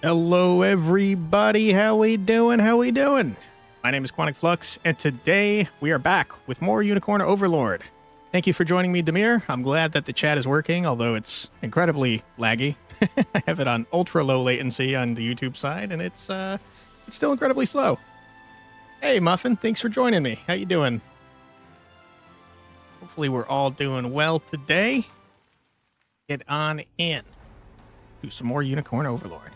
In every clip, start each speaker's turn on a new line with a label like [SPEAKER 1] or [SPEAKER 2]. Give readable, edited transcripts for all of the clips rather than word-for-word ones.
[SPEAKER 1] Hello, everybody. How we doing? How we doing? My name is Quantic Flux, and today we are back with more Unicorn Overlord. Thank you for joining me, Demir. I'm glad that the chat is working, although it's incredibly laggy. I have it on ultra low latency on the YouTube side, and it's still incredibly slow. Hey, Muffin, thanks for joining me. How you doing? Hopefully, we're all doing well today. Get on in to some more Unicorn Overlord.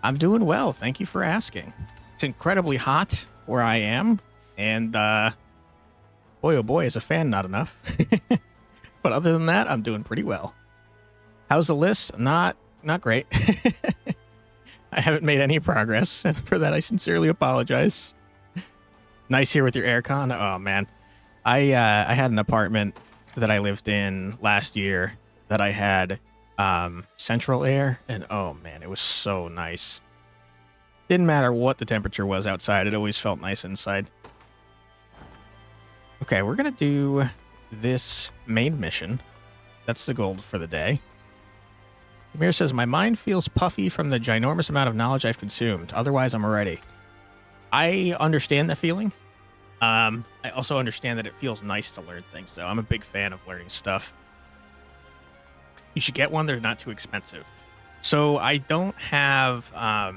[SPEAKER 1] I'm doing well. Thank you for asking. It's incredibly hot where I am, and boy, oh boy, is a fan not enough. But other than that, I'm doing pretty well. How's the list? Not great. I haven't made any progress, and for that, I sincerely apologize. Nice here with your aircon. Oh man, I had an apartment that I lived in last year that I had central air, and oh man, it was so nice. Didn't matter what the temperature was outside, it always felt nice inside. Okay, we're gonna do this main mission. That's the goal for the day. Amir says, my mind feels puffy from the ginormous amount of knowledge I've consumed. Otherwise, I'm ready. I understand the feeling. I also understand that it feels nice to learn things, though. I'm a big fan of learning stuff. You should get one. They're not too expensive. So I don't have a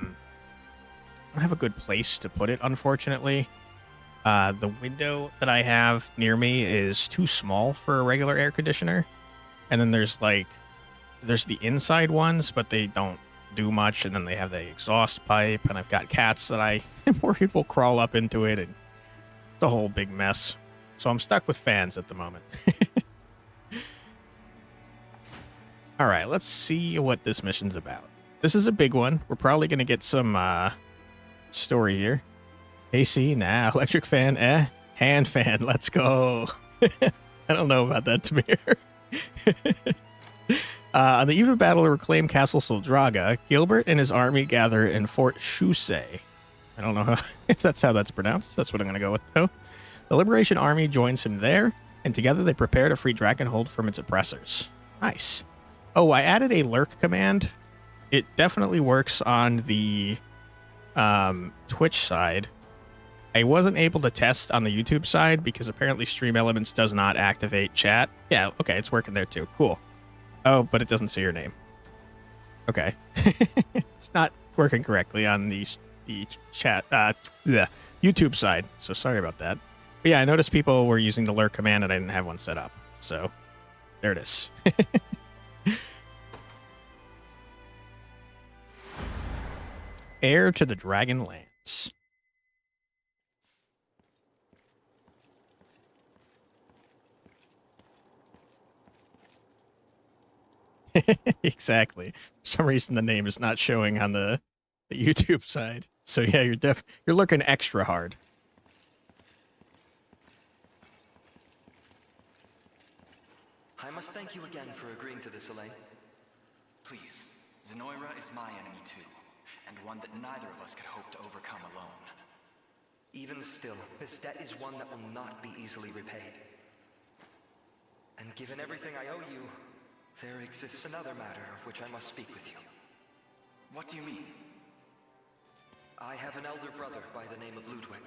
[SPEAKER 1] good place to put it, unfortunately. The window that I have near me is too small for a regular air conditioner. And then there's the inside ones, but they don't do much. And then they have the exhaust pipe, and I've got cats that I am worried will crawl up into it, and it's a whole big mess. So I'm stuck with fans at the moment. All right, let's see what this mission's about. This is a big one. We're probably going to get some story here. AC, nah. Electric fan, eh. Hand fan, let's go. I don't know about that, Tamir. On the eve of battle to reclaim Castle Soldraga, Gilbert and his army gather in Fort Shusei. I don't know if that's how that's pronounced. That's what I'm going to go with, though. The Liberation Army joins him there, and together they prepare to free Drakenhold from its oppressors. Nice. Oh, I added a lurk command. It definitely works on the Twitch side. I wasn't able to test on the YouTube side because apparently Stream Elements does not activate chat. Yeah, okay, it's working there too. Cool. Oh, but it doesn't say your name. Okay. It's not working correctly on the chat, the YouTube side, so sorry about that. But yeah, I noticed people were using the lurk command and I didn't have one set up. So, there it is. Heir to the Dragonlance. Exactly. For some reason, the name is not showing on the YouTube side. So yeah, you're looking extra hard.
[SPEAKER 2] I must thank you again for agreeing to this, Elaine.
[SPEAKER 3] Please, Zenoira is my enemy too, and one that neither of us could hope to overcome alone.
[SPEAKER 2] Even still, this debt is one that will not be easily repaid. And given everything I owe you, there exists another matter of which I must speak with you.
[SPEAKER 3] What do you mean?
[SPEAKER 2] I have an elder brother by the name of Ludwig.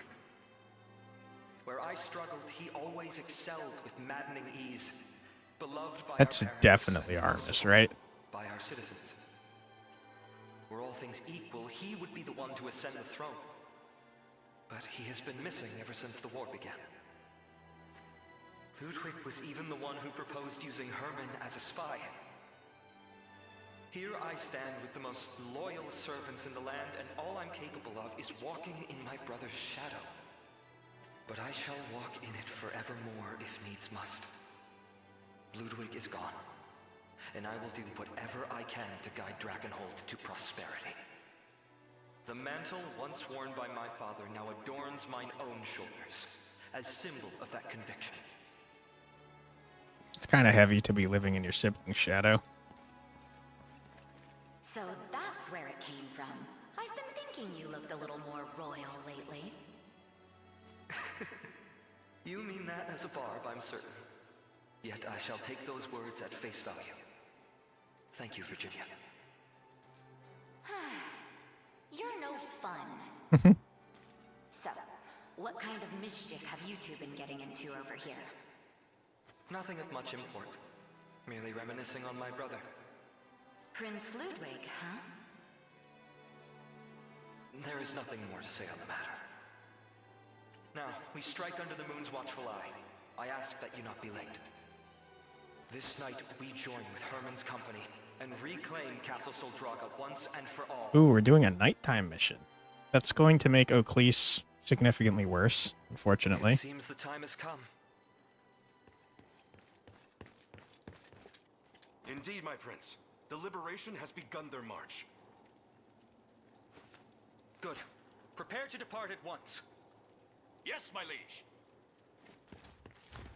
[SPEAKER 2] Where I struggled, he always excelled with maddening ease. Beloved by
[SPEAKER 1] That's
[SPEAKER 2] our parents,
[SPEAKER 1] definitely Artemis, right?
[SPEAKER 2] By our citizens. Were all things equal, he would be the one to ascend the throne. But he has been missing ever since the war began. Ludwig was even the one who proposed using Hermann as a spy. Here I stand with the most loyal servants in the land, and all I'm capable of is walking in my brother's shadow. But I shall walk in it forevermore if needs must. Ludwig is gone, and I will do whatever I can to guide Drakenhold to prosperity. The mantle once worn by my father now adorns mine own shoulders, as symbol of that conviction.
[SPEAKER 1] It's kind of heavy to be living in your sibling's shadow.
[SPEAKER 4] So that's where it came from. I've been thinking you looked a little more royal lately.
[SPEAKER 2] You mean that as a barb, I'm certain. Yet I shall take those words at face value. Thank you, Virginia.
[SPEAKER 4] fun. So, what kind of mischief have you two been getting into over here?
[SPEAKER 2] Nothing of much import. Merely reminiscing on my brother.
[SPEAKER 4] Prince Ludwig, huh?
[SPEAKER 2] There is nothing more to say on the matter. Now, we strike under the moon's watchful eye. I ask that you not be late. This night, we join with Herman's company and reclaim Castle Soldraga once and for all.
[SPEAKER 1] Ooh, we're doing a nighttime mission. That's going to make Oaklease significantly worse, unfortunately.
[SPEAKER 2] It seems the time has come.
[SPEAKER 5] Indeed, my prince. The Liberation has begun their march.
[SPEAKER 2] Good. Prepare to depart at once.
[SPEAKER 5] Yes, my liege.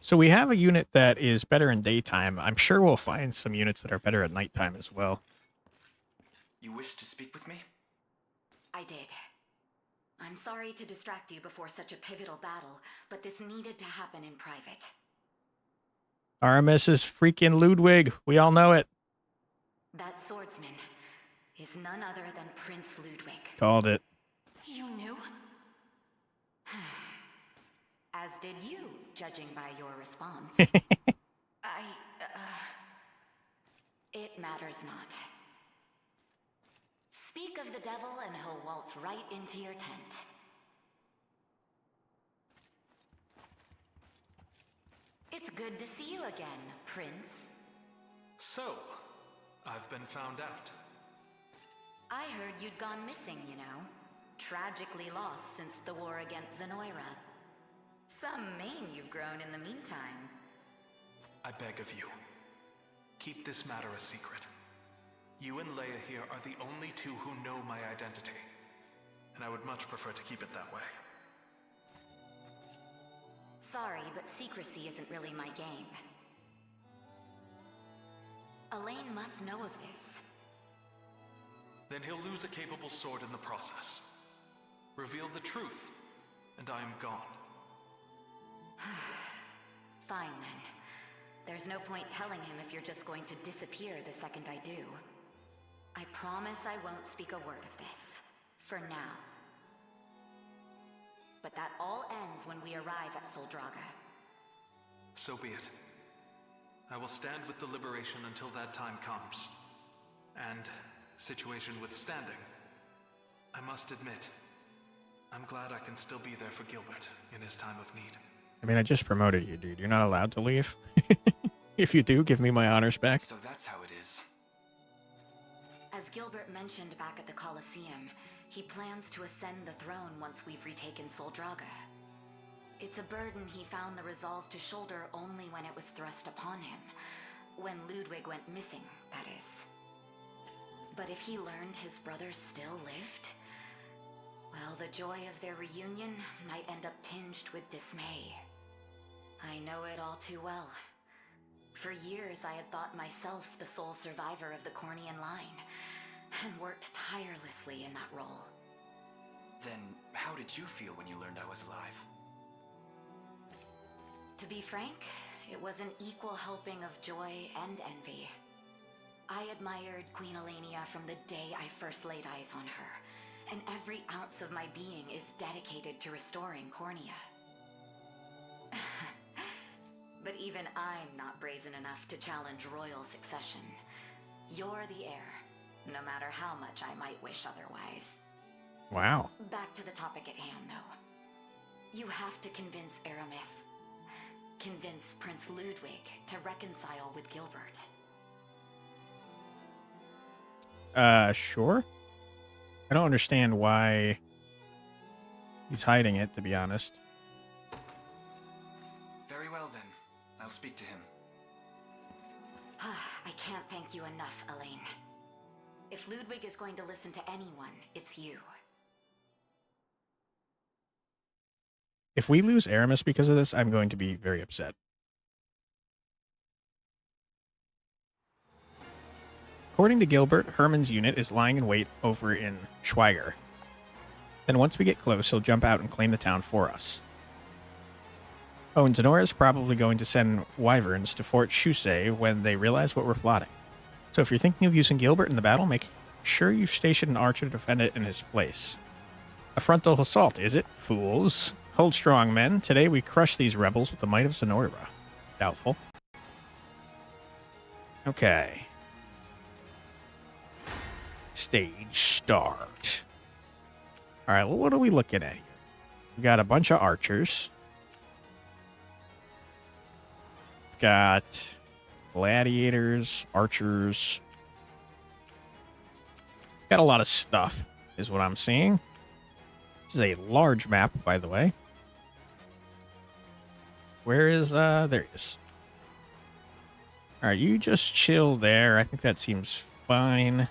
[SPEAKER 1] So we have a unit that is better in daytime. I'm sure we'll find some units that are better at nighttime as well.
[SPEAKER 3] You wish to speak with me?
[SPEAKER 4] I did. I'm sorry to distract you before such a pivotal battle, but this needed to happen in private.
[SPEAKER 1] Aramis is freaking Ludwig. We all know it.
[SPEAKER 4] That swordsman is none other than Prince Ludwig.
[SPEAKER 1] Called it.
[SPEAKER 4] You knew? As did you, judging by your response. It matters not. Speak of the devil and he'll waltz right into your tent. It's good to see you again, Prince.
[SPEAKER 6] So, I've been found out.
[SPEAKER 4] I heard you'd gone missing, you know. Tragically lost since the war against Zenoira. Some mane you've grown in the meantime.
[SPEAKER 6] I beg of you, keep this matter a secret. You and Leia here are the only two who know my identity, and I would much prefer to keep it that way.
[SPEAKER 4] Sorry, but secrecy isn't really my game. Elaine must know of this.
[SPEAKER 6] Then he'll lose a capable sword in the process. Reveal the truth, and I am gone.
[SPEAKER 4] Fine then. There's no point telling him if you're just going to disappear the second I do. I promise I won't speak a word of this. For now. But that all ends when we arrive at Soldraga.
[SPEAKER 6] So be it. I will stand with the Liberation until that time comes. And, situation withstanding, I must admit, I'm glad I can still be there for Gilbert in his time of need.
[SPEAKER 1] I mean, I just promoted you, dude. You're not allowed to leave. If you do, give me my honors back.
[SPEAKER 3] So that's how it is.
[SPEAKER 4] As Gilbert mentioned back at the Colosseum, he plans to ascend the throne once we've retaken Soldraga. It's a burden he found the resolve to shoulder only when it was thrust upon him. When Ludwig went missing, that is. But if he learned his brother still lived, well, the joy of their reunion might end up tinged with dismay. I know it all too well. For years, I had thought myself the sole survivor of the Cornian line, and worked tirelessly in that role.
[SPEAKER 3] Then, how did you feel when you learned I was alive?
[SPEAKER 4] To be frank, it was an equal helping of joy and envy. I admired Queen Elenia from the day I first laid eyes on her, and every ounce of my being is dedicated to restoring Cornia. But even I'm not brazen enough to challenge royal succession. You're the heir, no matter how much I might wish otherwise.
[SPEAKER 1] Wow.
[SPEAKER 4] Back to the topic at hand, though. You have to convince Aramis. Convince Prince Ludwig to reconcile with Gilbert.
[SPEAKER 1] Sure. I don't understand why he's hiding it, to be honest.
[SPEAKER 3] Very well then. I'll speak to him.
[SPEAKER 4] I can't thank you enough, Elaine. If Ludwig is going to listen to anyone, it's you.
[SPEAKER 1] If we lose Aramis because of this, I'm going to be very upset. According to Gilbert, Herman's unit is lying in wait over in Schweiger. Then once we get close, he'll jump out and claim the town for us. Oh, and Zenora is probably going to send wyverns to Fort Chusei when they realize what we're plotting. So if you're thinking of using Gilbert in the battle, make sure you station an archer to defend it in his place. A frontal assault, is it? Fools. Hold strong, men. Today we crush these rebels with the might of Zenoira. Doubtful. Okay. Stage start. Alright, well, what are we looking at here? We got a bunch of archers. Got gladiators, archers. Got a lot of stuff, is what I'm seeing. This is a large map, by the way. Where is, there it is. Alright, you just chill there. I think that seems fine.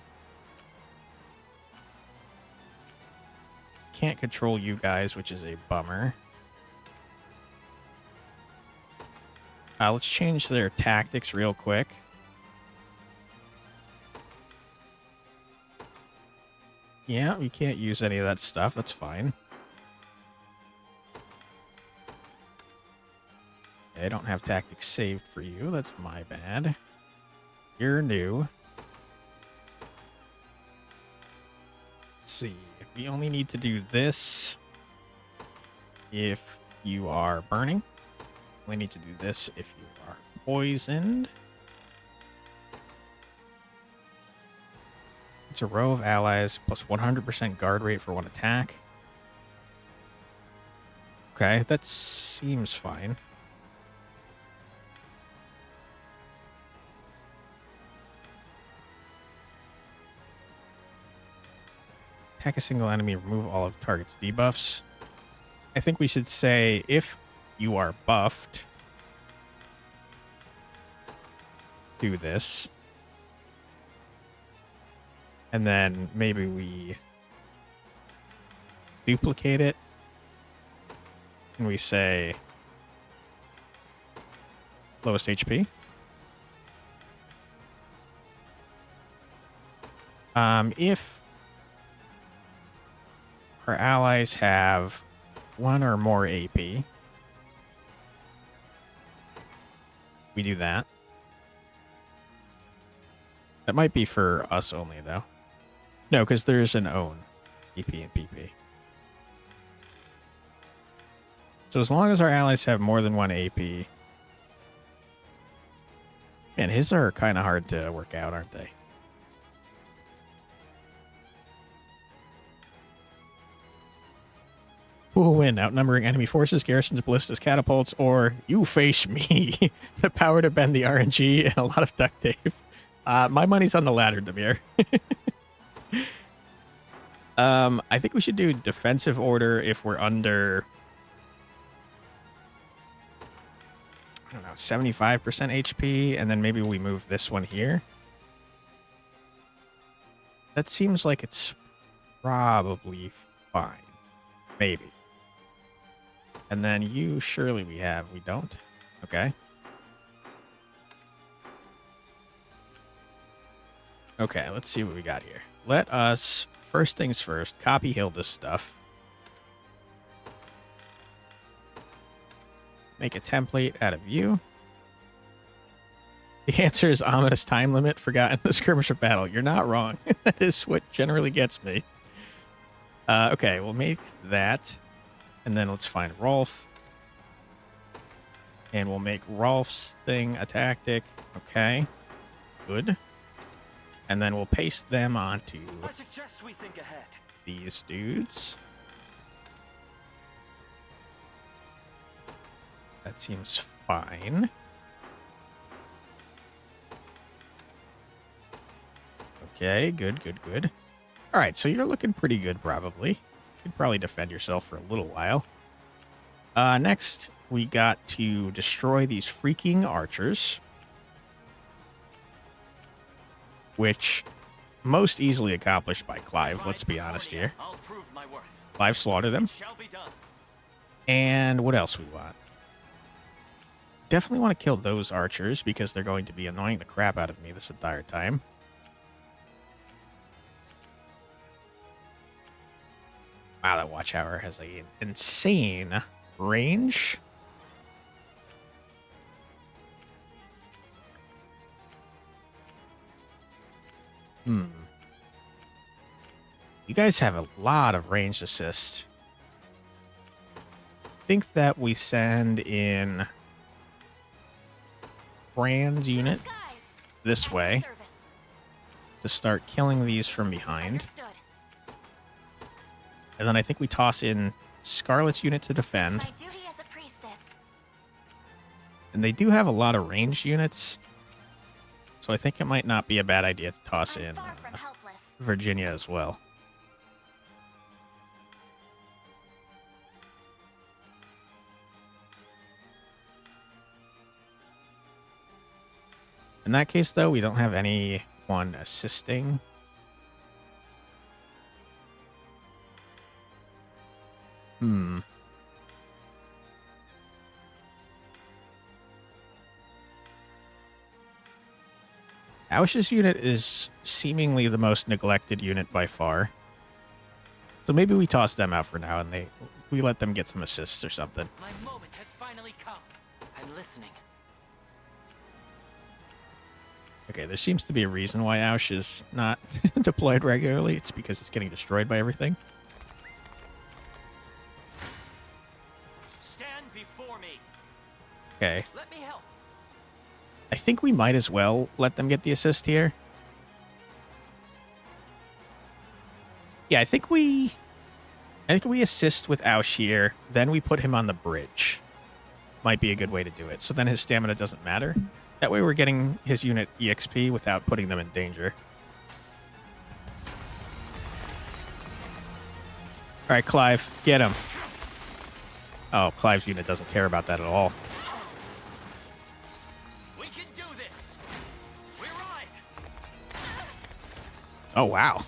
[SPEAKER 1] Can't control you guys, which is a bummer. Let's change their tactics real quick. Yeah, we can't use any of that stuff. That's fine. I don't have tactics saved for you. That's my bad. You're new. Let's see. We only need to do this if you are burning. We need to do this if you are poisoned. It's a row of allies plus 100% guard rate for one attack. Okay, that seems fine. Attack a single enemy, remove all of target's debuffs. I think we should say if you are buffed, do this. And then maybe we duplicate it. And we say lowest HP. If our allies have 1 or more AP, we do that. That might be for us only, though. No, because there's an own EP and PP. So as long as our allies have more than 1 AP... Man, his are kind of hard to work out, aren't they? Who will win? Outnumbering enemy forces, garrisons, ballistas, catapults, or you face me? The power to bend the RNG and a lot of duct tape. My money's on the latter, Demir. I think we should do defensive order if we're under, I don't know, 75% HP, and then maybe we move this one here. That seems like it's probably fine. Maybe. And then you, surely we have. We don't? Okay. Okay, let's see what we got here. Let us, first things first, copy Hilda's stuff. Make a template out of you. The answer is ominous time limit forgotten the skirmisher battle. You're not wrong. That is what generally gets me. Okay, we'll make that. And then let's find Rolf. And we'll make Rolf's thing a tactic. Okay. Good. And then we'll paste them onto
[SPEAKER 2] I suggest we think ahead.
[SPEAKER 1] these dudes. That seems fine. Okay, good, good, good. All right, so you're looking pretty good, probably. You could probably defend yourself for a little while. Next, we got to destroy these freaking archers, which most easily accomplished by Clive, let's be honest here.
[SPEAKER 2] I'll prove my worth.
[SPEAKER 1] Clive slaughtered them.
[SPEAKER 2] Shall be done.
[SPEAKER 1] And what else we want? Definitely want to kill those archers because they're going to be annoying the crap out of me this entire time. Wow, that Watchtower has an insane range. You You guys have a lot of ranged assist. I think that we send in Brand's unit this way to start killing these from behind. And then I think we toss in Scarlet's unit to defend. And they do have a lot of ranged units, so I think it might not be a bad idea to toss in Virginia as well. In that case, though, we don't have anyone assisting. Ausch's unit is seemingly the most neglected unit by far. So maybe we toss them out for now and we let them get some assists or something.
[SPEAKER 7] My moment has finally come. I'm listening.
[SPEAKER 1] Okay, there seems to be a reason why Ausch is not deployed regularly. It's because it's getting destroyed by everything.
[SPEAKER 7] Stand before me.
[SPEAKER 1] Okay.
[SPEAKER 7] Let me help.
[SPEAKER 1] I think we might as well let them get the assist here. Yeah, I think we assist with Ausch here, then we put him on the bridge. Might be a good way to do it. So then his stamina doesn't matter. That way we're getting his unit EXP without putting them in danger. All right, Clive, get him. Oh, Clive's unit doesn't care about that at all.
[SPEAKER 7] We can do this. We ride.
[SPEAKER 1] Oh, wow.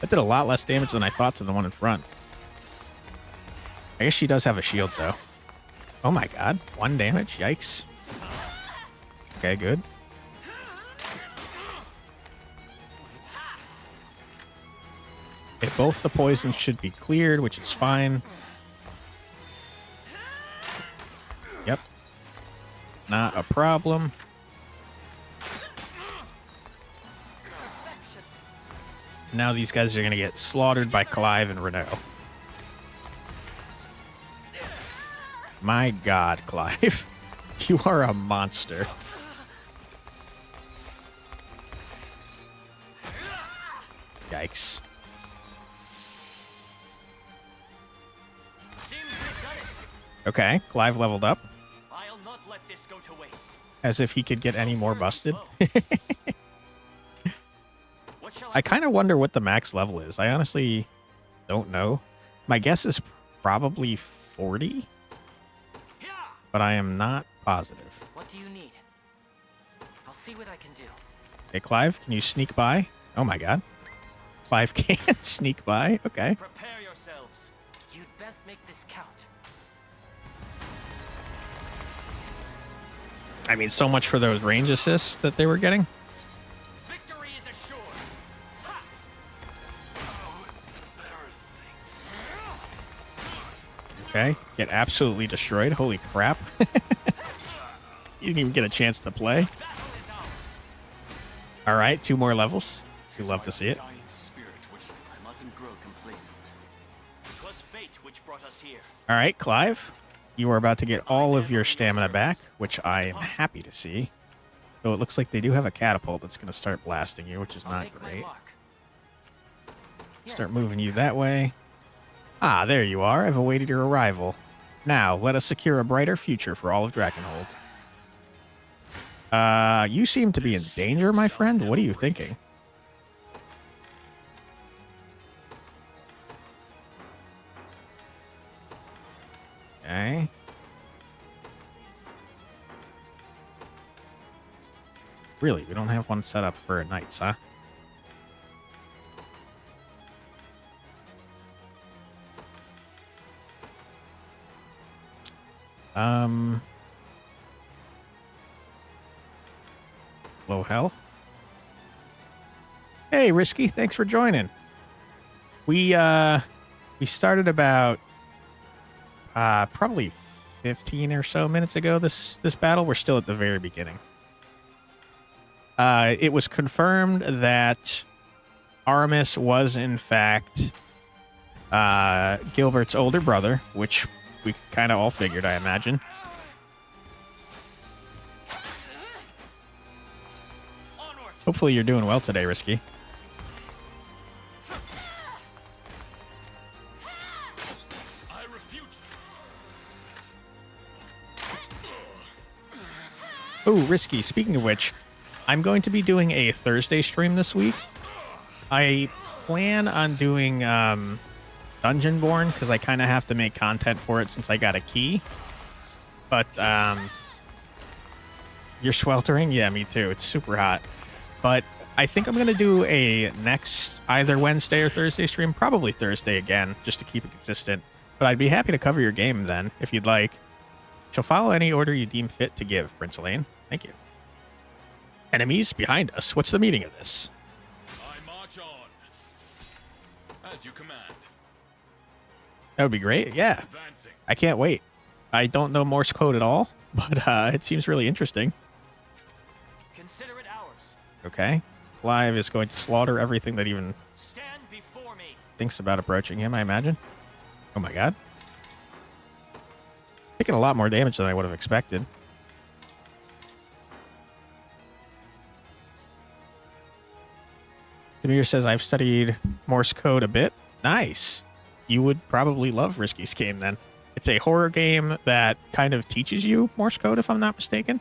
[SPEAKER 1] That did a lot less damage than I thought to the one in front. I guess she does have a shield, though. Oh my god. 1 damage? Yikes. Okay, good. Okay, both the poisons should be cleared, which is fine. Yep. Not a problem. Now these guys are going to get slaughtered by Clive and Renault. My god, Clive. You are a monster. Yikes. Okay, Clive leveled up.
[SPEAKER 7] I'll not let this go to waste.
[SPEAKER 1] As if he could get any more busted.
[SPEAKER 7] What shall
[SPEAKER 1] I kind of wonder what the max level is. I honestly don't know. My guess is probably 40, but I am not positive.
[SPEAKER 7] What do you need? I'll see what I can do.
[SPEAKER 1] Hey, Clive, can you sneak by? Oh my god. Clive can't sneak by. Okay.
[SPEAKER 7] Prepare yourselves. You'd best make this count.
[SPEAKER 1] I mean, so much for those range assists that they were getting.
[SPEAKER 7] Victory is assured.
[SPEAKER 1] Okay. Get absolutely destroyed. Holy crap. You didn't even get a chance to play.
[SPEAKER 7] Battle is ours.
[SPEAKER 1] All right, 2 more levels. We love to see it.
[SPEAKER 3] Dying spirit which
[SPEAKER 7] I mustn't grow complacent. It was fate which brought us here.
[SPEAKER 1] All right, Clive. You are about to get all of your stamina back, which I am happy to see. Though it looks like they do have a catapult that's going to start blasting you, which is
[SPEAKER 7] I'll
[SPEAKER 1] not
[SPEAKER 7] make my
[SPEAKER 1] great.
[SPEAKER 7] mark.
[SPEAKER 1] Start
[SPEAKER 7] Yes,
[SPEAKER 1] moving you that way. Ah, there you are. I've awaited your arrival. Now, let us secure a brighter future for all of Drakenhold. You seem to be in danger, my friend. What are you thinking? Okay. Really, we don't have one set up for knights, huh? Low health. Hey, Risky, thanks for joining. We started about probably 15 or so minutes ago this battle. We're still at the very beginning. It was confirmed that Aramis was, in fact, Gilbert's older brother, which we kind of all figured, I imagine. Hopefully you're doing well today, Risky. Oh, Risky, speaking of which, I'm going to be doing a Thursday stream this week. I plan on doing Dungeonborn, because I kind of have to make content for it since I got a key. But, you're sweltering? Yeah, me too. It's super hot. But I think I'm going to do a next either Wednesday or Thursday stream. Probably Thursday again, just to keep it consistent. But I'd be happy to cover your game then, if you'd like. Shall follow any order you deem fit to give, Prince Elaine. Thank you. Enemies behind us. What's the meaning of this?
[SPEAKER 8] I march on. As you command.
[SPEAKER 1] That would be great. Yeah.
[SPEAKER 8] Advancing.
[SPEAKER 1] I can't wait. I don't know Morse code at all, but it seems really interesting.
[SPEAKER 7] Consider it ours.
[SPEAKER 1] Okay. Clive is going to slaughter everything that even
[SPEAKER 7] Stand before me.
[SPEAKER 1] thinks about approaching him, I imagine. Oh my god. Taking a lot more damage than I would have expected. Demir says, I've studied Morse code a bit. Nice. You would probably love Risky's game then. It's a horror game that kind of teaches you Morse code, if I'm not mistaken.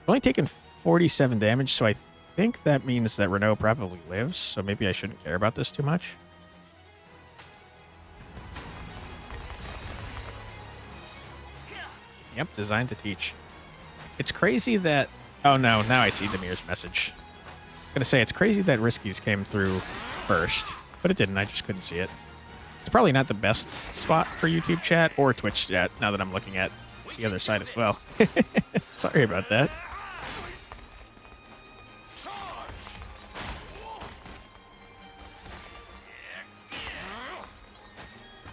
[SPEAKER 1] I've only taken 47 damage, so I think that means that Renault probably lives, so maybe I shouldn't care about this too much. Yep, designed to teach. It's crazy that... Oh no, now I see Demir's message. I'm gonna say, it's crazy that Risky's came through first, but it didn't, I just couldn't see it. It's probably not the best spot for YouTube chat or Twitch chat, now that I'm looking at the other side as well. Sorry about that.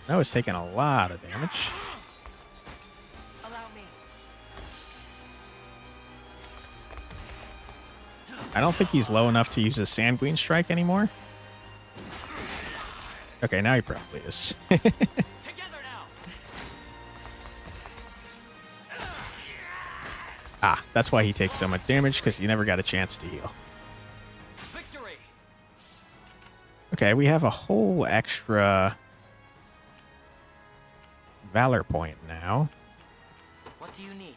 [SPEAKER 1] That was taking a lot of damage. I don't think he's low enough to use his Sanguine Strike anymore. Okay, now he probably is.
[SPEAKER 7] Together now.
[SPEAKER 1] Ah, that's why he takes so much damage, because he never got a chance to heal.
[SPEAKER 7] Victory.
[SPEAKER 1] Okay, we have a whole extra Valor point now.
[SPEAKER 7] What do you need?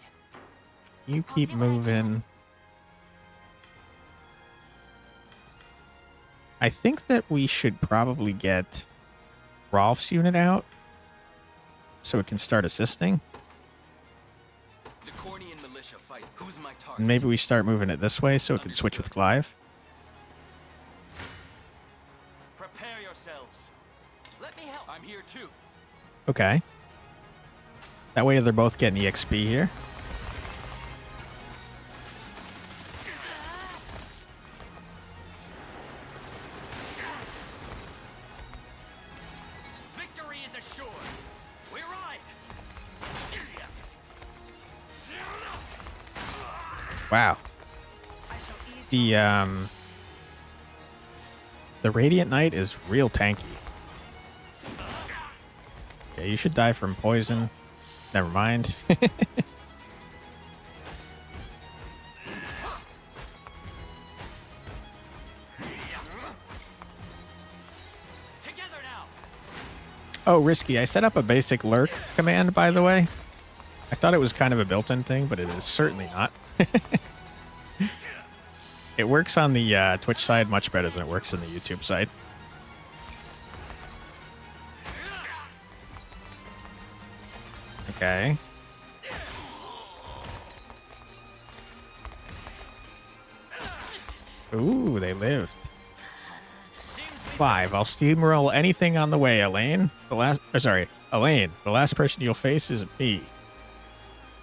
[SPEAKER 1] You keep moving. I think that we should probably get Rolf's unit out so it can start assisting.
[SPEAKER 3] The Cornian militia fight. Who's my target?
[SPEAKER 1] And maybe we start moving it this way so it can switch with Clive.
[SPEAKER 7] Prepare yourselves. Let me help.
[SPEAKER 3] I'm here too.
[SPEAKER 1] Okay. That way they're both getting EXP here.
[SPEAKER 7] Victory is assured. We ride.
[SPEAKER 1] Wow. The Radiant Knight is real tanky. Okay, you should die from poison. Never mind.
[SPEAKER 7] Together now.
[SPEAKER 1] Oh, Risky. I set up a basic lurk command, by the way. I thought it was kind of a built-in thing, but it is certainly not. It works on the Twitch side much better than it works on the YouTube side. Okay. Ooh, they lived. 5. I'll steamroll anything on the way, Elaine. Elaine. The last person you'll face is me.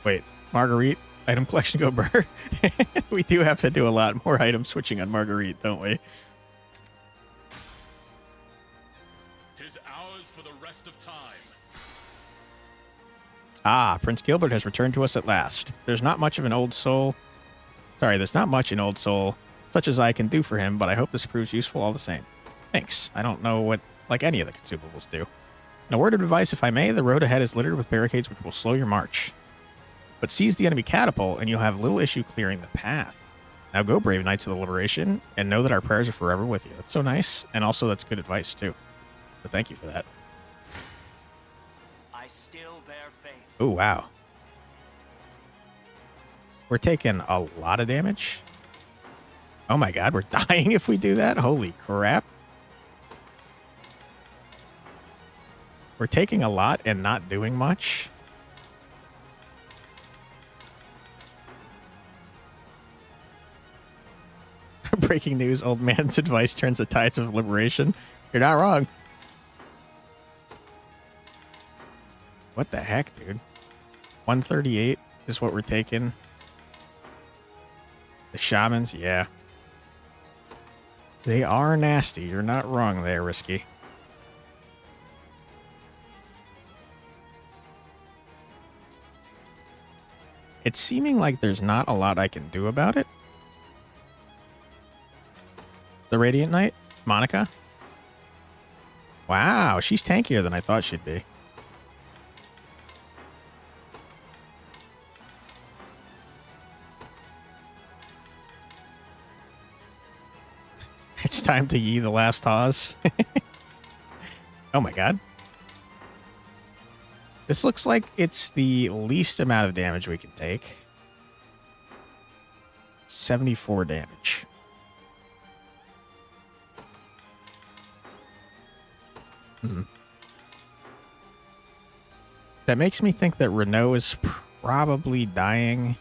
[SPEAKER 1] Wait, Marguerite. Item collection go burr. We do have to do a lot more item switching on Marguerite, don't we?
[SPEAKER 8] 'Tis ours for the rest of time.
[SPEAKER 1] Ah, Prince Gilbert has returned to us at last. There's not much in Old Soul such as I can do for him, but I hope this proves useful all the same. Thanks. I don't know what, like, any of the consumables do. And a word of advice, if I may, the road ahead is littered with barricades which will slow your march. But seize the enemy catapult, and you'll have little issue clearing the path. Now go, brave knights of the liberation, and know that our prayers are forever with you. That's so nice, and also that's good advice, too. So thank you for that.
[SPEAKER 7] I still bear faith.
[SPEAKER 1] Oh, wow. We're taking a lot of damage. Oh my god, we're dying if we do that? Holy crap. We're taking a lot and not doing much. Breaking news, old man's advice turns the tides of liberation. You're not wrong. What the heck, dude? 138 is what we're taking. The shamans, yeah. They are nasty. You're not wrong there, Risky. It's seeming like there's not a lot I can do about it. The Radiant Knight? Monica? Wow, she's tankier than I thought she'd be. It's time to yee the last Haas. Oh my god. This looks like it's the least amount of damage we can take. 74 damage. That makes me think that Renault is probably dying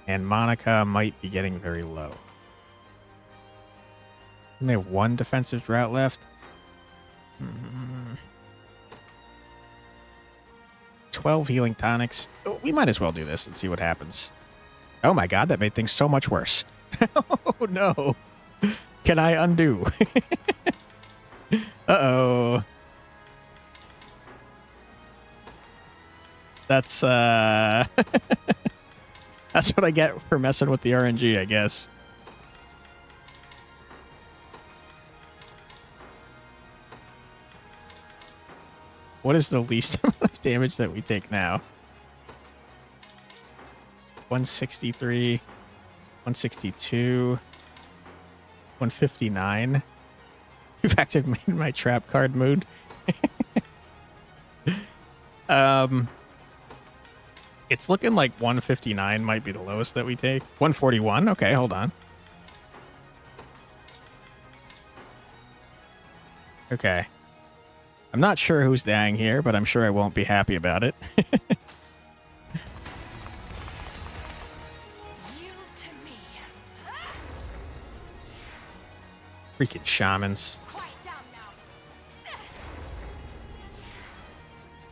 [SPEAKER 1] and Monica might be getting very low. And they have one defensive drought left. 12 healing tonics. Oh, we might as well do this and see what happens. Oh my god, that made things so much worse. Oh no. Can I undo? Uh-oh. That's that's what I get for messing with the RNG, I guess. What is the least amount of damage that we take now? 163, 162, 159. You've activated my trap card mood. It's looking like 159 might be the lowest that we take. 141. Okay, hold on. Okay. I'm not sure who's dying here, but I'm sure I won't be happy about it. Freaking shamans.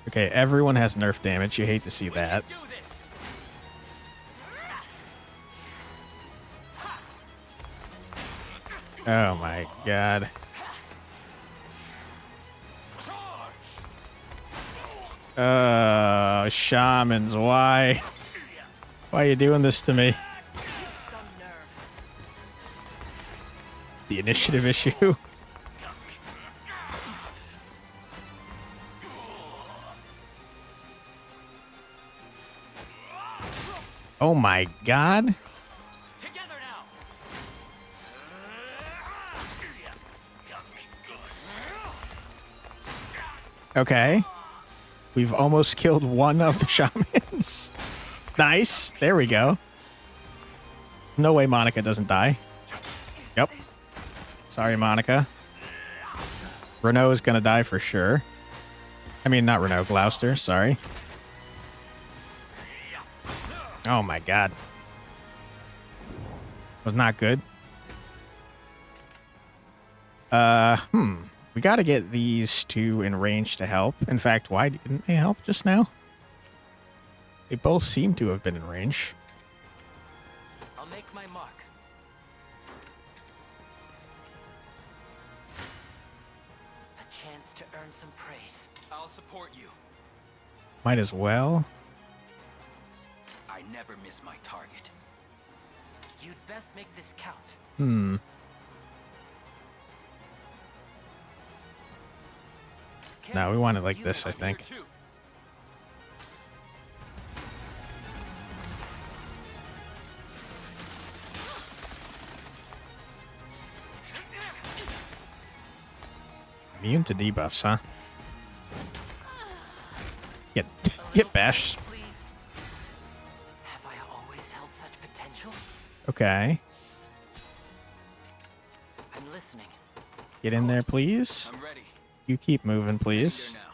[SPEAKER 1] Okay, everyone has nerf damage. You hate to see that. Oh my god. Shamans, why? Why are you doing this to me? The initiative issue. Oh my god.
[SPEAKER 7] Together now.
[SPEAKER 1] Okay. We've almost killed one of the shamans. Nice. There we go. No way Monica doesn't die. Yep. Sorry, Monica. Renault is going to die for sure. I mean, not Renault, Gloucester. Sorry. Oh my god. Was not good. We got to get these two in range to help. In fact, why didn't they help just now? They both seem to have been in range.
[SPEAKER 7] I'll make my mark. A chance to earn some praise.
[SPEAKER 2] I'll support you.
[SPEAKER 1] Might as well.
[SPEAKER 3] I never miss my target.
[SPEAKER 7] You'd best make this count.
[SPEAKER 1] Hmm. No, we want it like this, I think. Immune to debuffs, huh? Get bashed.
[SPEAKER 7] Please. Have I always held such potential?
[SPEAKER 1] Okay.
[SPEAKER 7] I'm listening.
[SPEAKER 1] Get in there, please.
[SPEAKER 3] I'm ready.
[SPEAKER 1] You keep moving, please.
[SPEAKER 3] Here now.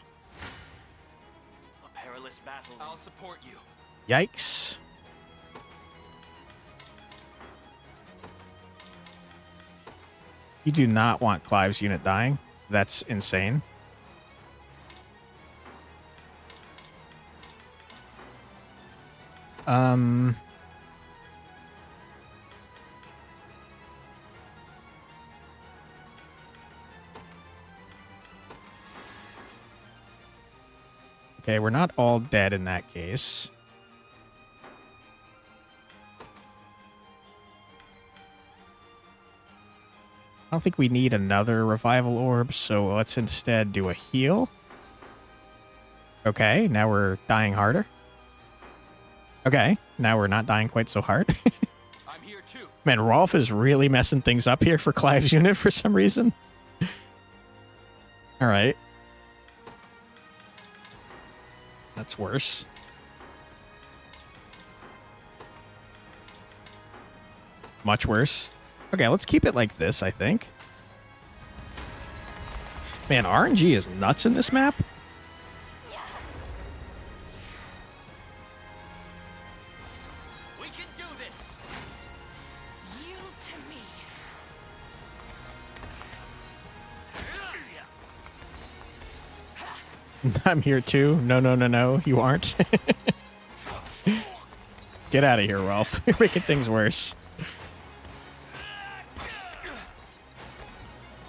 [SPEAKER 7] A perilous battle.
[SPEAKER 3] I'll support you.
[SPEAKER 1] Yikes. You do not want Clive's unit dying. That's insane. Okay, we're not all dead in that case. I don't think we need another revival orb, so let's instead do a heal. Okay, now we're dying harder. Okay, now we're not dying quite so hard.
[SPEAKER 3] I'm here too.
[SPEAKER 1] Man, Rolf is really messing things up here for Clive's unit for some reason. All right. That's worse. Much worse. Okay, let's keep it like this, I think. Man, RNG is nuts in this map.
[SPEAKER 7] We can do this.
[SPEAKER 4] You to me.
[SPEAKER 1] I'm here too. No, no, no, no. You aren't. Get out of here, Rolf. You're making things worse.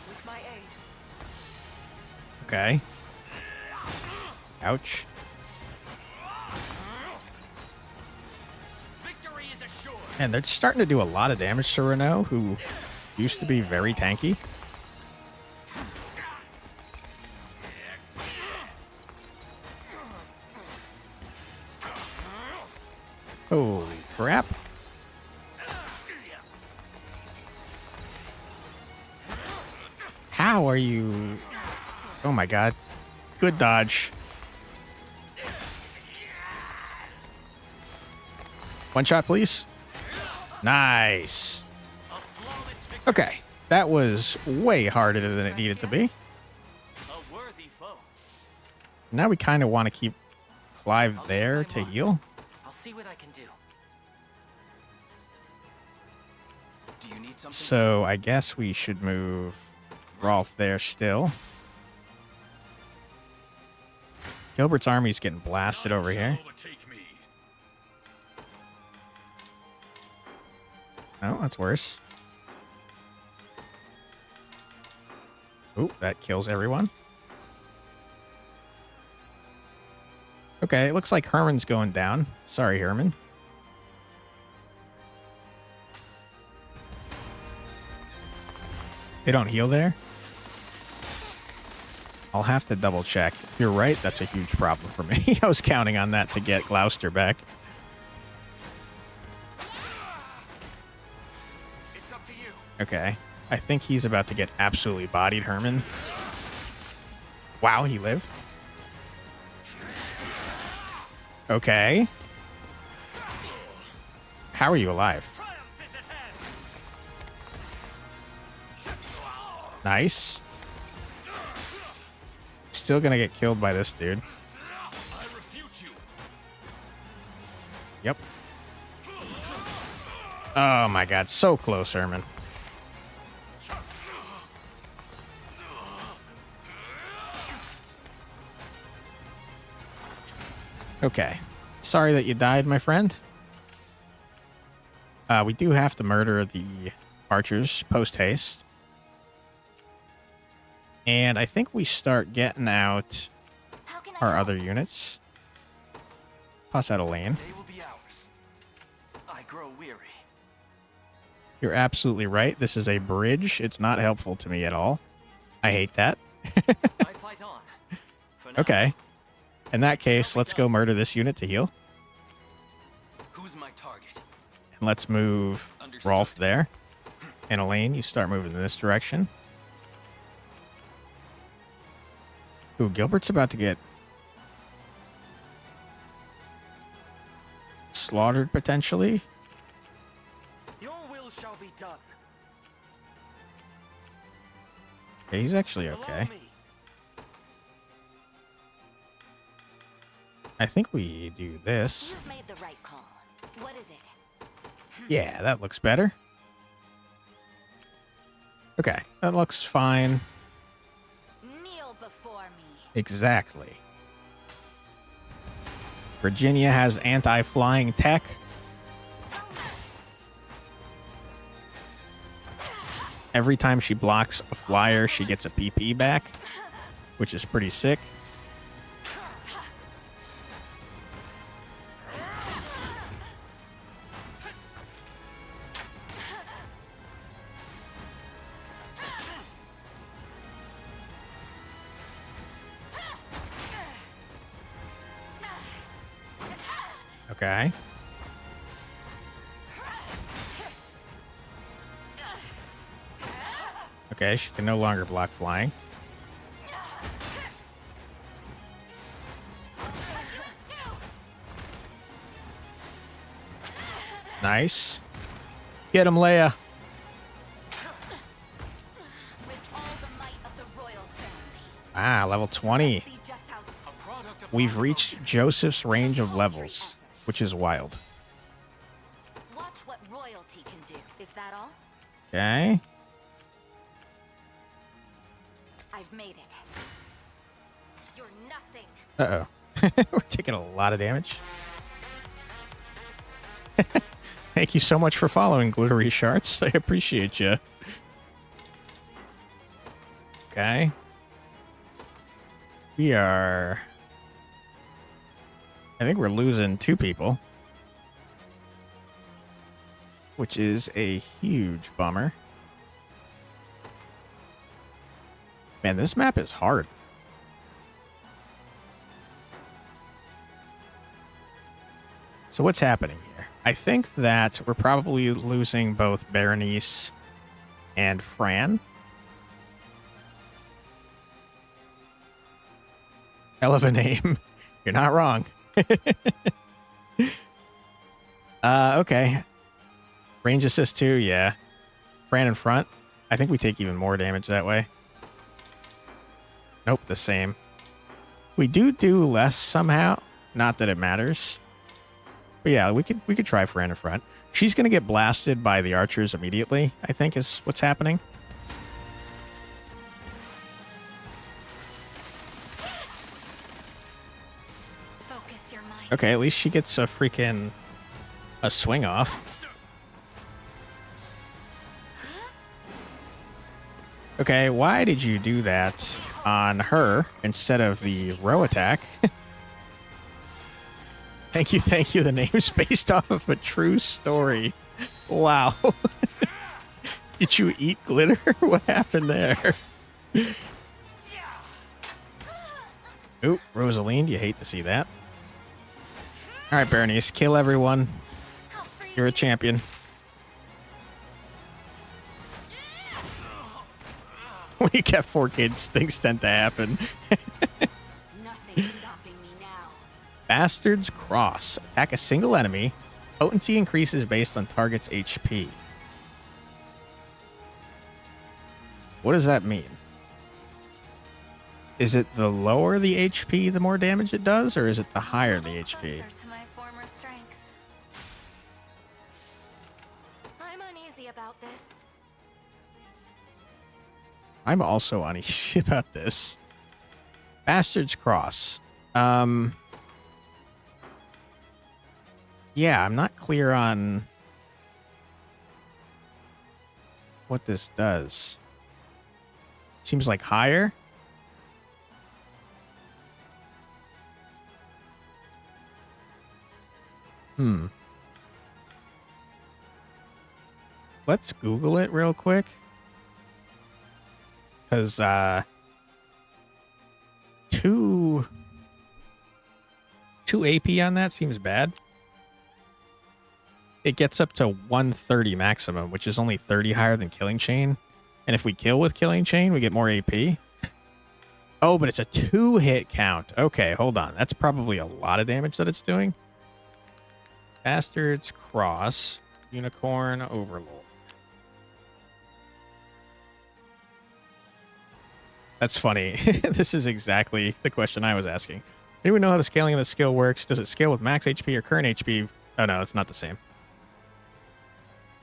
[SPEAKER 4] With my aid.
[SPEAKER 1] Okay. Ouch.
[SPEAKER 7] Victory is assured.
[SPEAKER 1] And they're starting to do a lot of damage to Renault, who used to be very tanky. Holy crap. How are you? Oh my god. Good dodge. One shot, please. Nice. Okay. That was way harder than it needed to be.
[SPEAKER 7] A worthy foe.
[SPEAKER 1] Now we kind of want to keep Clive there to heal.
[SPEAKER 7] I'll see what I can do.
[SPEAKER 3] Do you need something?
[SPEAKER 1] So I guess we should move Rolf there still. Gilbert's army's getting blasted over here.
[SPEAKER 8] Overtake me.
[SPEAKER 1] Oh, that's worse. Oh, that kills everyone. Okay, it looks like Herman's going down. Sorry, Herman. They don't heal there? I'll have to double check. You're right, that's a huge problem for me. I was counting on that to get Gloucester back.
[SPEAKER 3] It's up to you.
[SPEAKER 1] Okay. I think he's about to get absolutely bodied, Herman. Wow, he lived. Okay. How are you alive? Nice. Still gonna get killed by this dude.
[SPEAKER 8] I refute you.
[SPEAKER 1] Yep. Oh my god, so close, Herman. Okay. Sorry that you died, my friend. We do have to murder the archers post-haste. And I think we start getting out
[SPEAKER 4] How can I
[SPEAKER 1] our
[SPEAKER 4] help?
[SPEAKER 1] other units. Toss out a lane.
[SPEAKER 3] They will be ours. I grow weary.
[SPEAKER 1] You're absolutely right. This is a bridge. It's not helpful to me at all. I hate that.
[SPEAKER 7] I fight on. For now.
[SPEAKER 1] Okay. In that case, let's go murder this unit to heal.
[SPEAKER 7] Who's my target?
[SPEAKER 1] And let's move
[SPEAKER 7] Understood.
[SPEAKER 1] Rolf there. And Elaine, you start moving in this direction. Ooh, Gilbert's about to get slaughtered, potentially.
[SPEAKER 7] Your will shall be done.
[SPEAKER 1] Okay, he's actually
[SPEAKER 7] Follow
[SPEAKER 1] okay.
[SPEAKER 7] me.
[SPEAKER 1] I think we do this.
[SPEAKER 4] You've made the right call. What is it?
[SPEAKER 1] Yeah, that looks better. Okay, that looks fine.
[SPEAKER 4] Kneel before me.
[SPEAKER 1] Exactly. Virginia has anti-flying tech. Every time she blocks a flyer, she gets a PP back, which is pretty sick. Okay. Okay, she can no longer block flying. Nice. Get him, Leia.
[SPEAKER 4] With all the might of the royal family.
[SPEAKER 1] Ah, level 20.
[SPEAKER 4] See just how
[SPEAKER 7] A product of
[SPEAKER 1] We've
[SPEAKER 7] my
[SPEAKER 1] reached Joseph's range of levels, which is wild.
[SPEAKER 4] watch what royalty can do. Is that all?
[SPEAKER 1] Okay.
[SPEAKER 4] I've made it. You're nothing.
[SPEAKER 1] Uh-oh. We're taking a lot of damage. Thank you so much for following, Glittery Sharts. I appreciate you. Okay. We are... I think we're losing 2 people. Which is a huge bummer. Man, this map is hard. So what's happening here? I think that we're probably losing both Berenice and Fran. Hell of a name. You're not wrong. Okay. Range assist 2, yeah. Fran in front. I think we take even more damage that way. Nope, the same. We do less somehow. Not that it matters. But yeah, we could try Fran in front. She's gonna get blasted by the archers immediately, I think is what's happening.
[SPEAKER 4] Focus your mind.
[SPEAKER 1] Okay, at least she gets a swing off. Okay, why did you do that on her instead of the row attack? Thank you. The name's based off of a true story. Wow. Did you eat glitter? What happened there? Oop, Rosaline, you hate to see that. Alright, Berenice, kill everyone. You're a champion. When you get 4 kids, things tend to happen.
[SPEAKER 4] Nothing's stopping me now.
[SPEAKER 1] Bastard's Cross. Attack a single enemy. Potency increases based on target's HP. What does that mean? Is it the lower the HP, the more damage it does, or is it the higher the HP?
[SPEAKER 4] Closer to my former strength. I'm uneasy about this.
[SPEAKER 1] I'm also uneasy about this. Bastard's Cross. Yeah, I'm not clear on what this does. Seems like higher. let's Google it real quick. Because, 2 AP on that seems bad. It gets up to 130 maximum, which is only 30 higher than Killing Chain. And if we kill with Killing Chain, we get more AP. Oh, but it's a 2-hit count. Okay, hold on. That's probably a lot of damage that it's doing. Bastards, Cross, Unicorn, Overlord. That's funny. This is exactly the question I was asking. Anyone know how the scaling of the skill works? Does it scale with max HP or current HP? Oh, no, it's not the same.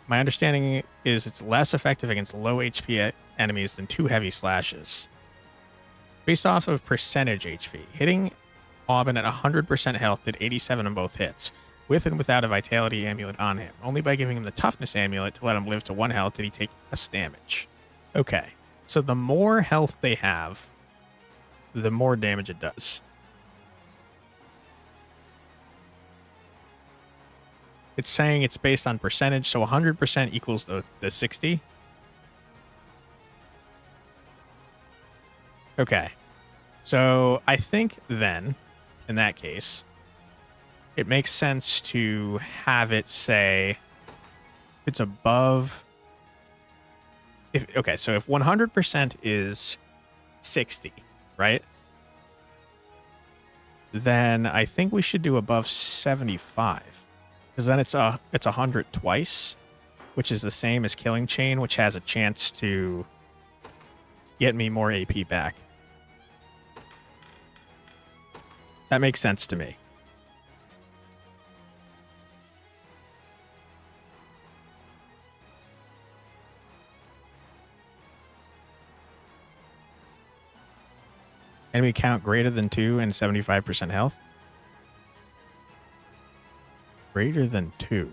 [SPEAKER 1] My understanding is it's less effective against low HP enemies than 2 heavy slashes. Based off of percentage HP, hitting Aubin at 100% health did 87 on both hits, with and without a Vitality Amulet on him. Only by giving him the Toughness Amulet to let him live to 1 health did he take less damage. Okay, so the more health they have, the more damage it does. It's saying it's based on percentage, so 100% equals the 60. Okay. So I think then, in that case, it makes sense to have it say if it's above... Okay, so if 100% is 60, right? Then I think we should do above 75. Because then it's 100 twice, which is the same as Killing Chain, which has a chance to get me more AP back. That makes sense to me. Enemy count greater than 2 and 75% health. Greater than 2.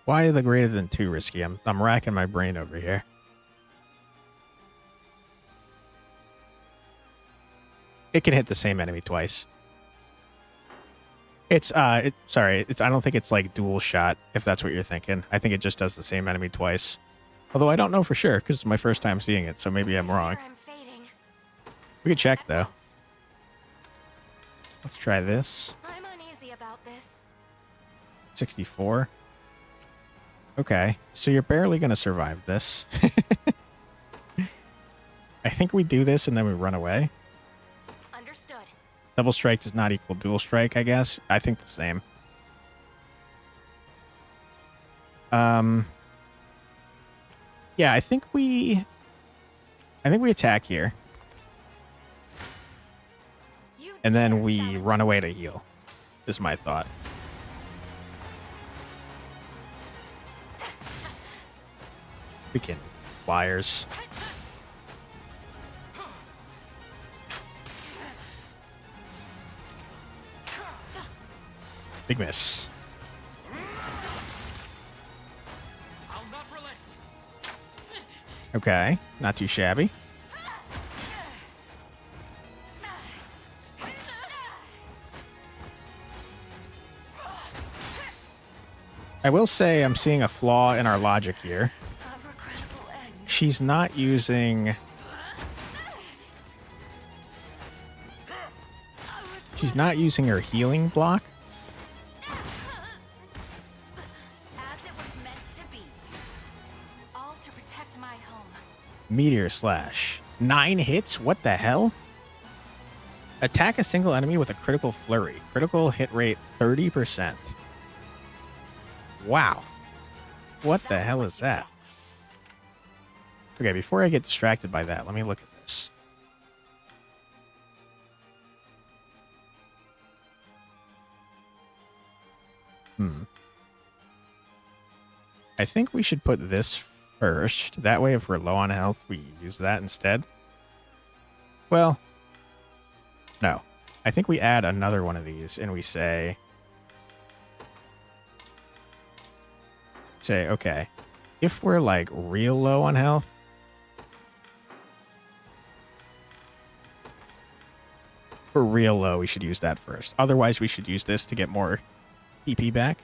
[SPEAKER 1] Why the greater than 2 risky? I'm racking my brain over here. It can hit the same enemy twice. I don't think it's like dual shot, if that's what you're thinking. I think it just does the same enemy twice. Although I don't know for sure, because it's my first time seeing it, so maybe I'm wrong. We could check, though. Let's try this.
[SPEAKER 9] I'm uneasy about this.
[SPEAKER 1] 64. Okay, so you're barely going to survive this. I think we do this and then we run away.
[SPEAKER 9] Understood.
[SPEAKER 1] Double strike does not equal dual strike, I guess. I think the same. Yeah, I think we attack here. And then we run away to heal. Is my thought. Freaking flyers. Big miss. Okay, not too shabby. I will say I'm seeing a flaw in our logic here. She's not using... She's not using her healing block. Meteor Slash. 9 hits? What the hell? Attack a single enemy with a critical flurry. Critical hit rate 30%. Wow. What the hell is that? Okay, before I get distracted by that, let me look at this. I think we should put this first. That way, if we're low on health, we use that instead. Well, no. I think we add another one of these and we say, okay, if we're like real low on health, we're real low, we should use that first. Otherwise, we should use this to get more PP back.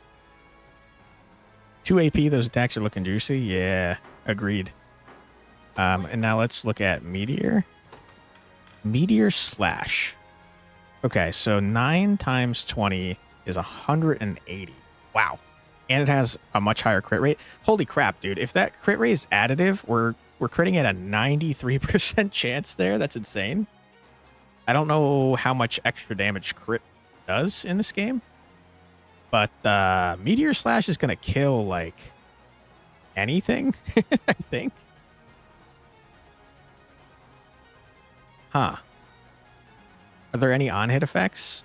[SPEAKER 1] 2 AP, those attacks are looking juicy. Yeah, agreed. And now let's look at Meteor. Meteor Slash. Okay, so 9 times 20 is 180. Wow. And it has a much higher crit rate. Holy crap, dude. If that crit rate is additive, we're critting at a 93% chance there. That's insane. I don't know how much extra damage crit does in this game. But Meteor Slash is going to kill, like, anything, I think. Huh. Are there any on-hit effects?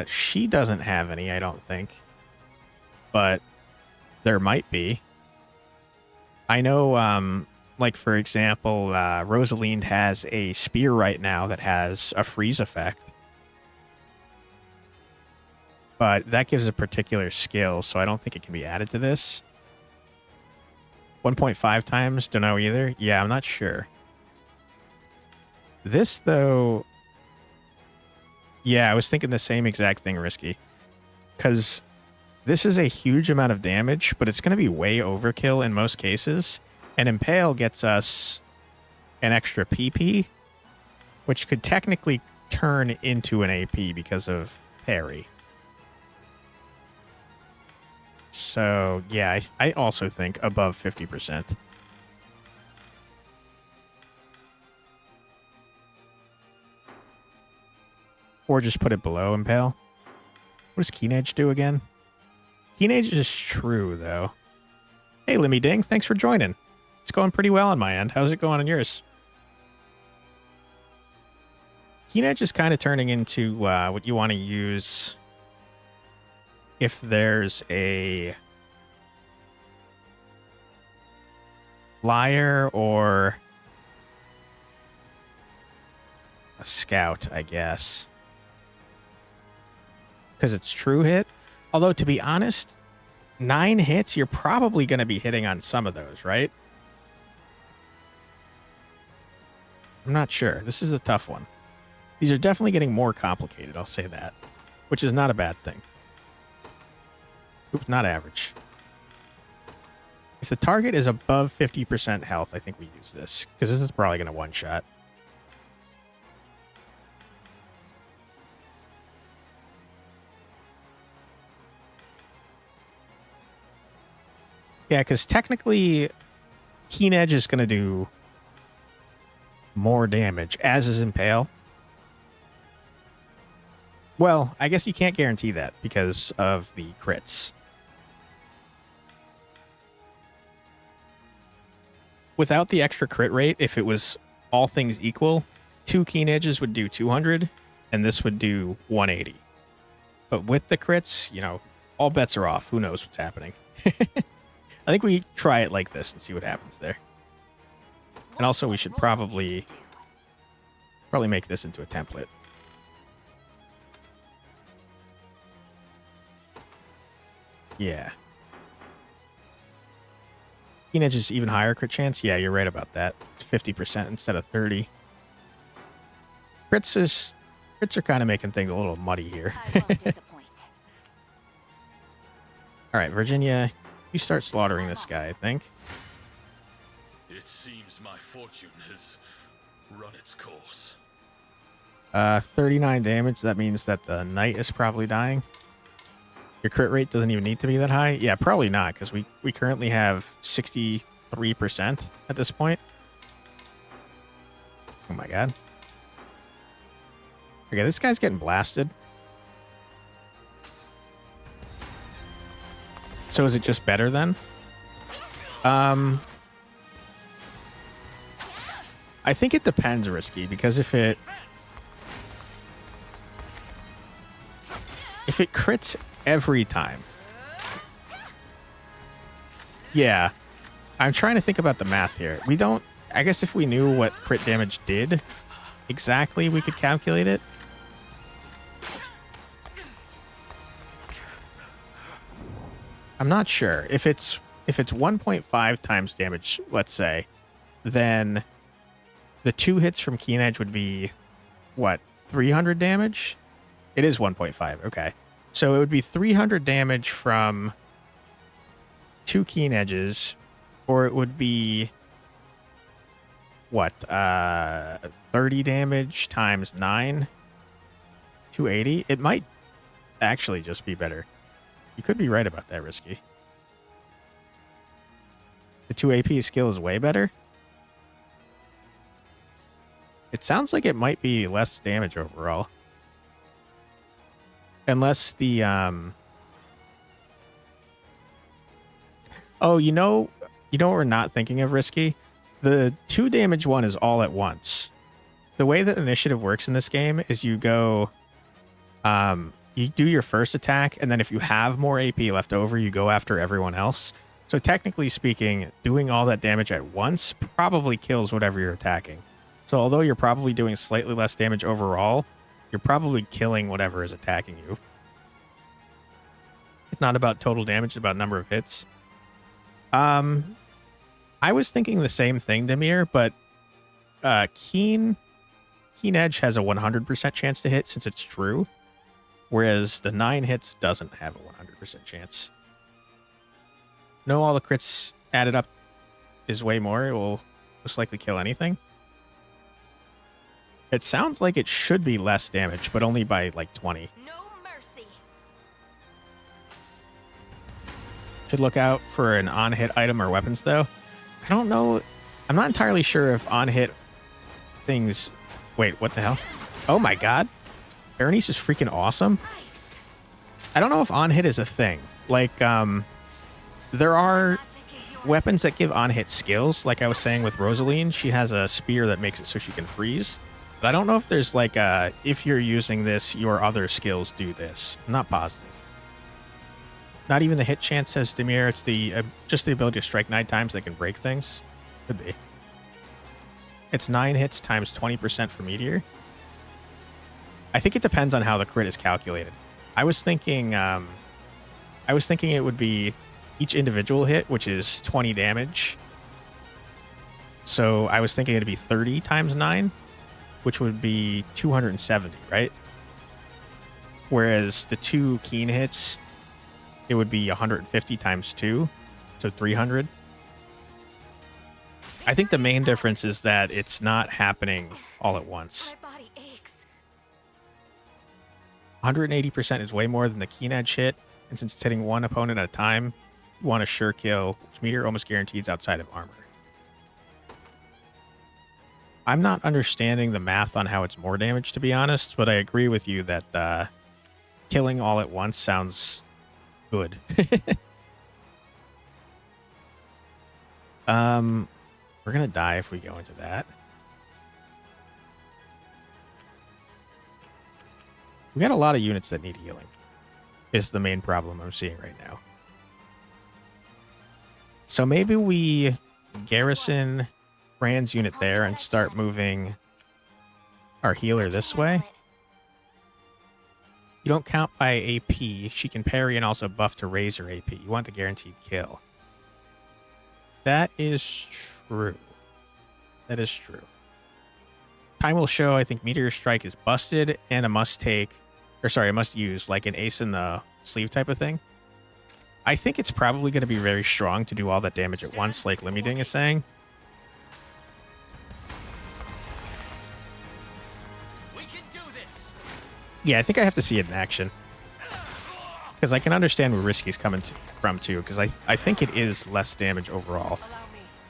[SPEAKER 1] She doesn't have any, I don't think. But there might be. I know, like, for example, Rosaline has a spear right now that has a freeze effect. But that gives a particular skill, so I don't think it can be added to this. 1.5 times? Don't know either. Yeah, I'm not sure. This, though... Yeah, I was thinking the same exact thing, Risky. Because this is a huge amount of damage, but it's going to be way overkill in most cases. And Impale gets us an extra PP, which could technically turn into an AP because of parry. So, yeah, I also think above 50%. Or just put it below Impale. What does Keen Edge do again? Keen Edge is true, though. Hey, Limmy Ding, thanks for joining. It's going pretty well on my end. How's it going on yours? Keen Edge is kind of turning into what you want to use if there's a liar or a scout, I guess. Because it's true hit. Although, to be honest, 9 hits, you're probably going to be hitting on some of those, right? I'm not sure. This is a tough one. These are definitely getting more complicated, I'll say that. Which is not a bad thing. Oops, not average. If the target is above 50% health, I think we use this. Because this is probably going to one-shot. Yeah, because technically, Keen Edge is going to do more damage, as is Impale. Well, I guess you can't guarantee that because of the crits. Without the extra crit rate, if it was all things equal, 2 Keen Edges would do 200, and this would do 180. But with the crits, you know, all bets are off. Who knows what's happening? I think we try it like this and see what happens there. And also, we should probably make this into a template. Yeah. Keen Edge is even higher crit chance? Yeah, you're right about that. It's 50% instead of 30. Crits are kind of making things a little muddy here. Alright, Virginia, you start slaughtering this guy, I think.
[SPEAKER 8] It seems my fortune has run its course.
[SPEAKER 1] 39 damage. That means that the knight is probably dying. Your crit rate doesn't even need to be that high. Yeah, probably not, because we currently have 63% at this point. Oh my god. Okay, this guy's getting blasted. So is it just better then? I think it depends, Risky, because if it crits every time. Yeah. I'm trying to think about the math here. We don't... I guess if we knew what crit damage did exactly, we could calculate it. I'm not sure. If it's 1.5 times damage, let's say, then the 2 hits from Keen Edge would be, what, 300 damage. It is 1.5. Okay. So it would be 300 damage from 2 keen edges, or it would be what? 30 damage times 9, 280. It might actually just be better. You could be right about that, Risky. The 2 AP skill is way better. It sounds like it might be less damage overall. Unless the, Oh, you know what we're not thinking of, Risky? The 2 damage one is all at once. The way that initiative works in this game is you go, you do your first attack, and then if you have more AP left over, you go after everyone else. So technically speaking, doing all that damage at once probably kills whatever you're attacking. So although you're probably doing slightly less damage overall, you're probably killing whatever is attacking you. It's not about total damage, it's about number of hits. I was thinking the same thing, Demir, but Keen Edge has a 100% chance to hit since it's true, whereas the 9 hits doesn't have a 100% chance. No, all the crits added up is way more. It will most likely kill anything. It sounds like it should be less damage, but only by like 20.
[SPEAKER 9] No mercy.
[SPEAKER 1] Should look out for an on-hit item or weapons, though. I don't know. I'm not entirely sure if on-hit things... Wait, what the hell? Oh my god. Berenice is freaking awesome. I don't know if on-hit is a thing. Like, there are weapons that give on-hit skills. Like I was saying with Rosaline, she has a spear that makes it so she can freeze. But I don't know if there's like a, if you're using this, your other skills do this. I'm not positive. Not even the hit chance, says Demir. It's the just the ability to strike 9 times that can break things. Could be. It's 9 hits times 20% for Meteor. I think it depends on how the crit is calculated. I was thinking it would be each individual hit, which is 20 damage. So I was thinking it'd be 30 times 9, which would be 270, right? Whereas the 2 keen hits, it would be 150 times 2, so 300. I think the main difference is that it's not happening all at once.
[SPEAKER 9] My body aches.
[SPEAKER 1] 180% is way more than the keen edge hit, and since it's hitting one opponent at a time, you want a sure kill, which Meteor almost guarantees outside of armor. I'm not understanding the math on how it's more damage, to be honest, but I agree with you that killing all at once sounds good. We're gonna die if we go into that. We got a lot of units that need healing, is the main problem I'm seeing right now. So maybe we garrison Rand's unit there and start moving our healer this way. You don't count by AP. She can parry and also buff to raise her AP. You want the guaranteed kill. That is true. That is true. Time will show. I think Meteor Strike is busted and a must take, or sorry, a must use, like an ace in the sleeve type of thing. I think it's probably going to be very strong to do all that damage at once, like Limiding is saying.
[SPEAKER 7] We can do this.
[SPEAKER 1] Yeah, I think I have to see it in action. Because I can understand where Risky's coming from, too, because I think it is less damage overall.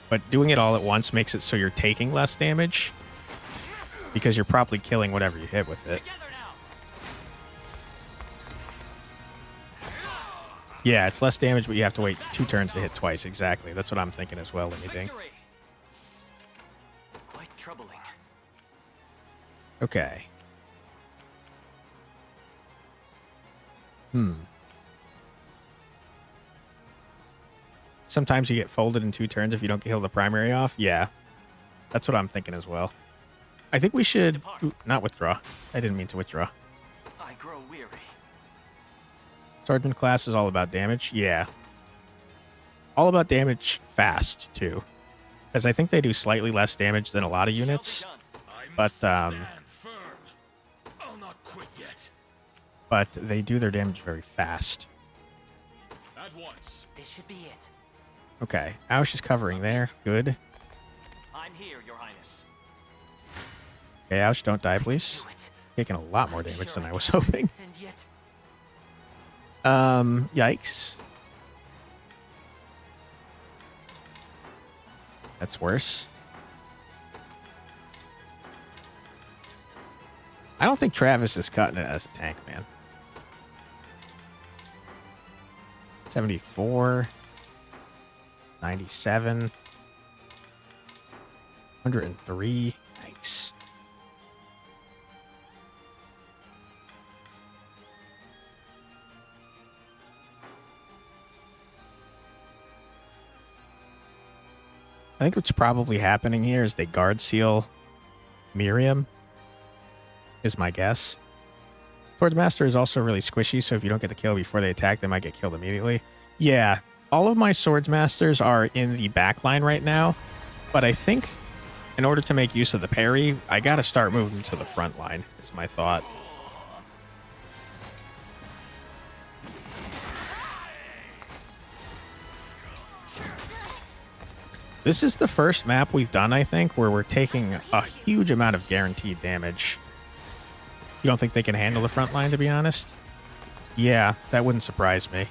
[SPEAKER 1] But doing it all at once makes it so you're taking less damage, because you're probably killing whatever you hit with it. Yeah, it's less damage, but you have to wait 2 turns to hit twice. Exactly. That's what I'm thinking as well, anything.
[SPEAKER 3] Quite troubling.
[SPEAKER 1] Okay. Sometimes you get folded in 2 turns if you don't kill the primary off. Yeah. That's what I'm thinking as well. I think we should... Ooh, not withdraw. I didn't mean to withdraw.
[SPEAKER 3] I grow weary.
[SPEAKER 1] Sergeant class is all about damage. Yeah. All about damage fast, too. Because I think they do slightly less damage than a lot of units. But, but they do their damage very fast.
[SPEAKER 8] At once.
[SPEAKER 7] This should be it.
[SPEAKER 1] Okay, Aush is covering there. Good.
[SPEAKER 7] I'm here, Your Highness.
[SPEAKER 1] Okay, Aush, don't die, please.
[SPEAKER 7] Do it.
[SPEAKER 1] Taking a lot more damage than I was hoping.
[SPEAKER 7] And yet,
[SPEAKER 1] Yikes. That's worse. I don't think Travis is cutting it as a tank, man. 74. 97. 103. Yikes. I think what's probably happening here is they guard seal Miriam, is my guess. Swordmaster is also really squishy, so if you don't get the kill before they attack, they might get killed immediately. Yeah, all of my Swordsmasters are in the back line right now, but I think in order to make use of the parry, I gotta start moving to the front line, is my thought. This is the first map we've done, I think, where we're taking a huge amount of guaranteed damage. You don't think they can handle the front line, to be honest? Yeah, that wouldn't surprise me.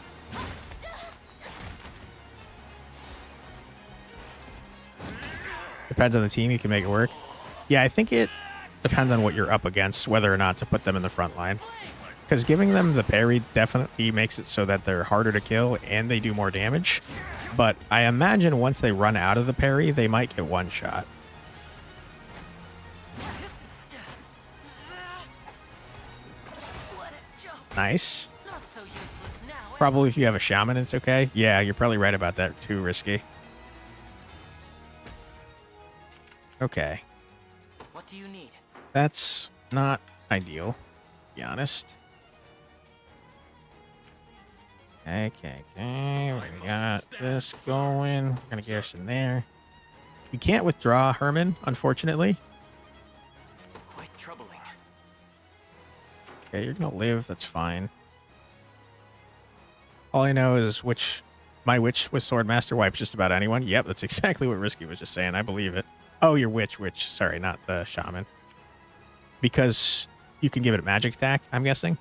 [SPEAKER 1] Depends on the team, you can make it work. Yeah, I think it depends on what you're up against, whether or not to put them in the front line. Because giving them the parry definitely makes it so that they're harder to kill and they do more damage. But I imagine once they run out of the parry, they might get one shot. Nice.
[SPEAKER 7] not so useless now.
[SPEAKER 1] Probably if you have a shaman, it's okay. Yeah, you're probably right about that. Too risky. Okay.
[SPEAKER 7] What do you need?
[SPEAKER 1] That's not ideal, to be honest. Okay. We got this going. We're gonna garrison there. We can't withdraw Herman, unfortunately.
[SPEAKER 7] Quite troubling.
[SPEAKER 1] Okay, you're gonna live. That's fine. All I know is my witch with Swordmaster wipes just about anyone. Yep, that's exactly what Risky was just saying. I believe it. Oh, your witch. Sorry, not the shaman. Because you can give it a magic attack, I'm guessing.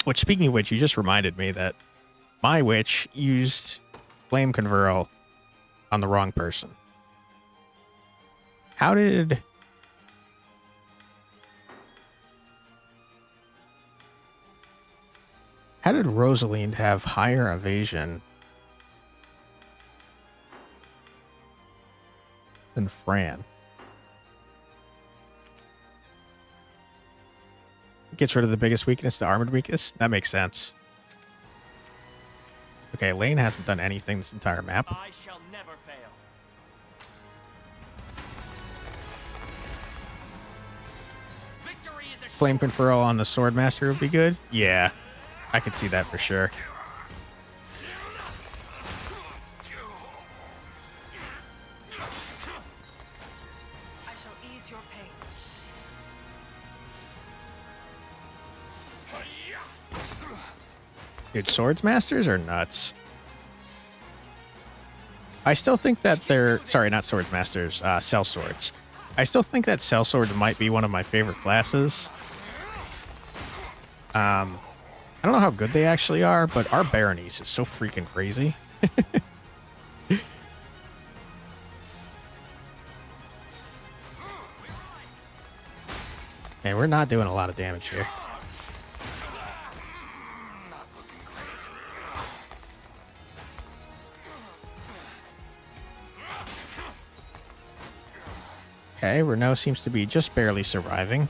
[SPEAKER 1] Which, speaking of which, you just reminded me that my witch used Flame Converl on the wrong person. How did Rosalind have higher evasion than Fran? Gets rid of the biggest weakness, the armored weakness. That makes sense. Okay, Lane hasn't done anything this entire map.
[SPEAKER 7] I shall never fail. Victory is a
[SPEAKER 1] Flame Conferral on the Swordmaster would be good. Yeah, I could see that for sure.
[SPEAKER 9] I shall ease your pain.
[SPEAKER 1] Dude, Swordsmasters are nuts. I still think that they're... Sorry, not Swordsmasters. Sellswords. I still think that Sellswords might be one of my favorite classes. I don't know how good they actually are, but our Baronies is so freaking crazy. And we're not doing a lot of damage here. Okay, Renault seems to be just barely surviving.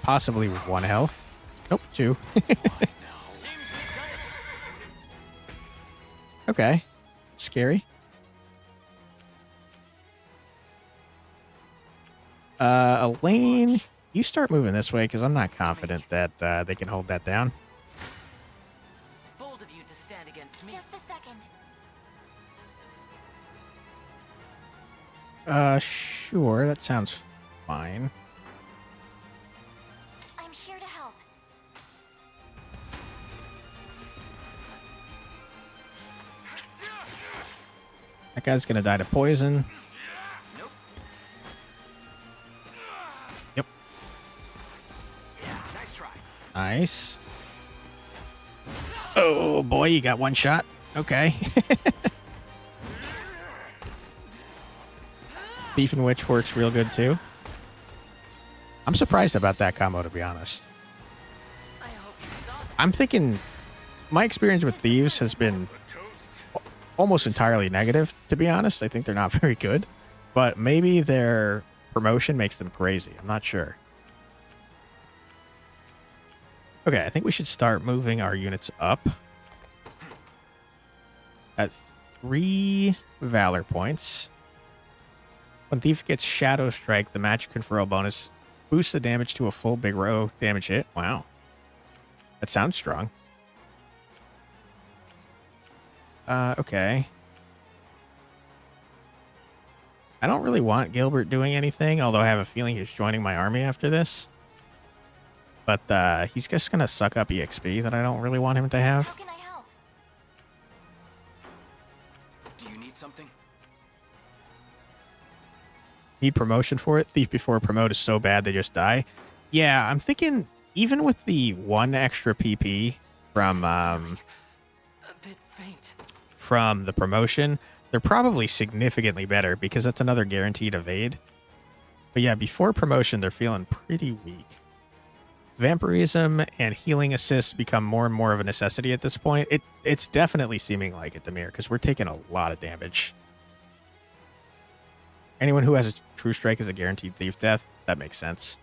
[SPEAKER 1] Possibly with 1 health. Nope, 2. Okay. Scary. Elaine, you start moving this way because I'm not confident that they can hold that down.
[SPEAKER 7] bold of you to stand against me.
[SPEAKER 9] Just a second.
[SPEAKER 1] Sure, that sounds fine.
[SPEAKER 4] I'm here to help.
[SPEAKER 1] That guy's gonna die to poison. Yep.
[SPEAKER 3] Yeah, nice try.
[SPEAKER 1] Nice. Oh boy, you got one shot. Okay. Thief and Witch works real good too. I'm surprised about that combo, to be honest. I'm thinking my experience with Thieves has been almost entirely negative, to be honest. I think they're not very good, but maybe their promotion makes them crazy. I'm not sure. Okay, I think we should start moving our units up. At 3 Valor points. When Thief gets Shadow Strike, the magic conferral bonus boosts the damage to a full big row damage hit. Wow. That sounds strong. Okay. I don't really want Gilbert doing anything, although I have a feeling he's joining my army after this. But he's just going to suck up EXP that I don't really want him to have.
[SPEAKER 4] How can I help?
[SPEAKER 3] Do you need something?
[SPEAKER 1] Need promotion for it? Thief before promote is so bad they just die. Yeah, I'm thinking even with the 1 extra PP from
[SPEAKER 7] A bit faint.
[SPEAKER 1] from the promotion, they're probably significantly better because that's another guaranteed evade. But yeah, before promotion, they're feeling pretty weak. Vampirism and healing assists become more and more of a necessity at this point. It's definitely seeming like it, Demir, because we're taking a lot of damage. Anyone who has a True Strike is a guaranteed Thief death. That makes sense.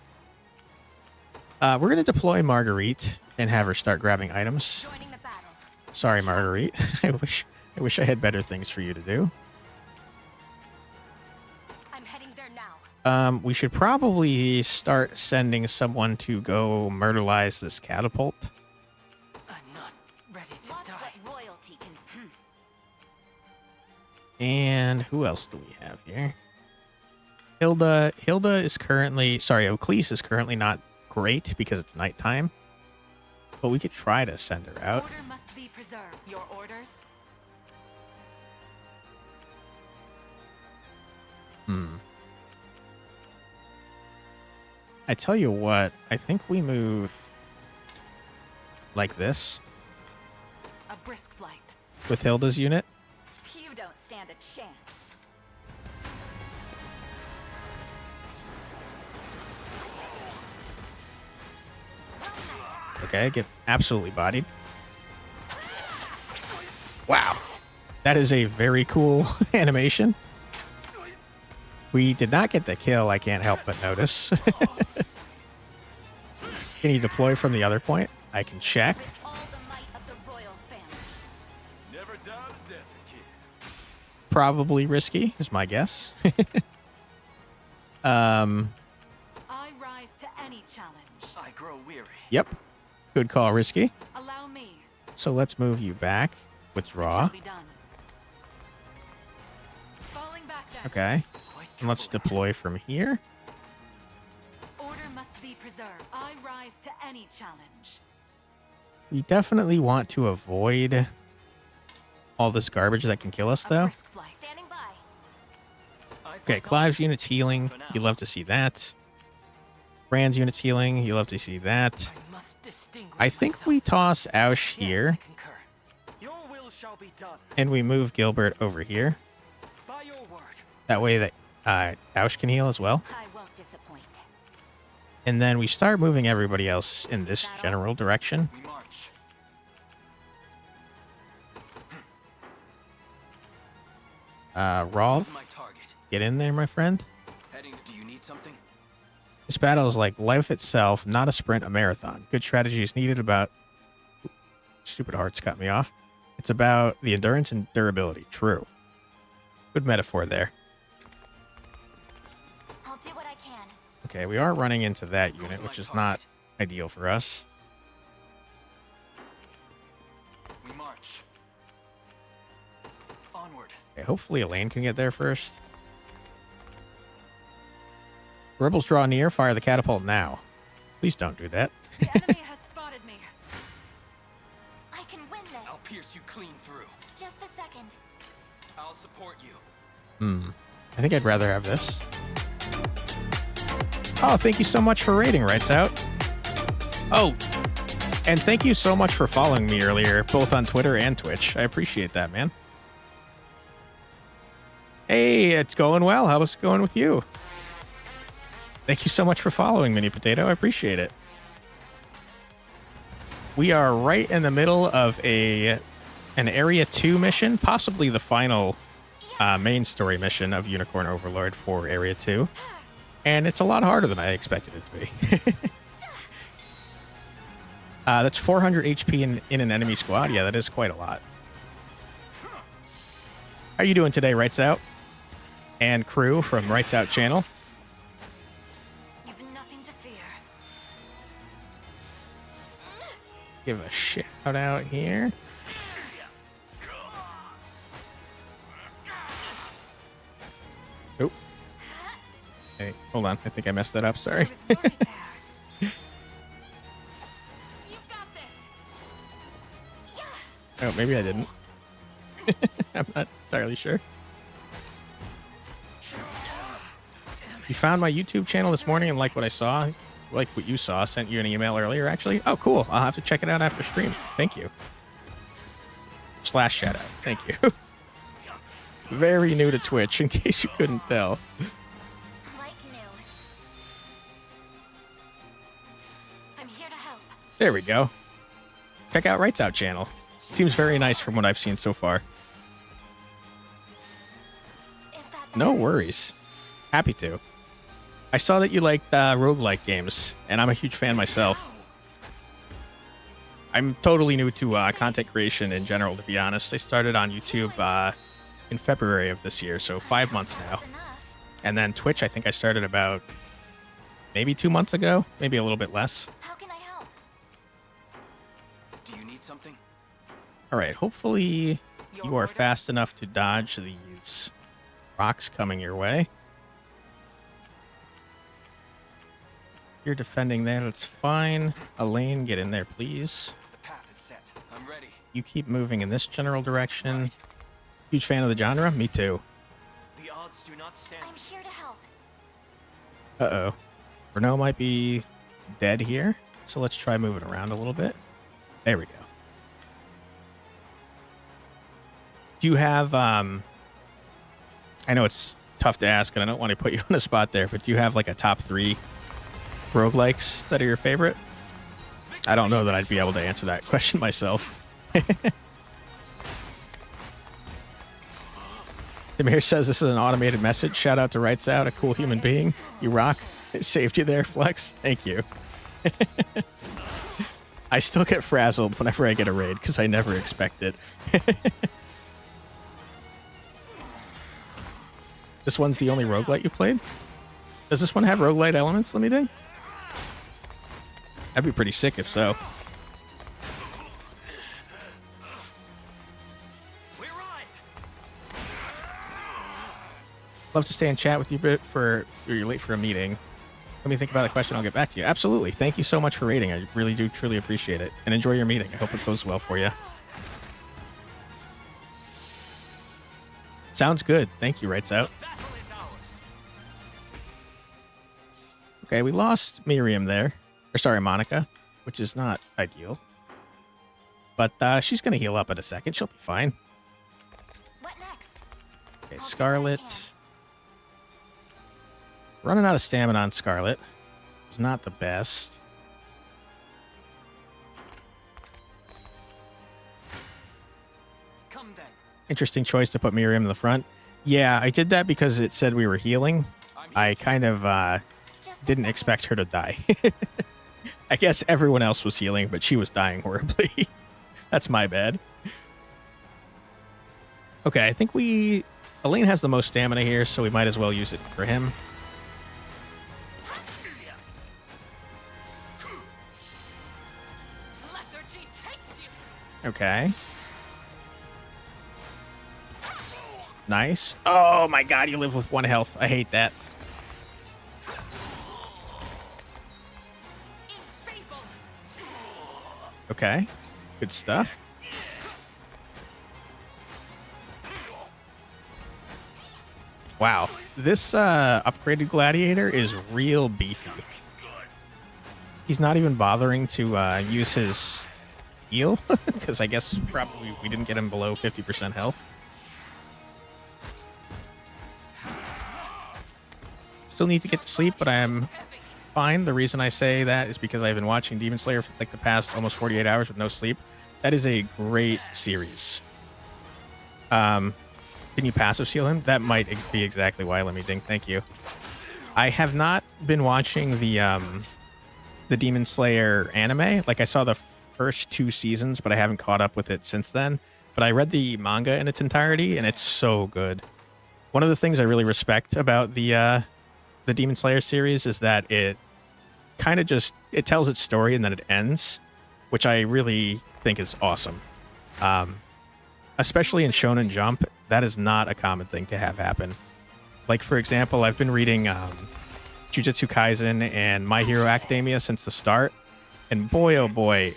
[SPEAKER 1] We're going to deploy Marguerite and have her start grabbing items.
[SPEAKER 4] Joining the battle.
[SPEAKER 1] Sorry, Marguerite. I wish I had better things for you to do.
[SPEAKER 4] I'm heading there now.
[SPEAKER 1] We should probably start sending someone to go myrtleize this catapult.
[SPEAKER 7] I'm not ready to
[SPEAKER 4] Watch
[SPEAKER 7] die.
[SPEAKER 4] what royalty can.
[SPEAKER 1] And who else do we have here? Hilda is currently... Sorry, Oclese is currently not great because it's nighttime. But we could try to send her out.
[SPEAKER 9] Order must be preserved. Your orders?
[SPEAKER 1] I tell you what, I think we move like this
[SPEAKER 9] A brisk flight.
[SPEAKER 1] with Hilda's unit.
[SPEAKER 4] You don't stand a chance.
[SPEAKER 1] Okay, get absolutely bodied. Wow. That is a very cool animation. We did not get the kill, I can't help but notice. Can you deploy from the other point? I can check.
[SPEAKER 4] With all the might of the royal family.
[SPEAKER 5] Never doubt a desert kid.
[SPEAKER 1] Probably risky, is my guess.
[SPEAKER 9] I rise to any challenge.
[SPEAKER 3] I grow weary.
[SPEAKER 1] Yep. Good call, risky.
[SPEAKER 9] Allow me.
[SPEAKER 1] So let's move you back.
[SPEAKER 9] It
[SPEAKER 1] Withdraw.
[SPEAKER 9] shall be done. Falling back then.
[SPEAKER 1] Okay.
[SPEAKER 3] Quite
[SPEAKER 1] And let's
[SPEAKER 3] troubling.
[SPEAKER 1] deploy from here.
[SPEAKER 9] Order must be preserved. I rise to any challenge.
[SPEAKER 1] We definitely want to avoid all this garbage that can kill us,
[SPEAKER 9] A
[SPEAKER 1] though.
[SPEAKER 9] brisk flight.
[SPEAKER 4] Standing by.
[SPEAKER 1] Okay, Clive's unit's healing. You love to see that. Rand's unit's healing. You love to see that.
[SPEAKER 7] I must distinguish
[SPEAKER 1] I think we toss Aush here,
[SPEAKER 7] Yes, I concur. Your will shall be done.
[SPEAKER 1] and we move Gilbert over here.
[SPEAKER 7] By your word.
[SPEAKER 1] That way that Aush can heal as well.
[SPEAKER 4] I won't disappoint.
[SPEAKER 1] And then we start moving everybody else in this general direction.
[SPEAKER 3] We march.
[SPEAKER 1] Rolf,
[SPEAKER 3] My target.
[SPEAKER 1] get in there, my friend.
[SPEAKER 3] Heading. Do you need something?
[SPEAKER 1] This battle is like life itself, not a sprint, a marathon. Good strategy is needed about... Stupid hearts cut me off. It's about the endurance and durability. True. Good metaphor there.
[SPEAKER 4] I'll do what I can.
[SPEAKER 1] Okay, we are running into that unit, which is not ideal for us.
[SPEAKER 3] We march. Onward.
[SPEAKER 1] Okay, hopefully Elaine can get there first. Rebels draw near. Fire the catapult now. Please don't do that.
[SPEAKER 9] The enemy has spotted me.
[SPEAKER 4] I can win this.
[SPEAKER 7] I'll pierce you clean through.
[SPEAKER 4] Just a second.
[SPEAKER 7] I'll support you.
[SPEAKER 1] I think I'd rather have this. Oh, thank you so much for rating, Rights Out. Oh, and thank you so much for following me earlier, both on Twitter and Twitch. I appreciate that, man. Hey, it's going well. How's it going with you? Thank you so much for following, Mini Potato. I appreciate it. We are right in the middle of an Area 2 mission, possibly the final main story mission of Unicorn Overlord for Area 2. And it's a lot harder than I expected it to be. That's 400 HP in an enemy squad. Yeah, that is quite a lot. How you doing today, Rights Out? And crew from Rights Out channel.
[SPEAKER 4] You've nothing to fear.
[SPEAKER 1] Give a shout out here. Oh. Hey, hold on. I think I messed that up. Sorry.
[SPEAKER 4] I was worried there. You've got this. Yeah.
[SPEAKER 1] Oh, maybe I didn't. I'm not entirely sure. You found my YouTube channel this morning and liked what I saw? Like what you saw. Sent you an email earlier, actually. Oh, cool. I'll have to check it out after stream. Thank you. / shout out. Thank you. Very new to Twitch, in case you couldn't tell.
[SPEAKER 4] Like new. I'm here to help.
[SPEAKER 1] There we go. Check out Rights Out channel. Seems very nice from what I've seen so far.
[SPEAKER 4] Is that
[SPEAKER 1] No worries. Happy to. I saw that you liked roguelike games, and I'm a huge fan myself. I'm totally new to content creation in general, to be honest. I started on YouTube in February of this year, so 5 months now.
[SPEAKER 4] enough?
[SPEAKER 1] And then Twitch, I think I started about maybe 2 months ago, maybe a little bit less.
[SPEAKER 4] How can I help?
[SPEAKER 7] Do you need something?
[SPEAKER 1] All right, hopefully you are fast enough to dodge these rocks coming your way. You're defending there, that's fine. Elaine, get in there, please.
[SPEAKER 3] The path is set.
[SPEAKER 7] I'm ready.
[SPEAKER 1] You keep moving in this general direction. Huge fan of the genre? Me too.
[SPEAKER 7] The odds do not stand.
[SPEAKER 4] I'm here to help.
[SPEAKER 1] Uh-oh. Renault might be dead here, so let's try moving around a little bit. There we go. Do you have, I know it's tough to ask, and I don't want to put you on the spot there, but do you have like a top 3 roguelikes that are your favorite? I don't know that I'd be able to answer that question myself. Demir says this is an automated message. Shout out to Rights Out, a cool human being. You rock. It saved you there, Flex. Thank you. I still get frazzled whenever I get a raid because I never expect it. This one's the only roguelite you played? Does this one have roguelite elements, let me think? That'd be pretty sick if so. Love to stay and chat with you a bit you're late for a meeting. Let me think about the question, I'll get back to you. Absolutely. Thank you so much for rating. I really do truly appreciate it. And enjoy your meeting. I hope it goes well for you. Sounds good. Thank you, Rights Out. Okay, we lost Miriam there. Or sorry, Monica, which is not ideal. But she's going to heal up in a second. She'll be fine.
[SPEAKER 4] What next?
[SPEAKER 1] Okay, Scarlet. Running out of stamina on Scarlet. It's not the best.
[SPEAKER 7] Come then.
[SPEAKER 1] Interesting choice to put Miriam in the front. Yeah, I did that because it said we were healing. I kind of didn't expect her to die. I guess everyone else was healing, but she was dying horribly. That's my bad. Okay, I think Elaine has the most stamina here, so we might as well use it for him. Okay. Nice. Oh my god, you live with 1 health. I hate that. Okay. Good stuff. Wow. This upgraded gladiator is real beefy. He's not even bothering to use his heal, because I guess probably we didn't get him below 50% health. Still need to get to sleep, but I am fine. The reason I say that is because I've been watching Demon Slayer for like the past almost 48 hours with no sleep. That is a great series. Can you passive seal him? That might be exactly why. Let me think. Thank you. I have not been watching the Demon Slayer anime. Like, I saw the first 2 seasons, but I haven't caught up with it since then. But I read the manga in its entirety, and it's so good. One of the things I really respect about the Demon Slayer series is that it kind of just it tells its story and then it ends, which I really think is awesome. Especially in Shonen Jump, that is not a common thing to have happen. Like, for example, I've been reading Jujutsu Kaisen and My Hero Academia since the start, and boy, oh boy,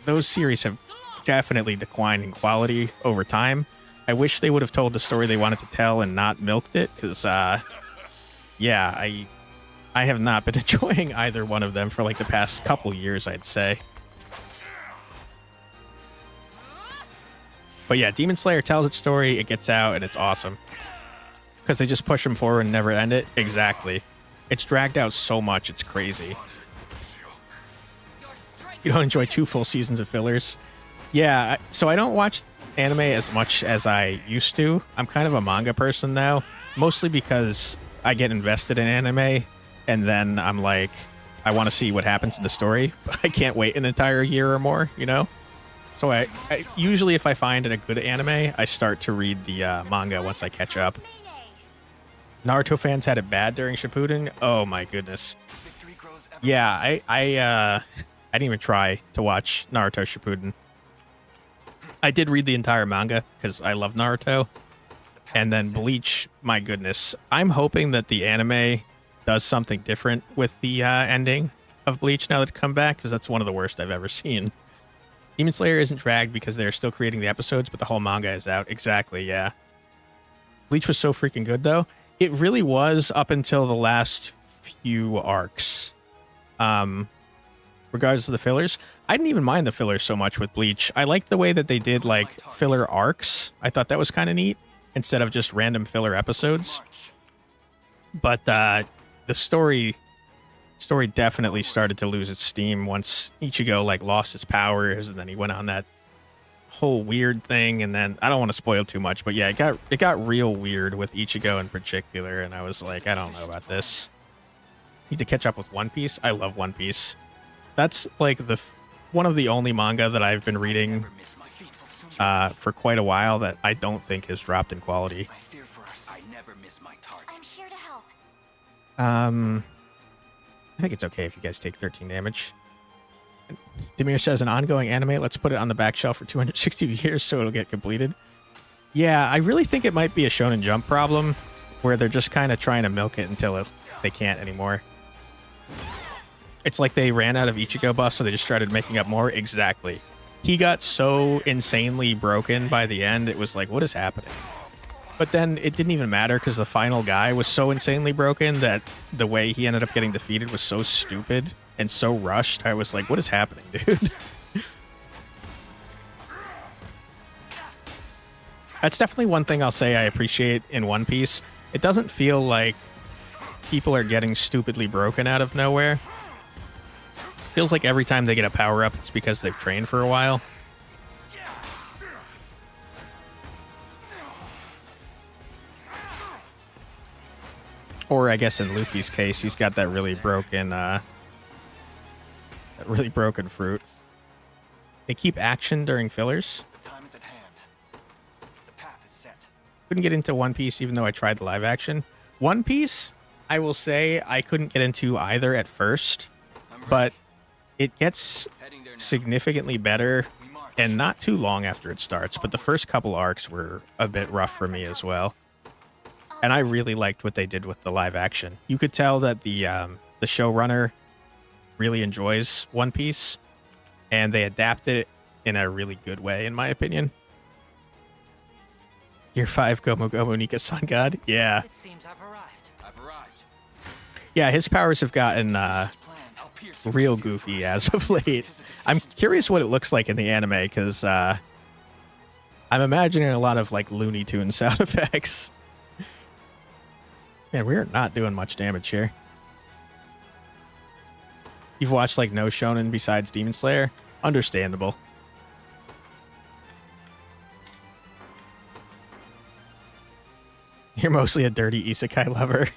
[SPEAKER 1] those series have definitely declined in quality over time. I wish they would have told the story they wanted to tell and not milked it, because, yeah, I have not been enjoying either one of them for like the past couple years, I'd say. But yeah, Demon Slayer tells its story, it gets out, and it's awesome. Because they just push him forward and never end it. Exactly. It's dragged out so much, it's crazy. You don't enjoy 2 full seasons of fillers. Yeah, so I don't watch anime as much as I used to. I'm kind of a manga person now. Mostly because I get invested in anime, and then I'm like, I want to see what happens in the story. But I can't wait an entire year or more, you know? So I usually, if I find a good anime, I start to read the manga once I catch up. Naruto fans had it bad during Shippuden. Oh my goodness. Yeah, I didn't even try to watch Naruto Shippuden. I did read the entire manga because I love Naruto. And then Bleach, my goodness. I'm hoping that the anime does something different with the ending of Bleach now that it's come back, because that's one of the worst I've ever seen. Demon Slayer isn't dragged because they're still creating the episodes, but the whole manga is out. Exactly, yeah. Bleach was so freaking good, though. It really was up until the last few arcs. Regardless of the fillers. I didn't even mind the fillers so much with Bleach. I liked the way that they did, like, filler arcs. I thought that was kind of neat, instead of just random filler episodes. But the story definitely started to lose its steam once Ichigo like lost his powers, and then he went on that whole weird thing, and then I don't want to spoil too much, but yeah, it got real weird with Ichigo in particular, and I was like, I don't know about this. Need to catch up with One Piece. I love One Piece. That's like one of the only manga that I've been reading for quite a while that I don't think has dropped in quality.
[SPEAKER 4] I'm here to help.
[SPEAKER 1] I think it's okay if you guys take 13 damage. Demir says, an ongoing anime, let's put it on the back shelf for 260 years so it'll get completed. Yeah, I really think it might be a Shonen Jump problem, where they're just kind of trying to milk it until they can't anymore. It's like they ran out of Ichigo buffs, so they just started making up more. Exactly. He got so insanely broken by the end, it was like, what is happening? But then it didn't even matter, because the final guy was so insanely broken that the way he ended up getting defeated was so stupid and so rushed. I was like, what is happening, dude? That's definitely one thing I'll say I appreciate in One Piece. It doesn't feel like people are getting stupidly broken out of nowhere. Feels like every time they get a power-up, it's because they've trained for a while. Or I guess in Luffy's case, he's got that really broken fruit. They keep action during fillers.
[SPEAKER 3] The time is at hand. The path is set.
[SPEAKER 1] Couldn't get into One Piece even though I tried the live action. One Piece, I will say I couldn't get into either at first, but it gets significantly better and not too long after it starts, but the first couple arcs were a bit rough for me as well. And I really liked what they did with the live action. You could tell that the showrunner really enjoys One Piece, and they adapted it in a really good way, in my opinion. Year 5 Gomu Gomu Nika Sun God. Yeah.
[SPEAKER 7] It seems I've arrived.
[SPEAKER 3] I've arrived.
[SPEAKER 1] Yeah, his powers have gotten real goofy as of late. I'm curious what it looks like in the anime, because I'm imagining a lot of like Looney Tunes sound effects. Man, we're not doing much damage here. You've watched like no shonen besides Demon Slayer? Understandable. You're mostly a dirty isekai lover.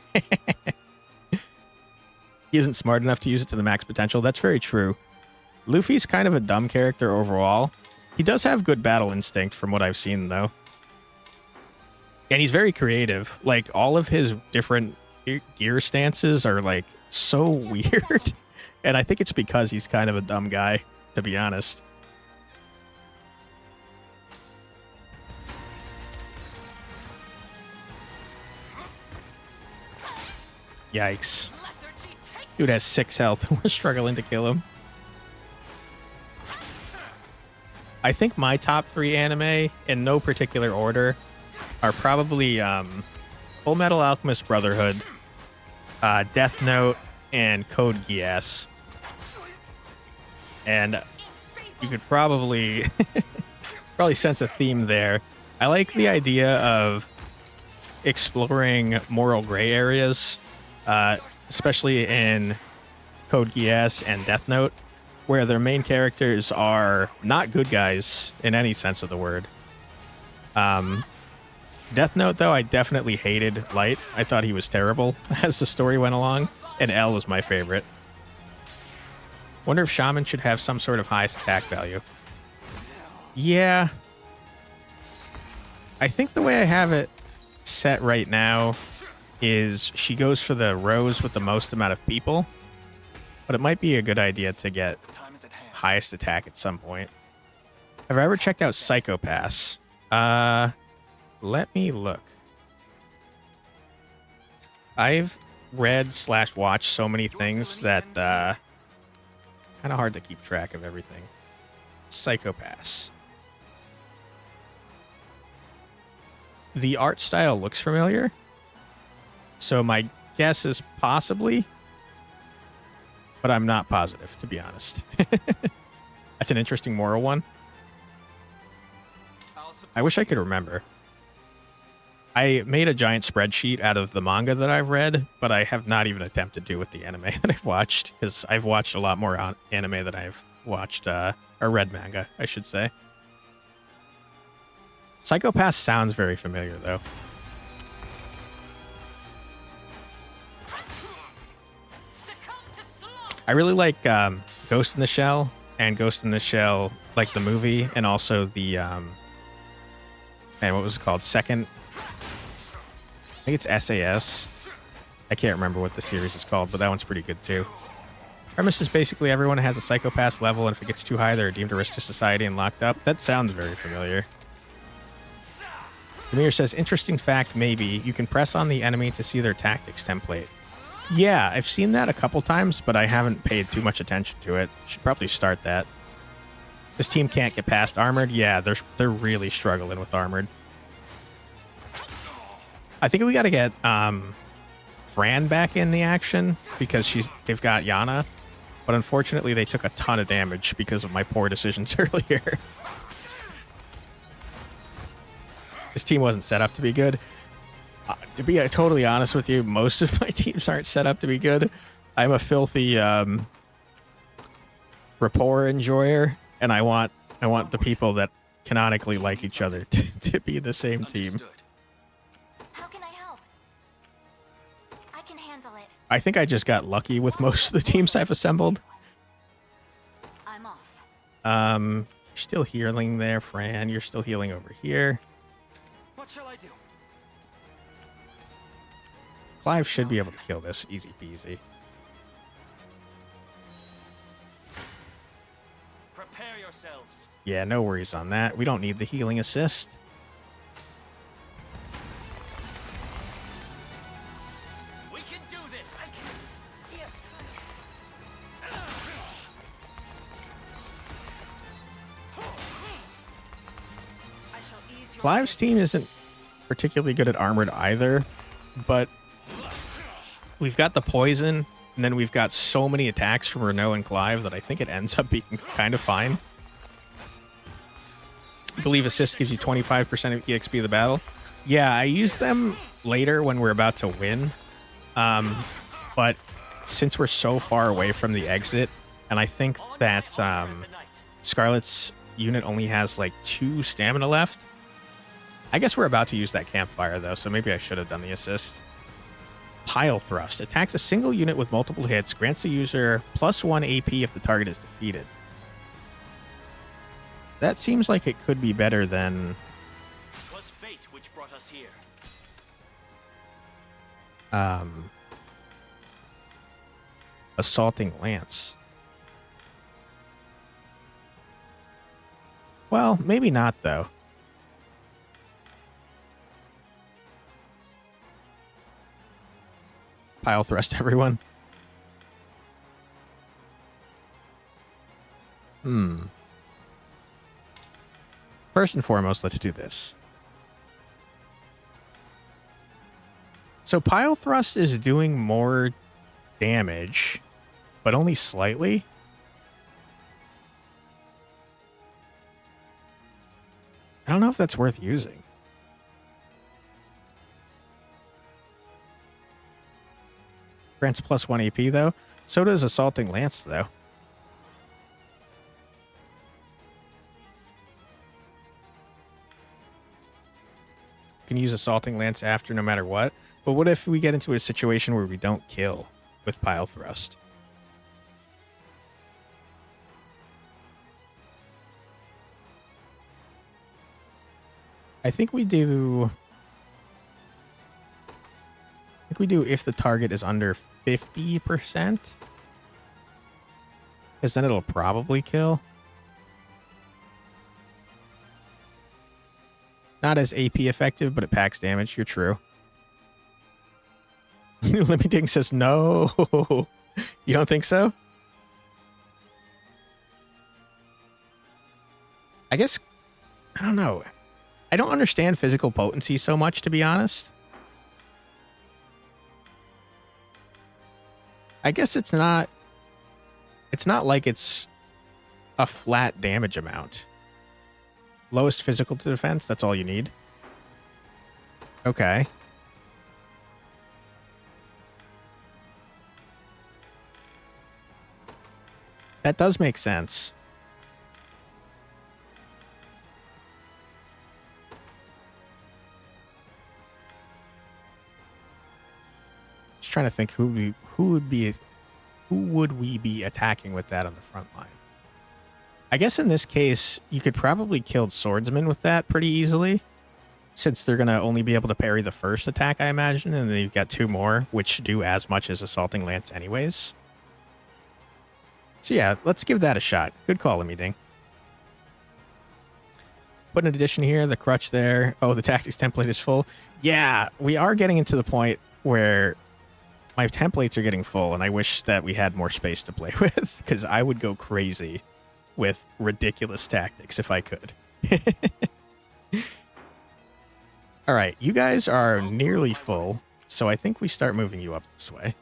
[SPEAKER 1] He isn't smart enough to use it to the max potential. That's very true. Luffy's kind of a dumb character overall. He does have good battle instinct from what I've seen, though. And he's very creative. Like, all of his different gear stances are, like, so weird. And I think it's because he's kind of a dumb guy, to be honest. Yikes. Dude has 6 health. We're struggling to kill him. I think my top 3 anime, in no particular order, are probably Full Metal Alchemist Brotherhood, Death Note, and Code Geass. And you could probably sense a theme there. I like the idea of exploring moral gray areas, especially in Code Geass and Death Note, where their main characters are not good guys in any sense of the word. Death Note, though, I definitely hated Light. I thought he was terrible as the story went along, and L was my favorite. Wonder if Shaman should have some sort of highest attack value. Yeah. I think the way I have it set right now is she goes for the rows with the most amount of people, but it might be a good idea to get highest attack at some point. Have I ever checked out Psychopaths? Let me look. I've read/watched so many things that kind of hard to keep track of everything. Psychopaths. The art style looks familiar, so my guess is possibly, but I'm not positive, to be honest. That's an interesting moral one. I wish I could remember. I made a giant spreadsheet out of the manga that I've read, but I have not even attempted to with the anime that I've watched, because I've watched a lot more anime than I've watched, or read manga, I should say. Psychopath sounds very familiar, though. I really like Ghost in the Shell and Ghost in the Shell, like the movie, and also the, man, what was it called? Second, I think it's SAS. I can't remember what the series is called, but that one's pretty good too. Premise is basically everyone has a psychopath level, and if it gets too high, they're deemed a risk to society and locked up. That sounds very familiar. Demir says, interesting fact, maybe. You can press on the enemy to see their tactics template. Yeah, I've seen that a couple times, but I haven't paid too much attention to it. Should probably start that. This team can't get past Armored. Yeah, they're really struggling with Armored. I think we got to get Fran back in the action because they've got Yana, but unfortunately they took a ton of damage because of my poor decisions earlier. This team wasn't set up to be good. To be totally honest with you, most of my teams aren't set up to be good. I'm a filthy rapport enjoyer, and I want the people that canonically like each other to be the same team.
[SPEAKER 4] How can I help? I can handle it.
[SPEAKER 1] I think I just got lucky with most of the teams I've assembled.
[SPEAKER 4] I'm off.
[SPEAKER 1] You're still healing there, Fran. You're still healing over here.
[SPEAKER 7] What shall I do?
[SPEAKER 1] Clive should be able to kill this. Easy peasy.
[SPEAKER 7] Prepare yourselves.
[SPEAKER 1] Yeah, no worries on that. We don't need the healing assist.
[SPEAKER 7] We can do this.
[SPEAKER 1] Clive's team isn't particularly good at armored either, but we've got the poison, and then we've got so many attacks from Renault and Clive that I think it ends up being kind of fine. I believe assist gives you 25% of EXP of the battle. Yeah, I use them later when we're about to win. But since we're so far away from the exit, and I think that Scarlet's unit only has like 2 stamina left, I guess we're about to use that campfire though, so maybe I should have done the assist. Pile Thrust. Attacks a single unit with multiple hits, grants the user +1 AP if the target is defeated. That seems like it could be better than...
[SPEAKER 7] It was fate which brought us here.
[SPEAKER 1] Assaulting Lance. Well, maybe not, though. Pile Thrust, everyone. First and foremost, let's do this. So Pile Thrust is doing more damage, but only slightly. I don't know if that's worth using. Grants +1 AP, though. So does Assaulting Lance, though. Can use Assaulting Lance after no matter what. But what if we get into a situation where we don't kill with Pile Thrust? I think we do if the target is under 50%. Because then it'll probably kill. Not as AP effective, but it packs damage. You're true. Limiting says no. You don't think so? I guess, I don't know. I don't understand physical potency so much, to be honest. I guess it's not like it's a flat damage amount. Lowest physical to defense, that's all you need. Okay. That does make sense. Just trying to think who would we be attacking with that on the front line. I guess in this case, you could probably kill swordsmen with that pretty easily, since they're going to only be able to parry the first attack, I imagine, and then you've got 2 more, which do as much as Assaulting Lance anyways. So yeah, let's give that a shot. Good call, Ding. Put an addition here, the crutch there. Oh, the tactics template is full. Yeah, we are getting into the point where my templates are getting full, and I wish that we had more space to play with, because I would go crazy with ridiculous tactics if I could. All right, you guys are nearly full, so I think we start moving you up this way.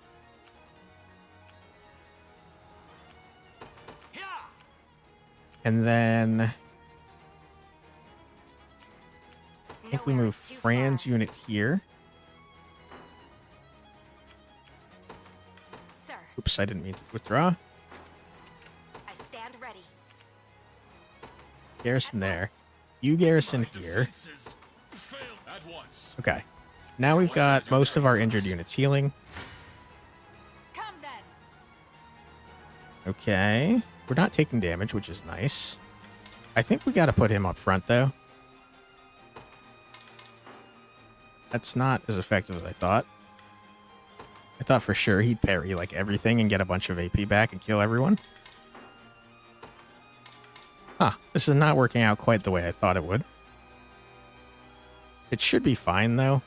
[SPEAKER 1] And then I think we move Fran's unit here.
[SPEAKER 9] Sir,
[SPEAKER 1] Oops, I didn't mean to withdraw.
[SPEAKER 9] I stand ready.
[SPEAKER 1] Garrison there. You garrison here. Okay. Now we've got most of our injured units healing.
[SPEAKER 9] Come then.
[SPEAKER 1] Okay. We're not taking damage, which is nice. I think we got to put him up front, though. That's not as effective as I thought. I thought for sure he'd parry like everything and get a bunch of AP back and kill everyone. Huh. This is not working out quite the way I thought it would. It should be fine, though.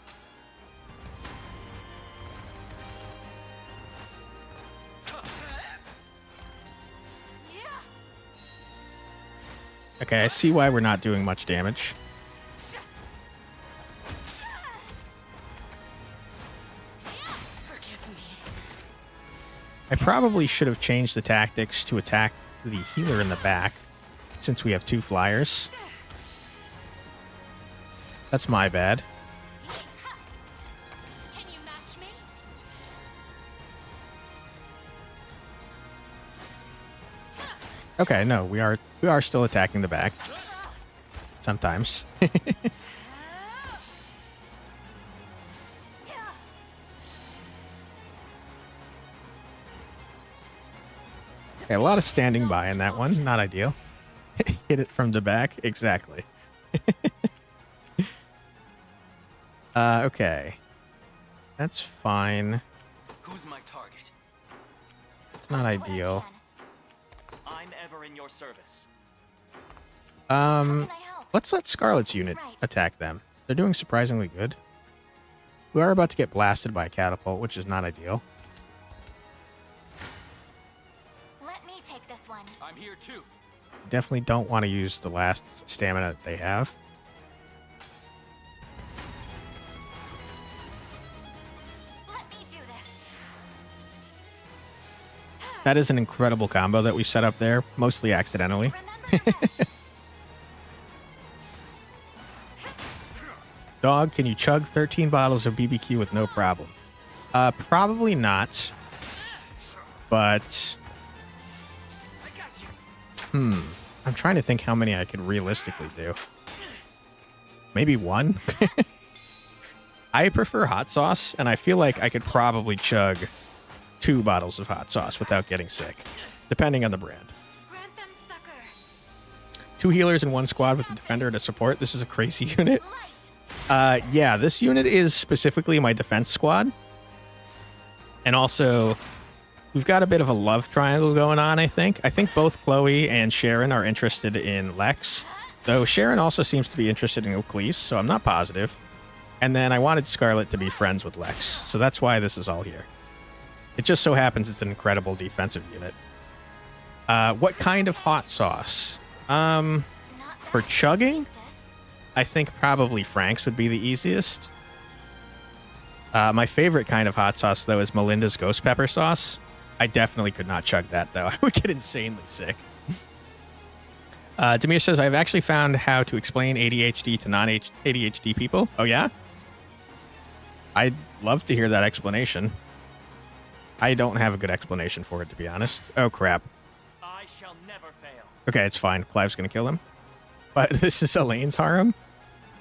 [SPEAKER 1] Okay, I see why we're not doing much damage. I probably should have changed the tactics to attack the healer in the back, since we have 2 flyers. That's my bad.
[SPEAKER 9] Can you match me?
[SPEAKER 1] Okay, no, we are still attacking the back. Sometimes. Okay, a lot of standing by in that one. Not ideal. Hit it from the back. Exactly. Okay. That's fine.
[SPEAKER 7] Who's my target?
[SPEAKER 1] It's not ideal.
[SPEAKER 7] I'm ever in your service.
[SPEAKER 1] Let's let Scarlet's unit attack them. They're doing surprisingly good. We are about to get blasted by a catapult, which is not ideal.
[SPEAKER 9] Let me take this one.
[SPEAKER 7] I'm here too.
[SPEAKER 1] Definitely don't want to use the last stamina that they have.
[SPEAKER 9] Let me do this.
[SPEAKER 1] That is an incredible combo that we set up there, mostly accidentally.
[SPEAKER 9] Remember this.
[SPEAKER 1] Dog, can you chug 13 bottles of BBQ with no problem? Probably not. But... I'm trying to think how many I could realistically do. Maybe 1? I prefer hot sauce, and I feel like I could probably chug 2 bottles of hot sauce without getting sick, depending on the brand.
[SPEAKER 9] Grant them succor.
[SPEAKER 1] 2 healers in 1 squad with a defender and a support. This is a crazy unit.
[SPEAKER 9] Light.
[SPEAKER 1] Yeah, this unit is specifically my defense squad. And also, we've got a bit of a love triangle going on, I think. I think both Chloe and Sharon are interested in Lex, though Sharon also seems to be interested in Oclese, so I'm not positive. And then I wanted Scarlet to be friends with Lex, so that's why this is all here. It just so happens it's an incredible defensive unit. What kind of hot sauce? For chugging? I think probably Frank's would be the easiest. My favorite kind of hot sauce, though, is Melinda's ghost pepper sauce. I definitely could not chug that, though. I would get insanely sick. Demir says, I've actually found how to explain ADHD to non-ADHD people. Oh, yeah? I'd love to hear that explanation. I don't have a good explanation for it, to be honest. Oh, crap.
[SPEAKER 7] I shall never fail.
[SPEAKER 1] Okay, it's fine. Clive's going to kill him. But this is Elaine's harem?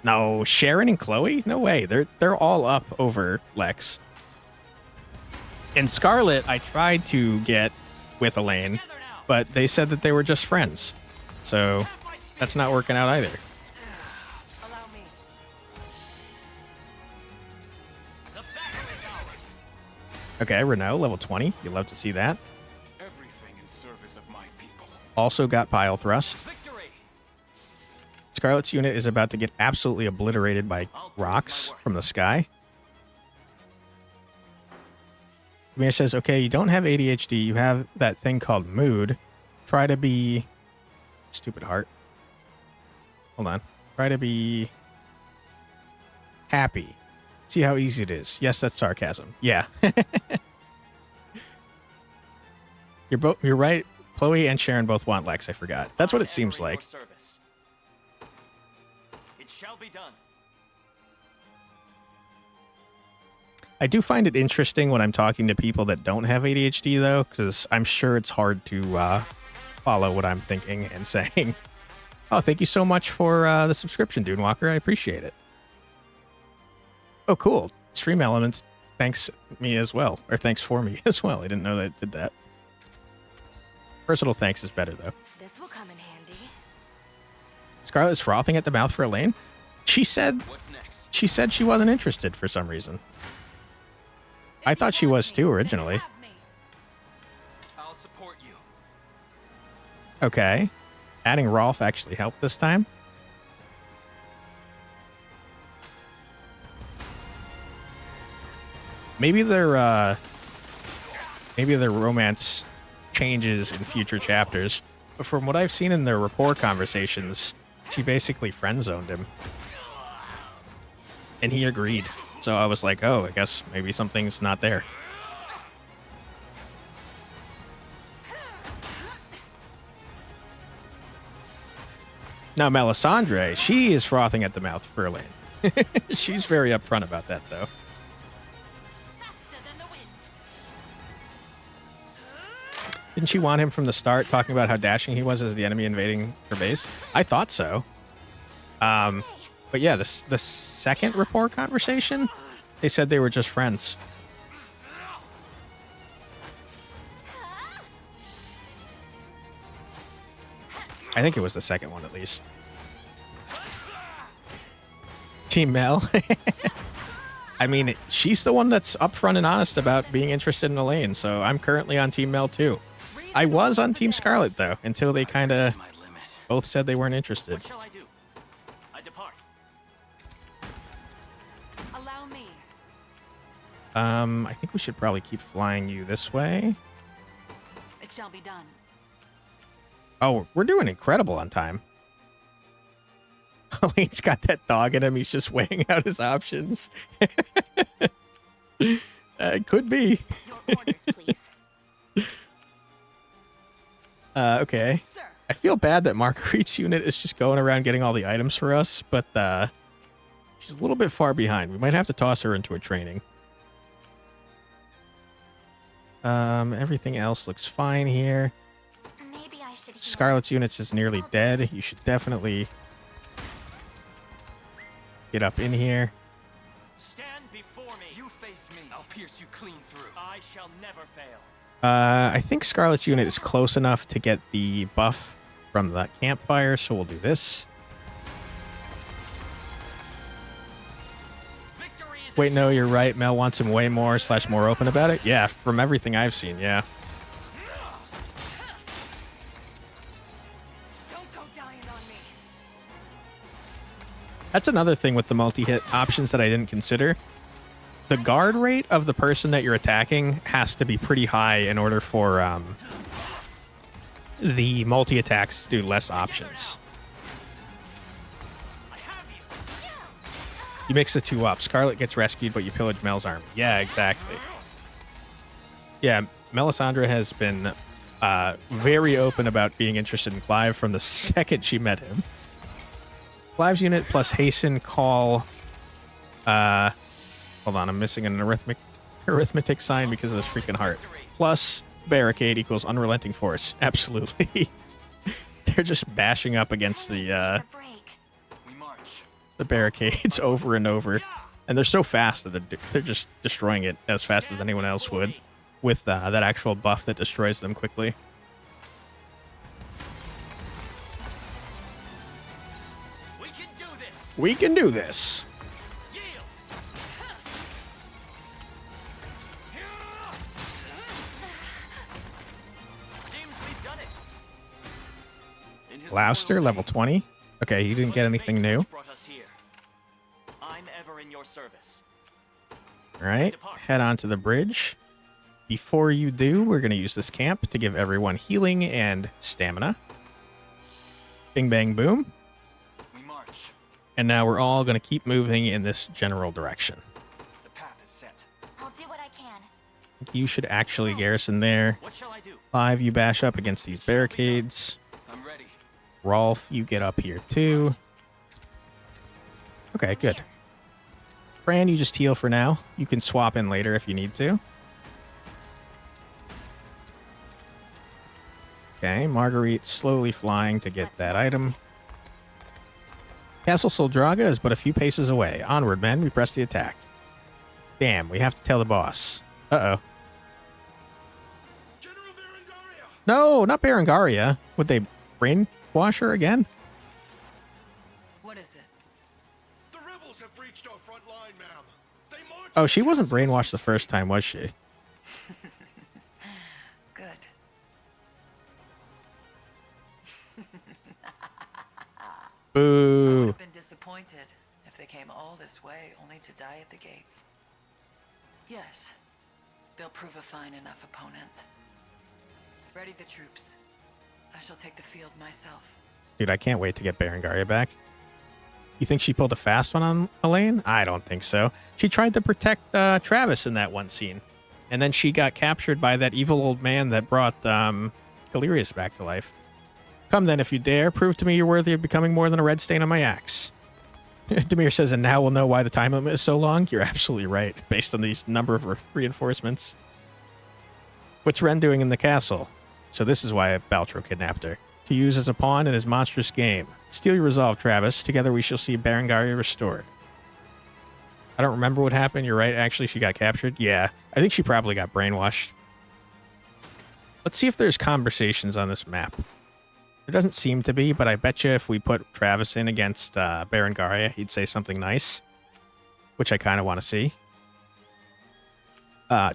[SPEAKER 1] No, Sharon and Chloe? No way. They're all up over Lex. And Scarlet, I tried to get with Elaine, but they said that they were just friends. So that's not working out either.
[SPEAKER 7] Allow me. The battle is ours.
[SPEAKER 1] Okay, Renault, level 20. You love to see that.
[SPEAKER 5] Everything in service of my people.
[SPEAKER 1] Also got Pile Thrust.
[SPEAKER 7] Victory.
[SPEAKER 1] Scarlet's unit is about to get absolutely obliterated by rocks from the sky. Demir says, okay, you don't have ADHD. You have that thing called mood. Try to be... Stupid heart. Hold on. Try to be... happy. See how easy it is. Yes, that's sarcasm. Yeah. You're right. Chloe and Sharon both want Lex. I forgot. That's what it seems like.
[SPEAKER 7] It shall be done.
[SPEAKER 1] I do find it interesting when I'm talking to people that don't have ADHD, though, because I'm sure it's hard to follow what I'm thinking and saying. Oh, thank you so much for the subscription, Dune Walker. I appreciate it. Oh, cool. Stream Elements thanks me as well, or thanks for me as well. I didn't know that it did that. Personal thanks is better, though.
[SPEAKER 9] This will come in handy.
[SPEAKER 1] Scarlet's frothing at the mouth for Elaine. She said she wasn't interested for some reason. I thought she was too originally.
[SPEAKER 7] I'll support you.
[SPEAKER 1] Okay. Adding Rolf actually helped this time. Maybe their romance changes in future chapters. But from what I've seen in their rapport conversations, she basically friend-zoned him. And he agreed. So I was like, oh, I guess maybe something's not there. Now, Melisandre, she is frothing at the mouth for Elaine. She's very upfront about that, though.
[SPEAKER 9] Faster than the wind.
[SPEAKER 1] Didn't she want him from the start, talking about how dashing he was as the enemy invading her base? I thought so. But yeah, the second rapport conversation, they said they were just friends. I think it was the second one, at least. Team Mel. I mean, she's the one that's upfront and honest about being interested in Elaine, so I'm currently on Team Mel, too. I was on Team Scarlet, though, until they kind of both said they weren't interested.
[SPEAKER 7] What shall I do? I depart.
[SPEAKER 9] Allow me.
[SPEAKER 1] I think we should probably keep flying you this way.
[SPEAKER 9] It shall be done.
[SPEAKER 1] Oh, we're doing incredible on time. Elaine's got that dog in him. He's just weighing out his options. It could be.
[SPEAKER 4] Your orders, please.
[SPEAKER 1] Okay.
[SPEAKER 9] Sir.
[SPEAKER 1] I feel bad that Marguerite's unit is just going around getting all the items for us, but she's a little bit far behind. We might have to toss her into a training. Everything else looks fine here.
[SPEAKER 4] Maybe I should heal.
[SPEAKER 1] Scarlet's units is nearly dead. You should definitely get up in here.
[SPEAKER 7] Stand before me.
[SPEAKER 3] You face me, I'll pierce you clean through.
[SPEAKER 7] I shall never fail.
[SPEAKER 1] I think Scarlet's unit is close enough to get the buff from the campfire, so we'll do this.
[SPEAKER 7] Victory is
[SPEAKER 1] Wait, no, you're right. Mel wants him way more / more open about it. Yeah, from everything I've seen, yeah.
[SPEAKER 4] Don't go dying on me.
[SPEAKER 1] That's another thing with the multi-hit options that I didn't consider. The guard rate of the person that you're attacking has to be pretty high in order for the multi-attacks to do less options. You mix the two up. Scarlet gets rescued, but you pillage Mel's army. Yeah, exactly. Yeah, Melisandre has been very open about being interested in Clive from the second she met him. Clive's unit plus hasten, call. Hold on, I'm missing an arithmetic sign because of this freaking heart. Plus barricade equals unrelenting force. Absolutely. They're just bashing up against the
[SPEAKER 3] We march.
[SPEAKER 1] barricades over and over, and they're so fast that they're just destroying it as fast as anyone else would, with that actual buff that destroys them quickly.
[SPEAKER 7] We can do this.
[SPEAKER 1] We can do this.
[SPEAKER 7] Yield. Seems we've done it. In his
[SPEAKER 1] Gloucester,
[SPEAKER 7] royal
[SPEAKER 1] level
[SPEAKER 7] name,
[SPEAKER 1] 20. Okay, you didn't get anything
[SPEAKER 7] fate
[SPEAKER 1] new.
[SPEAKER 7] which brought us here. I'm ever in your service.
[SPEAKER 1] All right, head on to the bridge. Before you do, we're going to use this camp to give everyone healing and stamina. Bing, bang, boom.
[SPEAKER 3] We march.
[SPEAKER 1] And now we're all going to keep moving in this general direction.
[SPEAKER 3] The path is set.
[SPEAKER 4] I'll do what I can.
[SPEAKER 1] You should actually garrison there.
[SPEAKER 7] What shall I do?
[SPEAKER 1] Clive, you bash up against these barricades.
[SPEAKER 3] I'm ready.
[SPEAKER 1] Rolf, you get up here too. Okay, good.
[SPEAKER 4] Here.
[SPEAKER 1] Fran, you just heal for now. You can swap in later if you need to. Okay, Marguerite slowly flying to get that item. Castle Soldraga is but a few paces away. Onward, men. We press the attack. Damn, we have to tell the boss. Uh-oh.
[SPEAKER 5] General Berengaria!
[SPEAKER 1] No, not Berengaria. Would they brainwash her again?
[SPEAKER 9] What is it?
[SPEAKER 5] The rebels have breached our front line, ma'am. They marched.
[SPEAKER 1] Oh, she wasn't brainwashed the first time, was she?
[SPEAKER 9] Good.
[SPEAKER 10] I would
[SPEAKER 1] Boo.
[SPEAKER 10] have been disappointed if they came all this way only to die at the gates. Yes, they'll prove a fine enough opponent. Ready the troops. I shall take the field myself.
[SPEAKER 1] Dude, I can't wait to get Berengaria back. You think she pulled a fast one on Elaine? I don't think so. She tried to protect Travis in that one scene. And then she got captured by that evil old man that brought Galerius back to life. Come then, if you dare, prove to me you're worthy of becoming more than a red stain on my axe. Demir says, and now we'll know why the time limit is so long. You're absolutely right, based on these number of reinforcements. What's Ren doing in the castle? So this is why Baltro kidnapped her. To use as a pawn in his monstrous game. Steal your resolve, Travis. Together we shall see Berengaria restored. I don't remember what happened. You're right. Actually, she got captured. Yeah, I think she probably got brainwashed. Let's see if there's conversations on this map. There doesn't seem to be, but I bet you if we put Travis in against Berengaria, he'd say something nice, which I kind of want to see.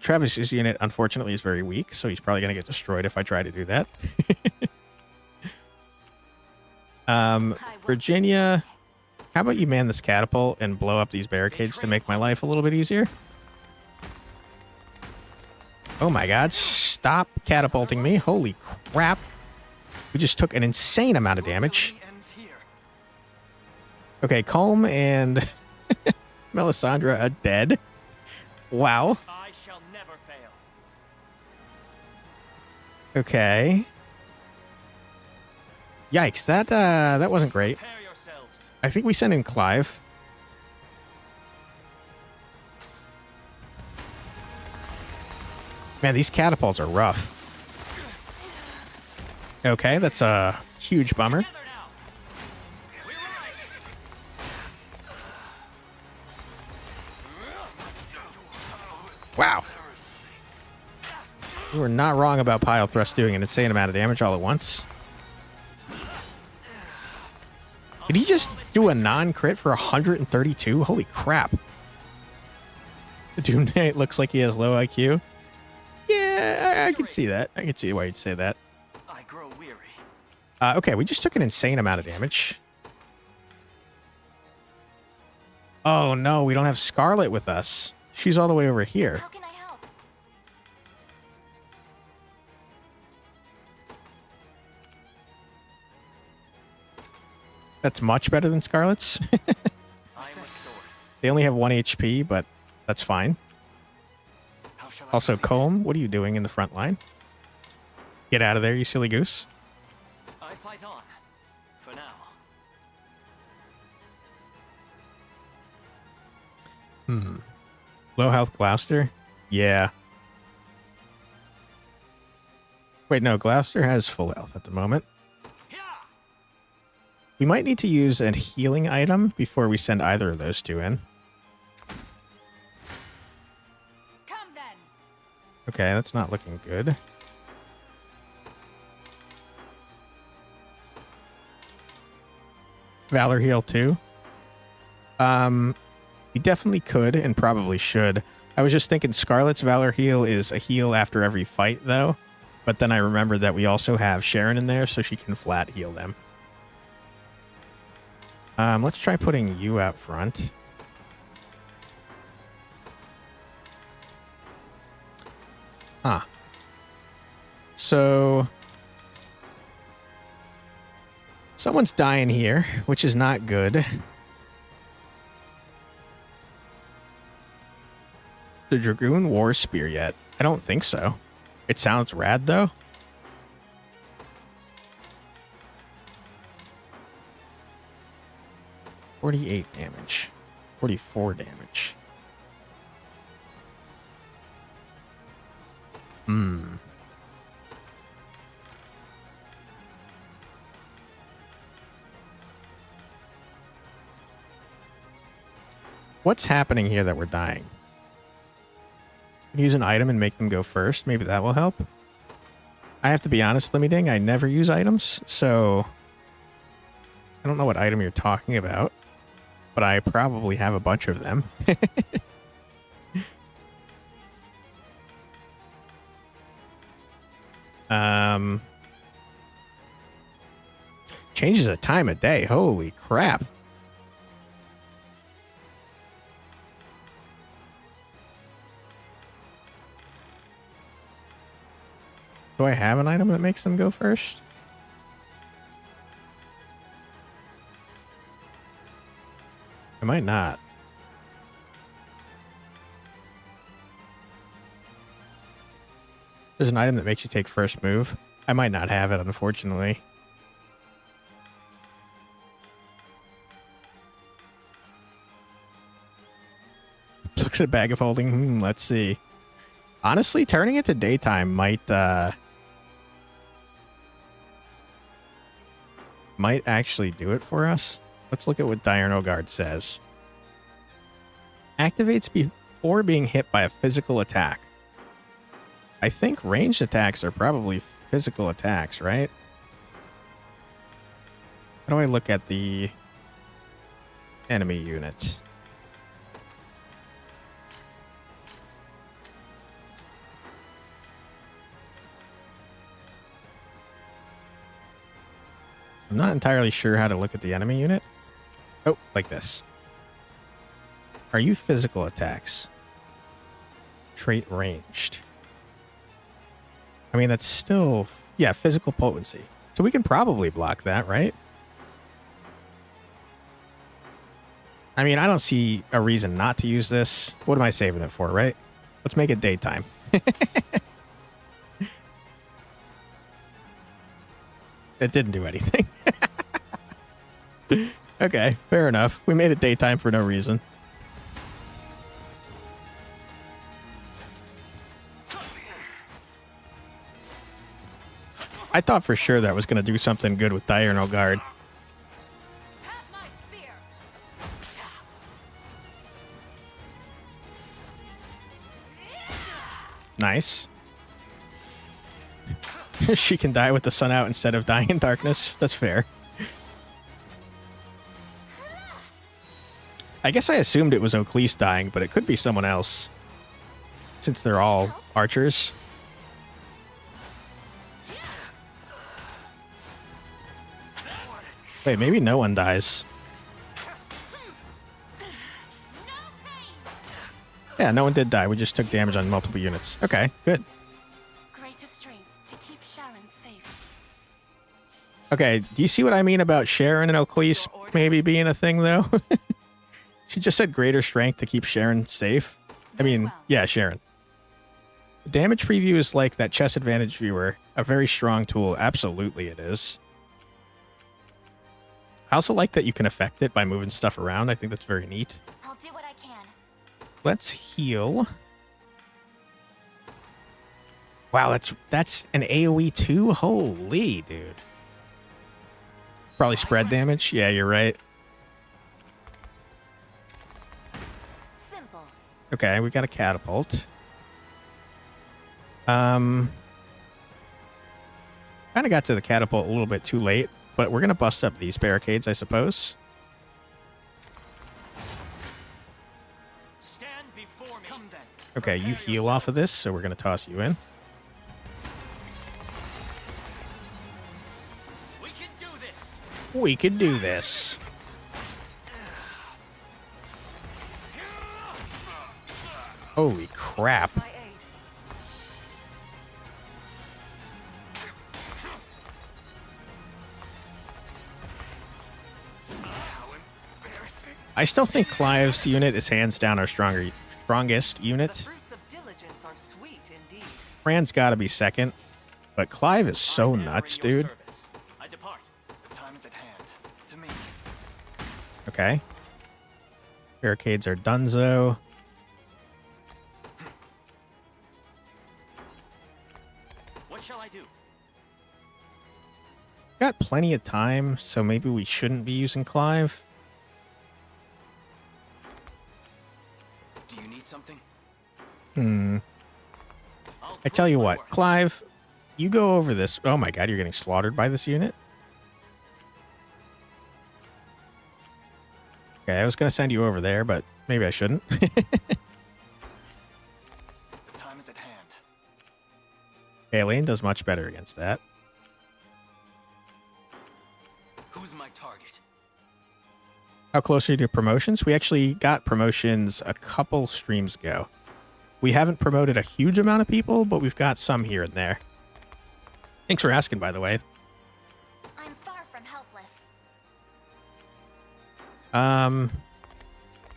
[SPEAKER 1] Travis's unit, unfortunately, is very weak, so he's probably going to get destroyed if I try to do that. Virginia, how about you man this catapult and blow up these barricades to make my life a little bit easier? Oh my god, stop catapulting me. Holy crap. We just took an insane amount of damage. Okay, Colm and Melisandre are dead. Wow.
[SPEAKER 7] I shall never fail.
[SPEAKER 1] Okay. Yikes, that wasn't great.
[SPEAKER 7] Prepare yourselves.
[SPEAKER 1] I think we sent in Clive. Man, these catapults are rough. Okay, that's a huge bummer. Wow. You were not wrong about Pile Thrust doing an insane amount of damage all at once. Did he just do a non-crit for 132? Holy crap. The Doom Knight looks like he has low IQ. Yeah, I can see that. I can see why you'd say that.
[SPEAKER 3] I grow weary.
[SPEAKER 1] Okay, we just took an insane amount of damage. Oh no, we don't have Scarlet with us. She's all the way over here.
[SPEAKER 4] How can I help?
[SPEAKER 1] That's much better than Scarlet's. They only have 1 HP, but that's fine. Also, Colm, what are you doing in the front line? Get out of there, you silly goose.
[SPEAKER 7] I fight on. For now.
[SPEAKER 1] Low health Gloucester? Yeah. Wait, no, Gloucester has full health at the moment. We might need to use a healing item before we send either of those two in.
[SPEAKER 9] Come then.
[SPEAKER 1] Okay, that's not looking good. Valor heal too. We definitely could and probably should. I was just thinking Scarlet's Valor heal is a heal after every fight though. But then I remembered that we also have Sharon in there so she can flat heal them. Let's try putting you out front. Huh. So someone's dying here, which is not good. The Dragoon War Spear yet? I don't think so. It sounds rad though. $48 damage. 44 damage. What's happening here that we're dying? Use an item and make them go first. Maybe that will help. I have to be honest, Limiting, I never use items, so I don't know what item you're talking about, but I probably have a bunch of them. Changes the time of day. Holy crap. Do I have an item that makes them go first? I might not. There's an item that makes you take first move. I might not have it, unfortunately. looks at bag of holding. Let's see. Honestly, turning it to daytime might actually do it for us. Let's look at what Diurnal Guard says. Activates before being hit by a physical attack. I think ranged attacks are probably physical attacks, right? How do I look at the enemy units? I'm not entirely sure how to look at the enemy unit. Oh, like this. Are you physical attacks? Trait ranged. I mean, that's still... Yeah, physical potency. So we can probably block that, right? I mean, I don't see a reason not to use this. What am I saving it for, right? Let's make it daytime. It didn't do anything. Okay, fair enough. We made it daytime for no reason. I thought for sure that was going to do something good with Diurnal Guard. Nice. She can die with the sun out instead of dying in darkness. That's fair. I guess I assumed it was Oaklease dying, but it could be someone else. Since they're all archers. Wait, maybe no one dies. Yeah, no one did die. We just took damage on multiple units. Okay, good.
[SPEAKER 9] Greater strength to keep Sharon safe.
[SPEAKER 1] Okay, do you see what I mean about Sharon and Oaklease maybe being a thing, though? She just said greater strength to keep Sharon safe. I mean, yeah, Sharon. The damage preview is like that chess advantage viewer. A very strong tool. Absolutely it is. I also like that you can affect it by moving stuff around. I think that's very neat.
[SPEAKER 9] I'll do what I can.
[SPEAKER 1] Let's heal. Wow, that's an AoE too? Holy, dude. Probably spread damage. Yeah, you're right.
[SPEAKER 9] Simple.
[SPEAKER 1] Okay, we got a catapult. Kind of got to the catapult a little bit too late, but we're going to bust up these barricades, I suppose.
[SPEAKER 7] Stand before me. Come then.
[SPEAKER 1] Okay, you heal off of this, so we're going to toss you in.
[SPEAKER 7] We can do this.
[SPEAKER 1] We can do this. Holy crap. I still think Clive's unit is hands down our strongest unit.
[SPEAKER 10] The fruits of diligence are sweet indeed.
[SPEAKER 1] Fran's got to be second, but Clive is so nuts, dude.
[SPEAKER 7] I depart.
[SPEAKER 3] The time is at hand. To me.
[SPEAKER 1] Okay. Barricades are donezo.
[SPEAKER 7] What shall I do?
[SPEAKER 1] Got plenty of time, so maybe we shouldn't be using Clive.
[SPEAKER 3] Do you need something?
[SPEAKER 1] I tell you what, Clive, you go over this. Oh my god, you're getting slaughtered by this unit? Okay, I was going to send you over there, but maybe I shouldn't.
[SPEAKER 3] The time is at hand.
[SPEAKER 1] Okay, Lane does much better against that.
[SPEAKER 3] Who's my target?
[SPEAKER 1] How close are you to promotions? We actually got promotions a couple streams ago. We haven't promoted a huge amount of people, but we've got some here and there. Thanks for asking, by the way.
[SPEAKER 9] I'm far from helpless.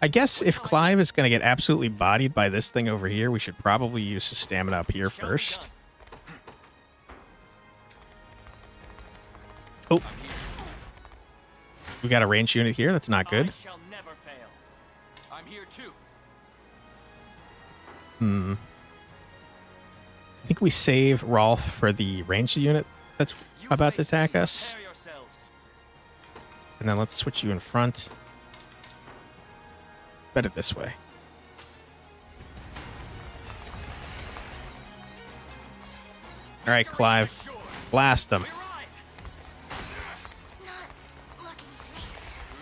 [SPEAKER 1] I guess if Clive is going to get absolutely bodied by this thing over here, we should probably use his stamina up here first. Oh. We got a ranged unit here. That's not good.
[SPEAKER 7] I shall never fail.
[SPEAKER 3] I'm here too.
[SPEAKER 1] I think we save Rolf for the ranged unit that's about to attack us. And then let's switch you in front. Better this way. All right, Clive. Blast them.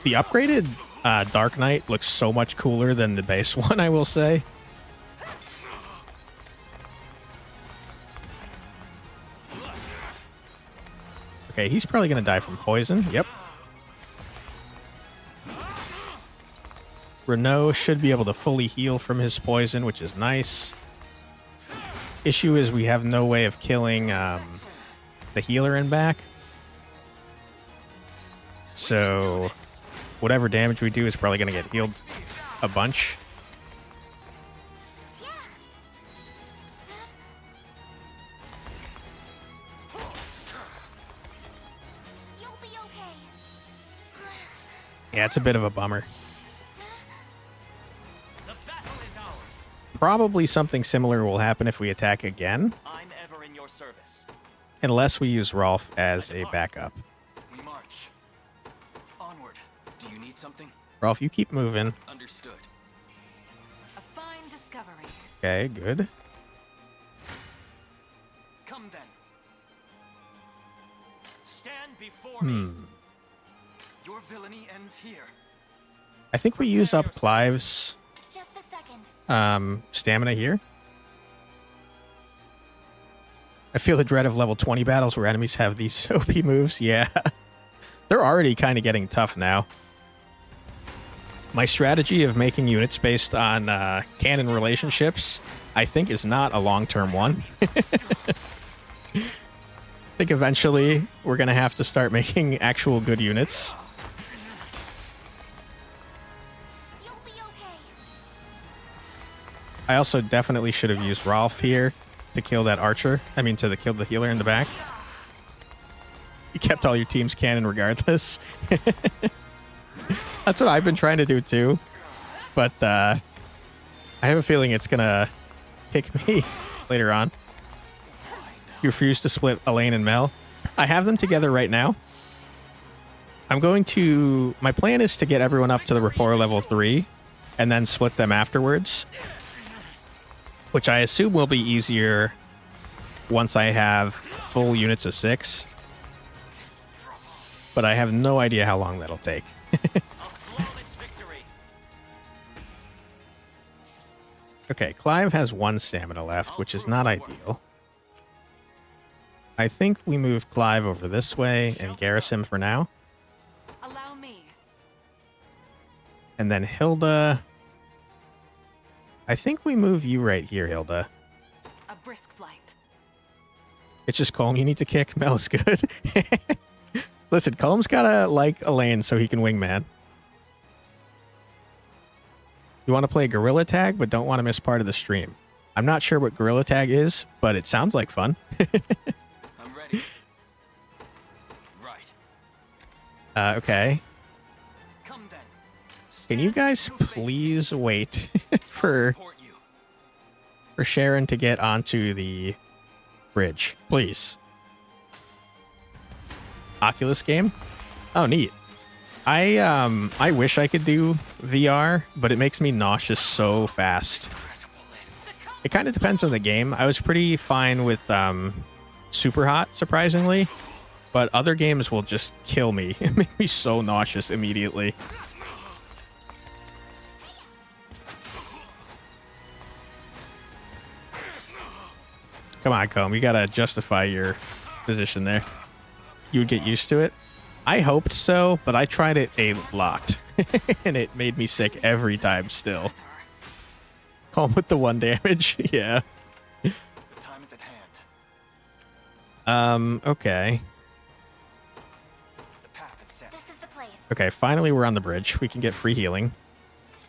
[SPEAKER 1] The upgraded Dark Knight looks so much cooler than the base one, I will say. Okay, he's probably going to die from poison. Yep. Renault should be able to fully heal from his poison, which is nice. Issue is we have no way of killing the healer in back. So whatever damage we do is probably going to get healed a bunch. Yeah, it's a bit of a bummer. Probably something similar will happen if we attack again.
[SPEAKER 7] I'm ever in your service.
[SPEAKER 1] Unless we use Rolf as a backup.
[SPEAKER 3] We march. Onward. Do you need something?
[SPEAKER 1] Rolf, you keep moving.
[SPEAKER 3] Understood.
[SPEAKER 9] A fine discovery.
[SPEAKER 1] Okay, good.
[SPEAKER 7] Come then. Stand before me.
[SPEAKER 3] Your villainy ends here.
[SPEAKER 1] I think we use up Clive's
[SPEAKER 4] Just a second.
[SPEAKER 1] stamina here. I feel the dread of level 20 battles where enemies have these OP moves. Yeah. They're already kind of getting tough now. My strategy of making units based on canon relationships, I think, is not a long-term one. I think eventually we're going to have to start making actual good units. I also definitely should have used Rolf here to kill that archer. I mean, to kill the healer in the back. You kept all your team's cannon regardless. That's what I've been trying to do too. But I have a feeling it's going to kick me later on. You refuse to split Elaine and Mel. I have them together right now. I'm going to... My plan is to get everyone up to the rapport level 3 and then split them afterwards. Which I assume will be easier once I have full units of 6. But I have no idea how long that'll take. Okay, Clive has 1 stamina left, which is not ideal. I think we move Clive over this way and garrison him for now.
[SPEAKER 9] Allow me.
[SPEAKER 1] And then Hilda... I think we move you right here, Hilda.
[SPEAKER 9] A brisk flight.
[SPEAKER 1] It's just Colm you need to kick. Mel is good. Listen, Colm's gotta like Elaine so he can wingman. You want to play Gorilla Tag, but don't want to miss part of the stream. I'm not sure what Gorilla Tag is, but it sounds like fun.
[SPEAKER 3] I'm ready. Right.
[SPEAKER 1] Okay.
[SPEAKER 3] Come then.
[SPEAKER 1] Can you guys please wait for Sharon to get onto the bridge, please? Oculus game? Oh, neat. I wish I could do VR, but it makes me nauseous so fast. It kind of depends on the game. I was pretty fine with Super Hot, surprisingly, but other games will just kill me. It makes me so nauseous immediately. Come on, Comb. You gotta justify your position there. You would get used to it. I hoped so, but I tried it a lot. And it made me sick every time still. Calm with the 1 damage. Yeah.
[SPEAKER 3] The time is at hand.
[SPEAKER 1] Okay.
[SPEAKER 3] The path is set.
[SPEAKER 4] This is the place.
[SPEAKER 1] Okay, finally we're on the bridge. We can get free healing.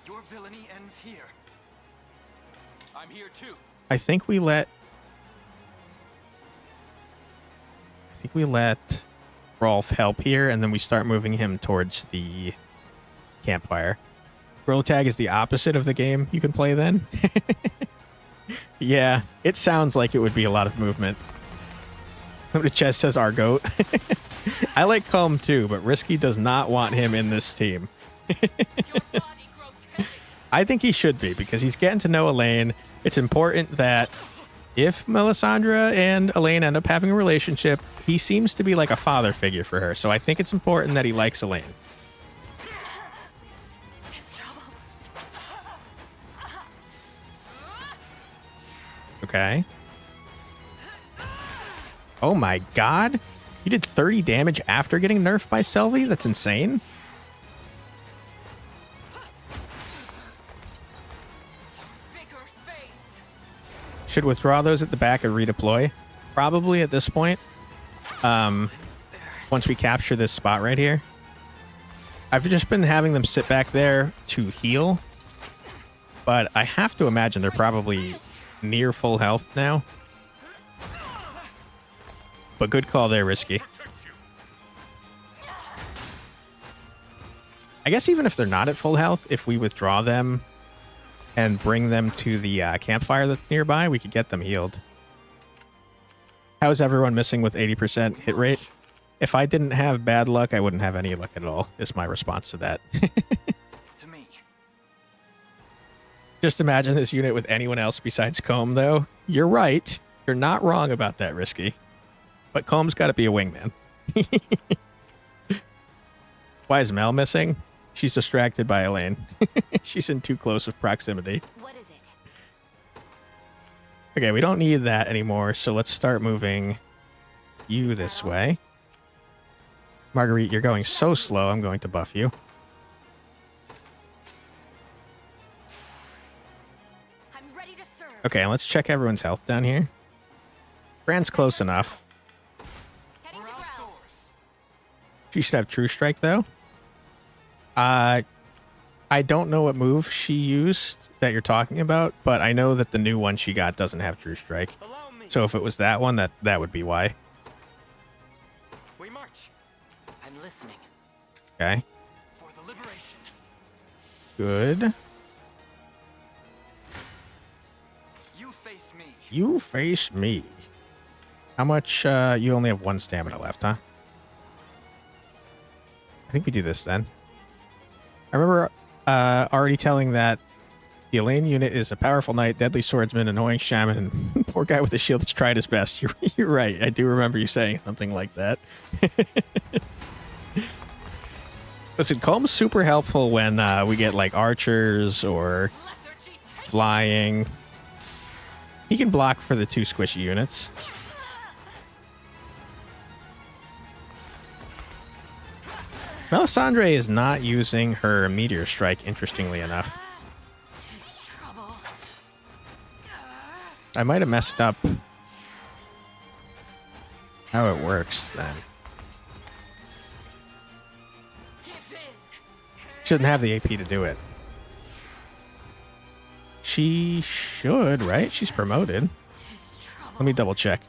[SPEAKER 3] Your villainy ends here. I'm here too.
[SPEAKER 1] I think we let Rolf help here, and then we start moving him towards the campfire. Gorilla Tag is the opposite of the game you can play then. Yeah, it sounds like it would be a lot of movement. The chest says our goat. I like Comb too, but Risky does not want him in this team. I think he should be, because he's getting to know Elaine. It's important that if Melisandre and Elaine end up having a relationship, he seems to be like a father figure for her. So I think it's important that he likes Elaine. Okay. Oh my god. You did 30 damage after getting nerfed by Selvi? That's insane. Should withdraw those at the back and redeploy. Probably at this point. Once we capture this spot right here. I've just been having them sit back there to heal. But I have to imagine they're probably near full health now. But good call there, Risky. I guess even if they're not at full health, if we withdraw them and bring them to the campfire that's nearby, we could get them healed. How is everyone missing with 80% hit rate? If I didn't have bad luck, I wouldn't have any luck at all, is my response to that.
[SPEAKER 3] To me.
[SPEAKER 1] Just imagine this unit with anyone else besides Comb, though. You're right. You're not wrong about that, Risky. But Comb's got to be a wingman. Why is Mel missing? She's distracted by Elaine. She's in too close of proximity.
[SPEAKER 4] What is it?
[SPEAKER 1] Okay, we don't need that anymore, so let's start moving you this way. Marguerite, you're going so slow, I'm going to buff you.
[SPEAKER 9] I'm ready to serve.
[SPEAKER 1] Okay, let's check everyone's health down here. Brand's close enough.
[SPEAKER 9] Heading to ground.
[SPEAKER 1] She should have True Strike, though. I don't know what move she used that you're talking about, but I know that the new one she got doesn't have True Strike. So if it was that one, that would be why.
[SPEAKER 7] We march. I'm listening.
[SPEAKER 1] Okay.
[SPEAKER 3] For the liberation.
[SPEAKER 1] Good.
[SPEAKER 3] You face me.
[SPEAKER 1] You face me. How much? You only have 1 stamina left, huh? I think we do this then. I remember already telling that the Elaine unit is a powerful knight, deadly swordsman, annoying shaman, and poor guy with a shield that's tried his best. You're right. I do remember you saying something like that. Listen, Comb's super helpful when we get like archers or flying. He can block for the 2 squishy units. Melisandre is not using her meteor strike, interestingly enough. I might have messed up how it works then. Shouldn't have the AP to do it. She should, right? She's promoted. Let me double check.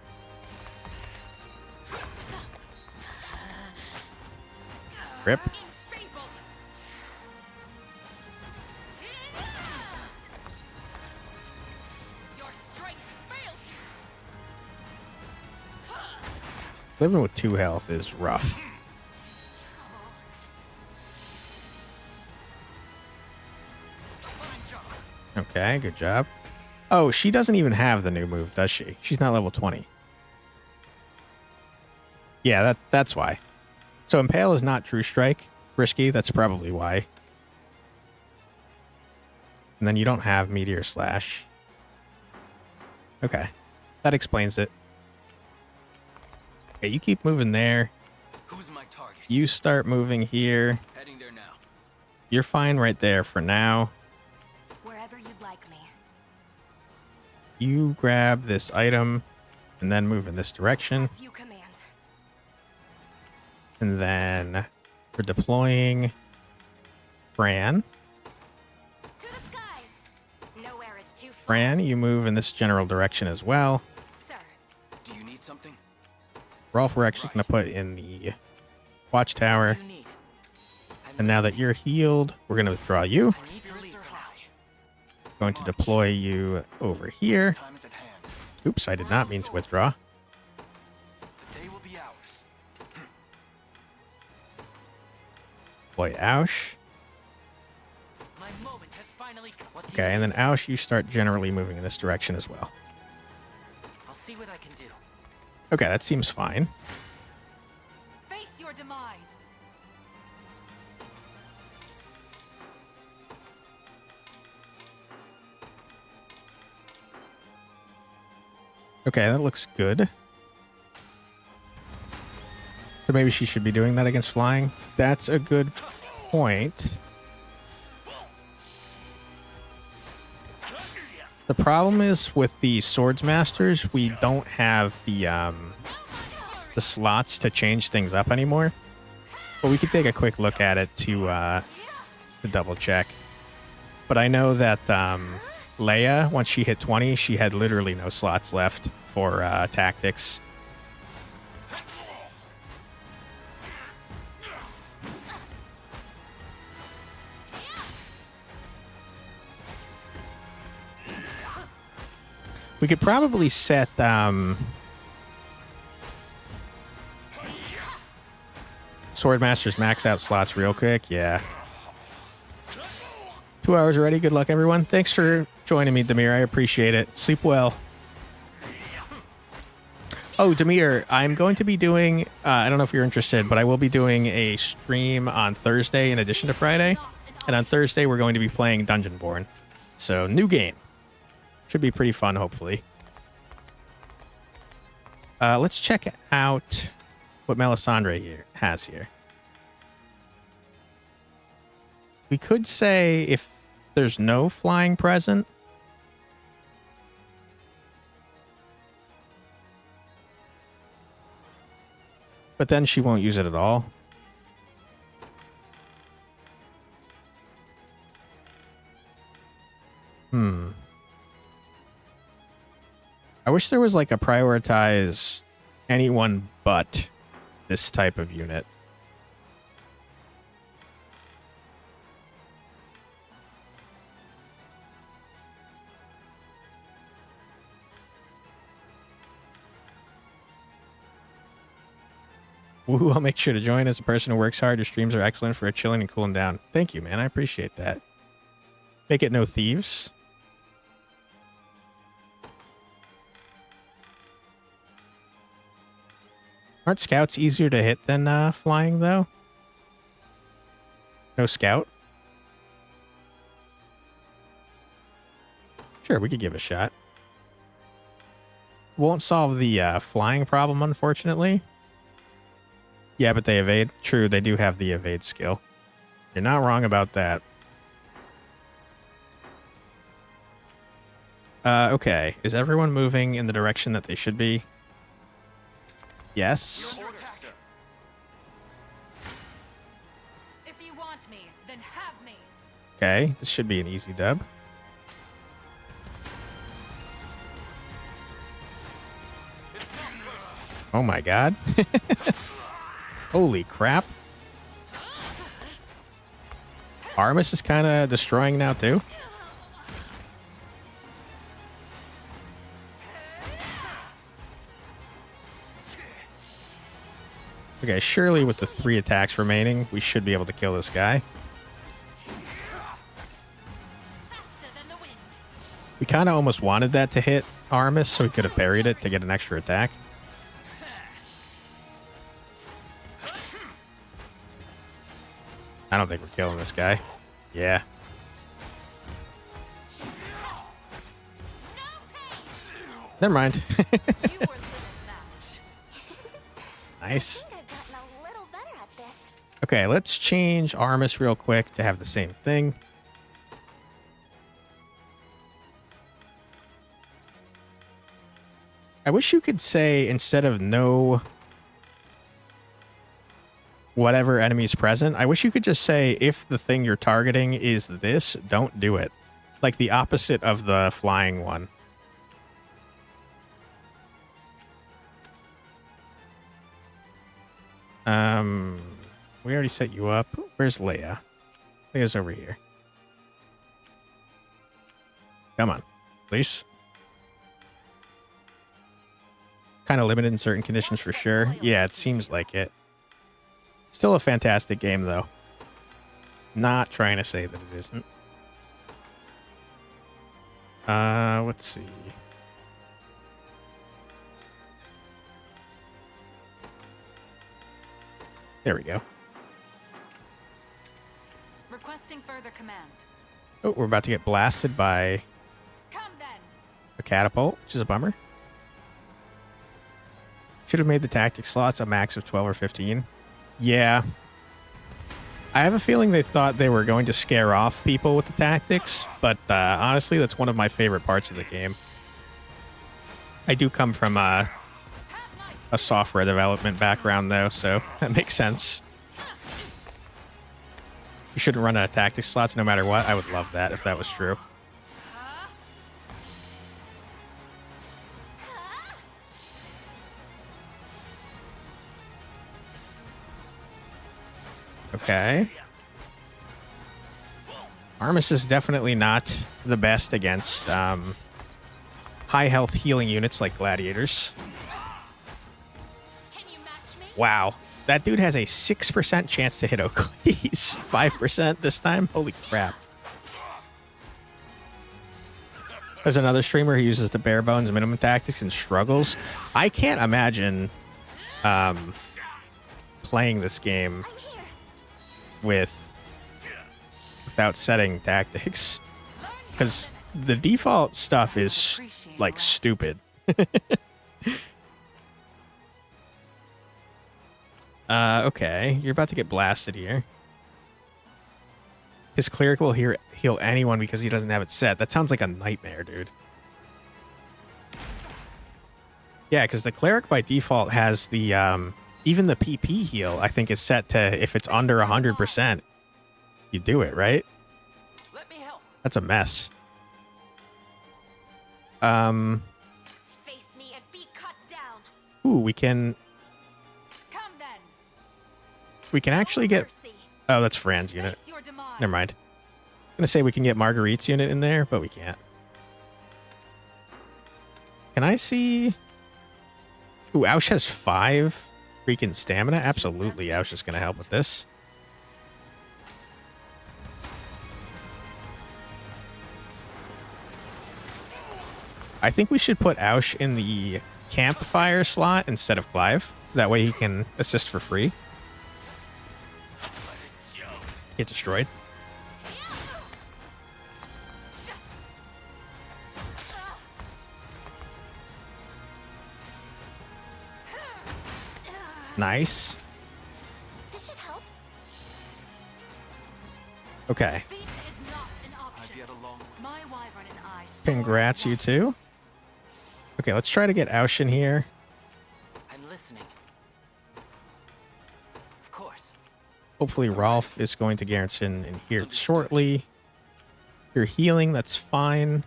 [SPEAKER 1] Rip. Living with 2 health is rough. Okay, good job. Oh, she doesn't even have the new move, does she? She's not level 20. Yeah, that's why. So Impale is not True Strike. Risky, that's probably why. And then you don't have Meteor Slash. Okay, that explains it. Okay, you keep moving there.
[SPEAKER 7] Who's my target?
[SPEAKER 1] You start moving here.
[SPEAKER 7] Heading there now.
[SPEAKER 1] You're fine right there for now.
[SPEAKER 9] Wherever you'd like me.
[SPEAKER 1] You grab this item and then move in this direction.
[SPEAKER 9] As you command.
[SPEAKER 1] And then we're deploying Fran.
[SPEAKER 9] To the skies. Nowhere is too far.
[SPEAKER 1] Fran, you move in this general direction as well.
[SPEAKER 9] Sir.
[SPEAKER 7] Do you need something?
[SPEAKER 1] Rolf, we're actually going to put in the watchtower.
[SPEAKER 7] What do you need?
[SPEAKER 1] And now that you're healed, we're going to withdraw you.
[SPEAKER 7] I need to leave for now.
[SPEAKER 1] Going to deploy you over here.
[SPEAKER 3] Time is at hand.
[SPEAKER 1] Oops, I did not mean to withdraw.
[SPEAKER 3] The day will be ours.
[SPEAKER 1] Deploy Aush.
[SPEAKER 7] My moment has finally come. What do
[SPEAKER 1] Okay,
[SPEAKER 7] you
[SPEAKER 1] and then Aush, you start generally moving in this direction as well.
[SPEAKER 7] I'll see what I can do.
[SPEAKER 1] Okay, that seems fine.
[SPEAKER 9] Face your demise.
[SPEAKER 1] Okay, that looks good. So maybe she should be doing that against flying. That's a good point. The problem is with the Swords Masters, we don't have the slots to change things up anymore. But we could take a quick look at it to double check. But I know that Leia, once she hit 20, she had literally no slots left for tactics. We could probably set Swordmaster's max out slots real quick. Yeah. 2 hours already. Good luck, everyone. Thanks for joining me, Demir. I appreciate it. Sleep well. Oh, Demir, I'm going to be doing, I don't know if you're interested, but I will be doing a stream on Thursday in addition to Friday. And on Thursday, we're going to be playing Dungeonborn. So, new game. Should be pretty fun, hopefully. Let's check out what Melisandre here has here. We could say if there's no flying present. But then she won't use it at all. I wish there was like a prioritize anyone but this type of unit. Woo, I'll make sure to join as a person who works hard. Your streams are excellent for chilling and cooling down. Thank you, man. I appreciate that. Make it no thieves. Aren't scouts easier to hit than flying, though? No scout? Sure, we could give it a shot. Won't solve the flying problem, unfortunately. Yeah, but they evade. True, they do have the evade skill. You're not wrong about that. Okay. Is everyone moving in the direction that they should be? Yes.
[SPEAKER 9] If you want me, then have me.
[SPEAKER 1] Okay, this should be an easy dub. Oh my god. Holy crap. Armis is kind of destroying now too. Okay, surely with the 3 attacks remaining, we should be able to kill this guy. We kind of almost wanted that to hit Armis so we could have buried it to get an extra attack. I don't think we're killing this guy. Yeah. Never mind. Nice. Okay, let's change Armis real quick to have the same thing. I wish you could say instead of no whatever enemy is present, I wish you could just say if the thing you're targeting is this, don't do it. Like the opposite of the flying one. We already set you up. Where's Leia? Leia's over here. Come on, please. Kind of limited in certain conditions for sure. Yeah, it seems like it. Still a fantastic game, though. Not trying to say that it isn't. Let's see. There we go.
[SPEAKER 9] Requesting further command.
[SPEAKER 1] Oh, we're about to get blasted by
[SPEAKER 9] Come then.
[SPEAKER 1] a catapult, which is a bummer. Should have made the tactic slots a max of 12 or 15. Yeah. I have a feeling they thought they were going to scare off people with the tactics, but honestly, that's one of my favorite parts of the game. I do come from a software development background, though, so that makes sense. You shouldn't run out of tactics slots no matter what. I would love that if that was true. Okay. Armus is definitely not the best against high health healing units like gladiators. Wow. That dude has a 6% chance to hit Oakley's. 5% this time? Holy crap. There's another streamer who uses the bare bones minimum tactics and struggles. I can't imagine playing this game without setting tactics, because the default stuff is like stupid. Okay, you're about to get blasted here. His cleric will heal anyone because he doesn't have it set. That sounds like a nightmare, dude. Yeah, because the cleric by default has the even the PP heal, I think, is set to if it's under 100%. You do it, right?
[SPEAKER 7] Let me help.
[SPEAKER 1] That's a mess.
[SPEAKER 9] Face me and be cut down.
[SPEAKER 1] Ooh, we can actually get... Oh, that's Fran's unit. Never mind. I'm gonna say we can get Marguerite's unit in there, but we can't. Can I see... Ooh, Aush has 5 freaking stamina? Absolutely, Aush is gonna help with this. I think we should put Aush in the campfire slot instead of Clive. That way he can assist for free. Get destroyed. Nice.
[SPEAKER 9] This should help.
[SPEAKER 1] Okay.
[SPEAKER 9] Defeat is not an option. My wyvern and I.
[SPEAKER 1] Congrats, you two. Okay, let's try to get Aush in here.
[SPEAKER 7] I'm listening. Of course.
[SPEAKER 1] Hopefully Rolf is going to garrison in here shortly. You're healing, that's fine.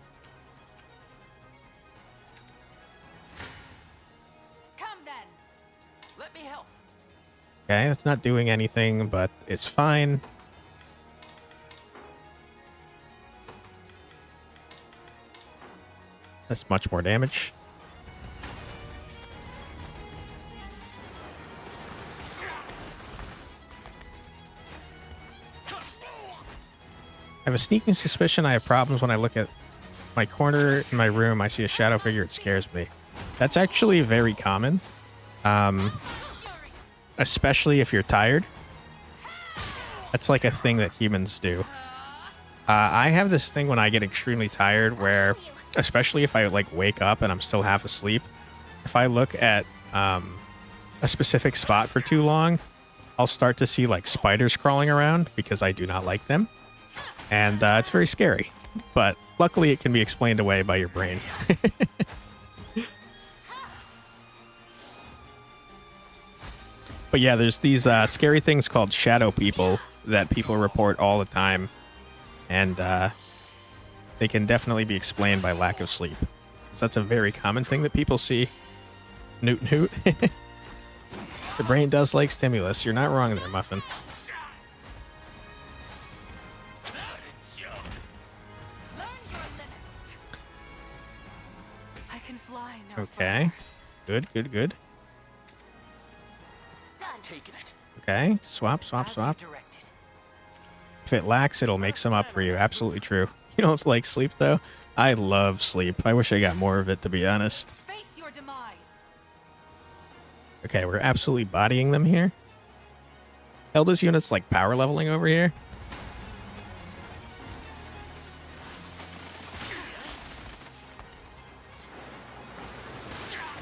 [SPEAKER 9] Come then.
[SPEAKER 7] Let me help.
[SPEAKER 1] Okay, that's not doing anything, but it's fine. That's much more damage. I have a sneaking suspicion I have problems when I look at my corner in my room. I see a shadow figure. It scares me. That's actually very common. Especially if you're tired. That's like a thing that humans do. I have this thing when I get extremely tired where, especially if I like wake up and I'm still half asleep, if I look at a specific spot for too long, I'll start to see like spiders crawling around because I do not like them. And it's very scary. But luckily it can be explained away by your brain. But yeah, there's these scary things called shadow people that people report all the time. And they can definitely be explained by lack of sleep. So that's a very common thing that people see. Newt Hoot. The brain does like stimulus. You're not wrong there, Muffin.
[SPEAKER 9] I can fly no
[SPEAKER 1] Okay. Good, good, good.
[SPEAKER 7] Taking it.
[SPEAKER 1] Okay. Swap, swap, swap. If it lacks, it'll make some up for you. Absolutely true. You know, it's like sleep, though. I love sleep. I wish I got more of it, to be honest.
[SPEAKER 9] Face your demise.
[SPEAKER 1] Okay, we're absolutely bodying them here. Elda's unit's like power leveling over here.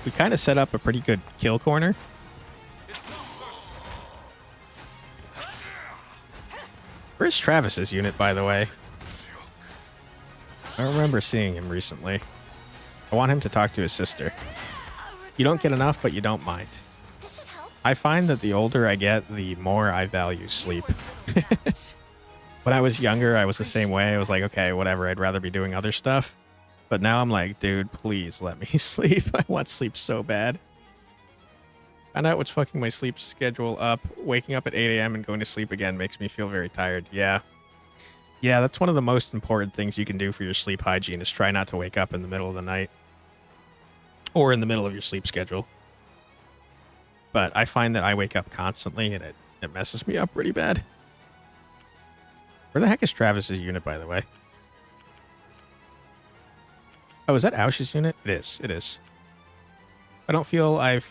[SPEAKER 1] We kind of set up a pretty good kill corner. Where's Travis's unit, by the way? I don't remember seeing him recently. I want him to talk to his sister. You don't get enough, but you don't mind. I find that the older I get, the more I value sleep. When I was younger, I was the same way. I was like, okay, whatever, I'd rather be doing other stuff. But now I'm like, dude, please let me sleep. I want sleep so bad. Find out what's fucking my sleep schedule up. Waking up at 8 a.m. and going to sleep again makes me feel very tired. Yeah. Yeah, that's one of the most important things you can do for your sleep hygiene is try not to wake up in the middle of the night. Or in the middle of your sleep schedule. But I find that I wake up constantly and it messes me up pretty bad. Where the heck is Travis's unit, by the way? Oh, is that Aush's unit? It is. It is. I don't feel I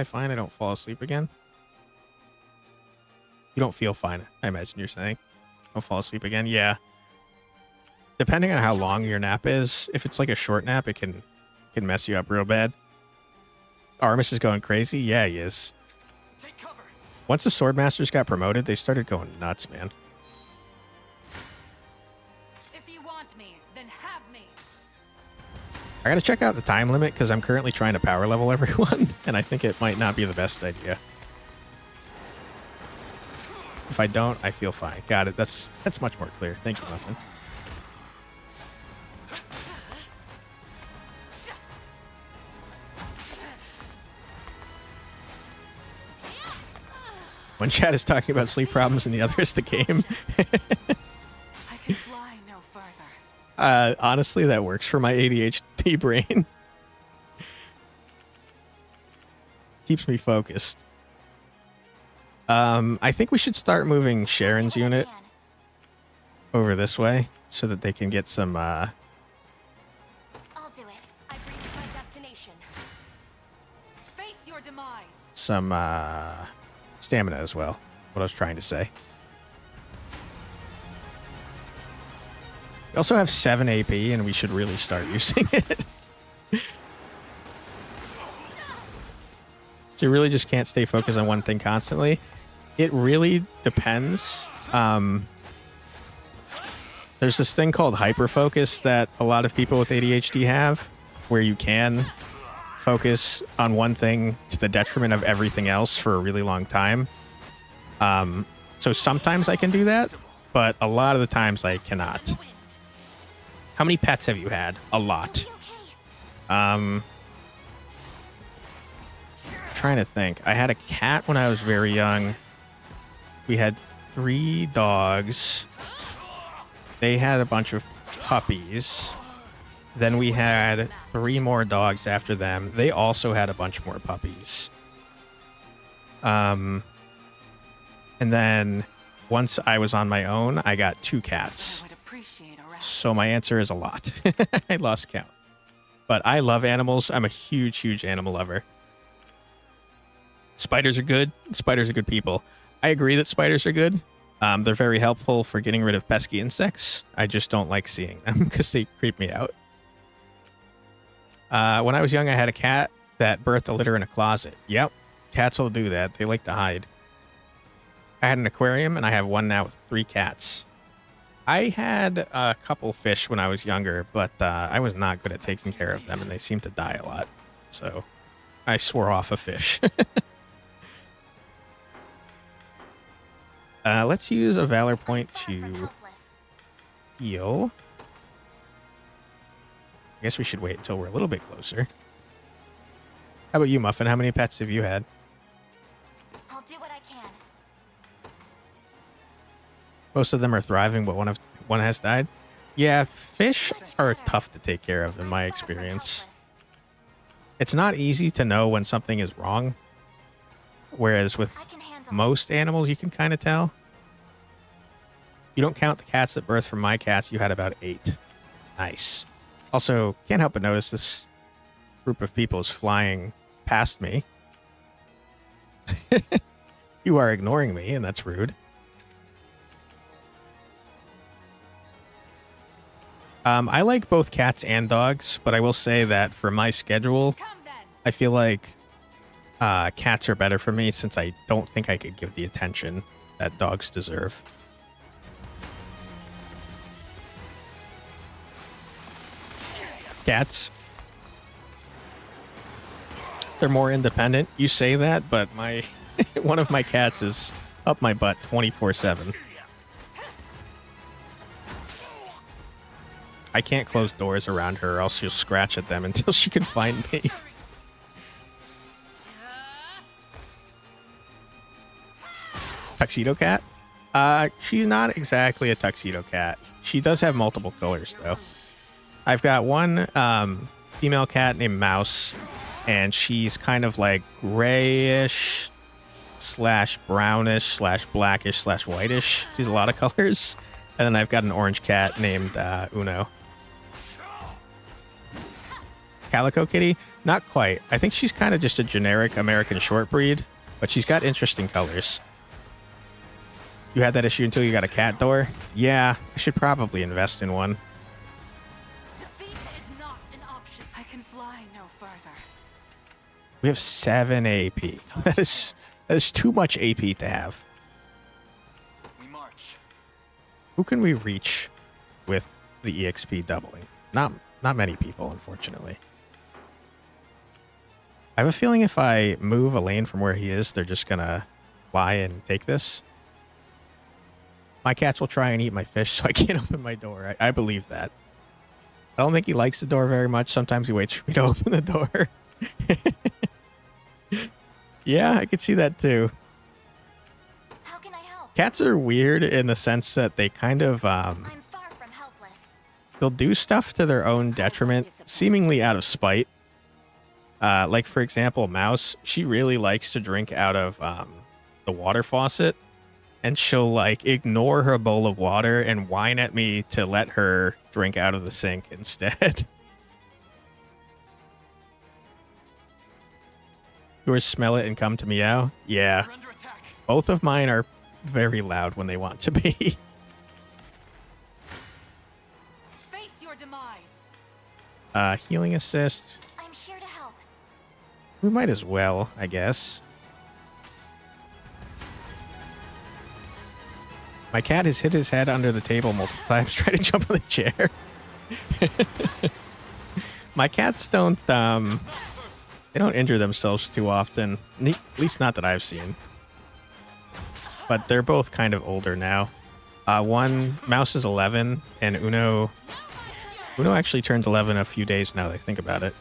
[SPEAKER 1] find I don't fall asleep again. You don't feel fine, I imagine you're saying. Don't fall asleep again? Yeah. Depending on how long your nap is, if it's like a short nap, it can mess you up real bad. Armis is going crazy? Yeah, he is. Once the Swordmasters got promoted, they started going nuts, man.
[SPEAKER 9] If you want me, then have me.
[SPEAKER 1] I gotta check out the time limit because I'm currently trying to power level everyone, and I think it might not be the best idea. If I don't, I feel fine. Got it. That's much more clear. Thank you, Muffin. One chat is talking about sleep problems and the other is the game.
[SPEAKER 9] I can fly no further.
[SPEAKER 1] Honestly, that works for my ADHD brain. Keeps me focused. I think we should start moving Sharon's unit over this way so that they can get some,
[SPEAKER 11] I'll do it. I've reached my destination.
[SPEAKER 9] Face your demise.
[SPEAKER 1] some, stamina as well. What I was trying to say. We also have 7 AP, and we should really start using it. So you really just can't stay focused on one thing constantly. It really depends. There's this thing called hyperfocus that a lot of people with ADHD have, where you can focus on one thing to the detriment of everything else for a really long time. So sometimes I can do that, but a lot of the times I cannot. How many pets have you had? A lot. Trying to think. I had a cat when I was very young. We had 3 dogs. They had a bunch of puppies. Then we had 3 more dogs after them. They also had a bunch more puppies. And then once I was on my own, I got 2 cats. So my answer is a lot. I lost count. But I love animals. I'm a huge, huge animal lover. Spiders are good. Spiders are good people. I agree that spiders are good. They're very helpful for getting rid of pesky insects. I just don't like seeing them because they creep me out. When I was young, I had a cat that birthed a litter in a closet. Yep, cats will do that. They like to hide. I had an aquarium, and I have one now with 3 cats. I had a couple fish when I was younger, but I was not good at taking care of them, and they seemed to die a lot. So I swore off a fish. Let's use a Valor point to heal. I guess we should wait until we're a little bit closer. How about you, Muffin? How many pets have you had?
[SPEAKER 11] I'll do what I can.
[SPEAKER 1] Most of them are thriving, but one has died. Yeah, fish are tough to take care of in my experience. It's not easy to know when something is wrong, whereas with most animals you can kind of tell. You don't count the cats at birth. From my cats, you had about 8. Nice. Also, can't help but notice this group of people is flying past me. You are ignoring me, and that's rude. I like both cats and dogs, but I will say that for my schedule, I feel like cats are better for me since I don't think I could give the attention that dogs deserve. Cats. They're more independent. You say that, but my one of my cats is up my butt 24/7. I can't close doors around her or else she'll scratch at them until she can find me. Tuxedo cat? She's not exactly a tuxedo cat. She does have multiple colors, though. I've got one female cat named Mouse, and she's kind of like grayish / brownish / blackish / whitish. She's a lot of colors. And then I've got an orange cat named Uno. Calico kitty? Not quite. I think she's kind of just a generic American short breed, but she's got interesting colors. You had that issue until you got a cat door? Yeah, I should probably invest in one.
[SPEAKER 9] Defeat is not an option. I can fly no further.
[SPEAKER 1] We have 7 AP. That is too much AP to have.
[SPEAKER 3] We march.
[SPEAKER 1] Who can we reach with the EXP doubling? Not many people, unfortunately. I have a feeling if I move a lane from where he is, they're just gonna fly and take this. My cats will try and eat my fish, so I can't open my door. I believe that. I don't think he likes the door very much. Sometimes he waits for me to open the door. Yeah, I could see that too.
[SPEAKER 11] How can I help?
[SPEAKER 1] Cats are weird in the sense that they kind of
[SPEAKER 11] I'm far from helpless.
[SPEAKER 1] they'll do stuff to their own detriment, seemingly out of spite. Like, for example, Mouse, she really likes to drink out of the water faucet, and she'll, like, ignore her bowl of water and whine at me to let her drink out of the sink instead. Yours smell it and come to meow? Yeah. Both of mine are very loud when they want to be.
[SPEAKER 9] Face your demise.
[SPEAKER 1] Healing assist.
[SPEAKER 11] I'm here to help.
[SPEAKER 1] We might as well, I guess. My cat has hit his head under the table multiple times trying to jump on the chair. My cats don't, they don't injure themselves too often. At least not that I've seen. But they're both kind of older now. One, Mouse is 11, and Uno actually turned 11 a few days now that I think about it.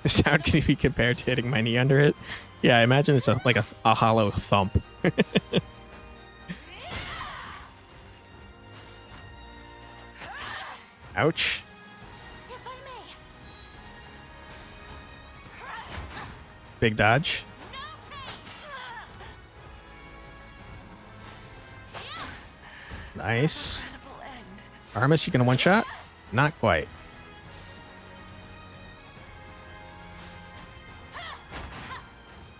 [SPEAKER 1] The sound can be compared to hitting my knee under it. Yeah, I imagine it's like a hollow thump. Ouch.
[SPEAKER 11] If I may.
[SPEAKER 1] Big dodge. Nice. Armus, you gonna one shot? Not quite.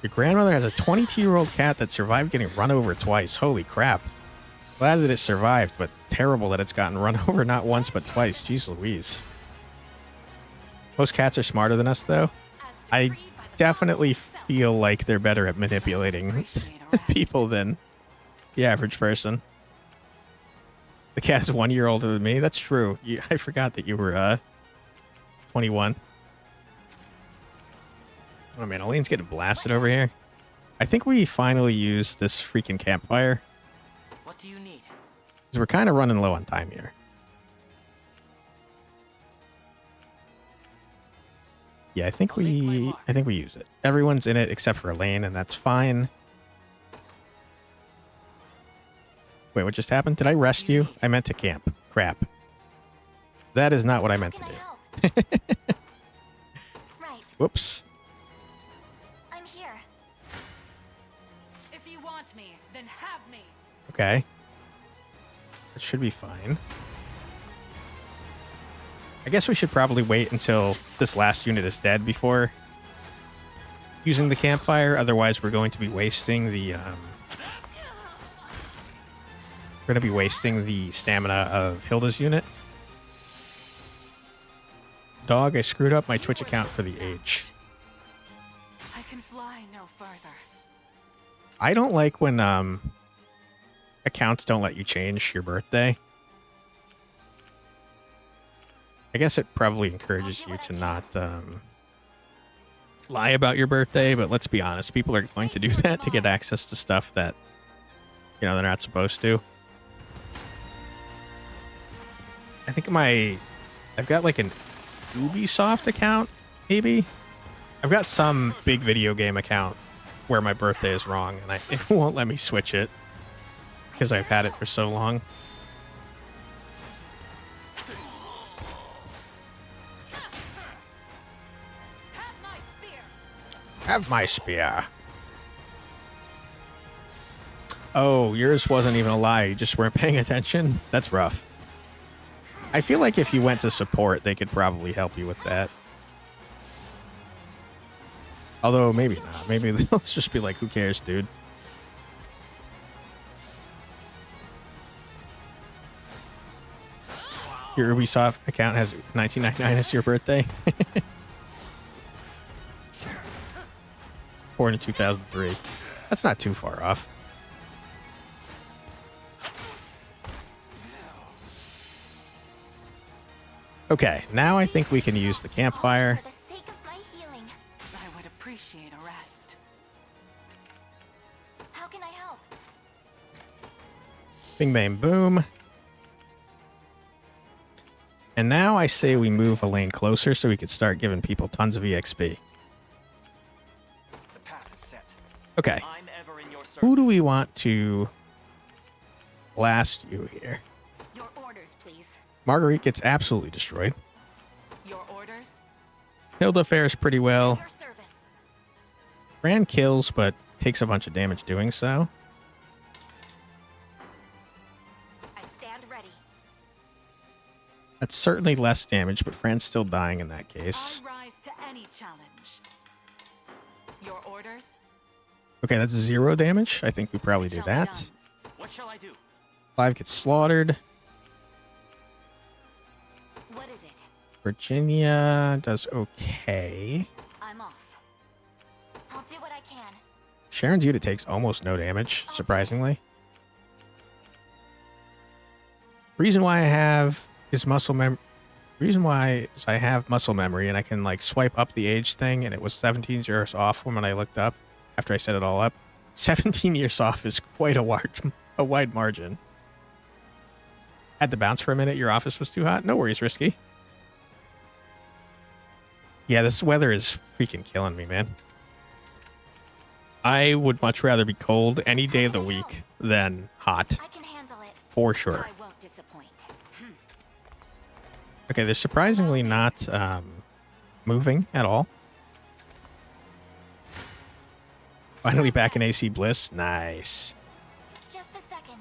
[SPEAKER 1] Your grandmother has a 22-year-old cat that survived getting run over twice. Holy crap. Glad that it survived, but terrible that it's gotten run over not once but twice. Jeez Louise. Most cats are smarter than us, though. I definitely feel like they're better at manipulating people than the average person. The cat is 1 year older than me. That's true. I forgot that you were 21. Oh man, Elaine's getting blasted over here. I think we finally used this freaking campfire.
[SPEAKER 7] What do you need?
[SPEAKER 1] Because we're kind of running low on time here. Yeah, I think we use it. Everyone's in it except for Elaine, and that's fine. Wait, what just happened? Did I rest you? I meant to camp. Crap. That is not what I meant to do.
[SPEAKER 11] Right.
[SPEAKER 1] Whoops.
[SPEAKER 11] I'm here.
[SPEAKER 9] If you want me, then have me.
[SPEAKER 1] Okay. That should be fine. I guess we should probably wait until this last unit is dead before using the campfire. Otherwise, we're going to be wasting the stamina of Hilda's unit. Dog, I screwed up my Twitch account for the age.
[SPEAKER 9] I can fly no further.
[SPEAKER 1] I don't like when accounts don't let you change your birthday. I guess it probably encourages you to not lie about your birthday, but let's be honest, people are going to do that to get access to stuff that, you know, they're not supposed to. I think I've got like an Ubisoft account, maybe? I've got some big video game account where my birthday is wrong, and it won't let me switch it because I've had it for so long. Have my spear. Oh, yours wasn't even a lie. You just weren't paying attention? That's rough. I feel like if you went to support, they could probably help you with that. Although, maybe not. Maybe they'll just be like, who cares, dude? Your Ubisoft account has 1999 as your birthday? Born in 2003. That's not too far off. Okay, now I think we can use the campfire.
[SPEAKER 11] For the sake of my healing.
[SPEAKER 9] I would appreciate a rest.
[SPEAKER 11] How can I help?
[SPEAKER 1] Bing, bang, boom. And now I say we move a lane closer so we could start giving people tons of EXP.
[SPEAKER 3] The path is set.
[SPEAKER 1] Okay.
[SPEAKER 7] I'm ever in your service.
[SPEAKER 1] Who do we want to blast you here?
[SPEAKER 9] Your orders, please.
[SPEAKER 1] Marguerite gets absolutely destroyed.
[SPEAKER 9] Your orders?
[SPEAKER 1] Hilda fares pretty well.
[SPEAKER 11] Your service.
[SPEAKER 1] Fran kills, but takes a bunch of damage doing so.
[SPEAKER 11] I stand ready.
[SPEAKER 1] That's certainly less damage, but Fran's still dying in that case.
[SPEAKER 9] I rise to any challenge. Your orders?
[SPEAKER 1] Okay, that's 0 damage. I think we probably do
[SPEAKER 9] Shall be
[SPEAKER 1] that.
[SPEAKER 9] done.
[SPEAKER 7] What shall I do?
[SPEAKER 1] 5 gets slaughtered.
[SPEAKER 4] What is it?
[SPEAKER 1] Virginia does okay.
[SPEAKER 4] I'm off.
[SPEAKER 11] I'll do what I can.
[SPEAKER 1] Sharon's unit takes almost no damage, surprisingly. Reason why I have is muscle memory. Reason why is I have muscle memory, and I can like swipe up the age thing, and it was 17 years off when I looked up after I set it all up. 17 years off is quite a wide margin. Had to bounce for a minute. Your office was too hot. No worries, Risky. Yeah, this weather is freaking killing me, man. I would much rather be cold any day of the week than hot.
[SPEAKER 11] I can handle it.
[SPEAKER 1] For sure.
[SPEAKER 4] I won't disappoint.
[SPEAKER 1] Okay, they're surprisingly not moving at all. Finally back in AC Bliss. Nice.
[SPEAKER 11] Just a second.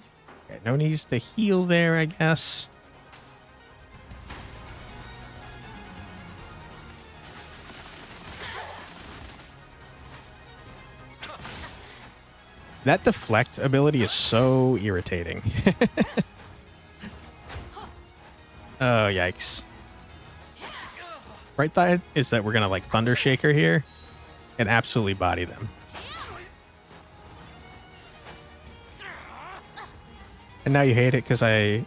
[SPEAKER 1] Okay, no needs to heal there, I guess. That deflect ability is so irritating. Oh, yikes. Right side is that we're going to like Thunder Shaker here and absolutely body them. And now you hate it because I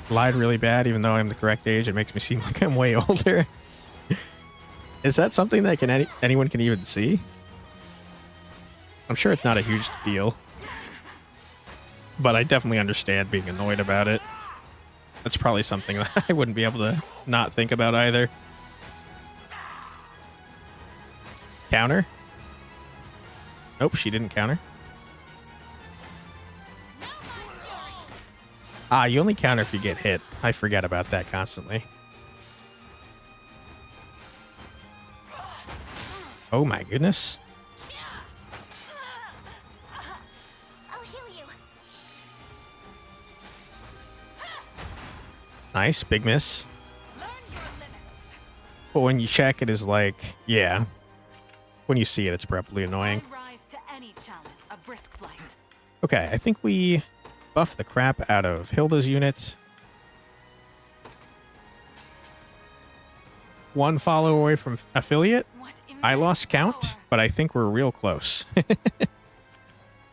[SPEAKER 1] lied really bad even though I'm the correct age. It makes me seem like I'm way older. Is that something that anyone can even see? I'm sure it's not a huge deal. But I definitely understand being annoyed about it. That's probably something that I wouldn't be able to not think about either. Counter? Nope, she didn't counter. Ah, you only counter if you get hit. I forget about that constantly. Oh my goodness.
[SPEAKER 11] I'll heal you.
[SPEAKER 1] Nice, big miss. But when you check, it is like, yeah. When you see it, it's probably annoying.
[SPEAKER 9] I rise to any challenge. A brisk flight.
[SPEAKER 1] Okay, I think we buff the crap out of Hilda's unit. 1 follow away from affiliate. I lost count, but I think we're real close.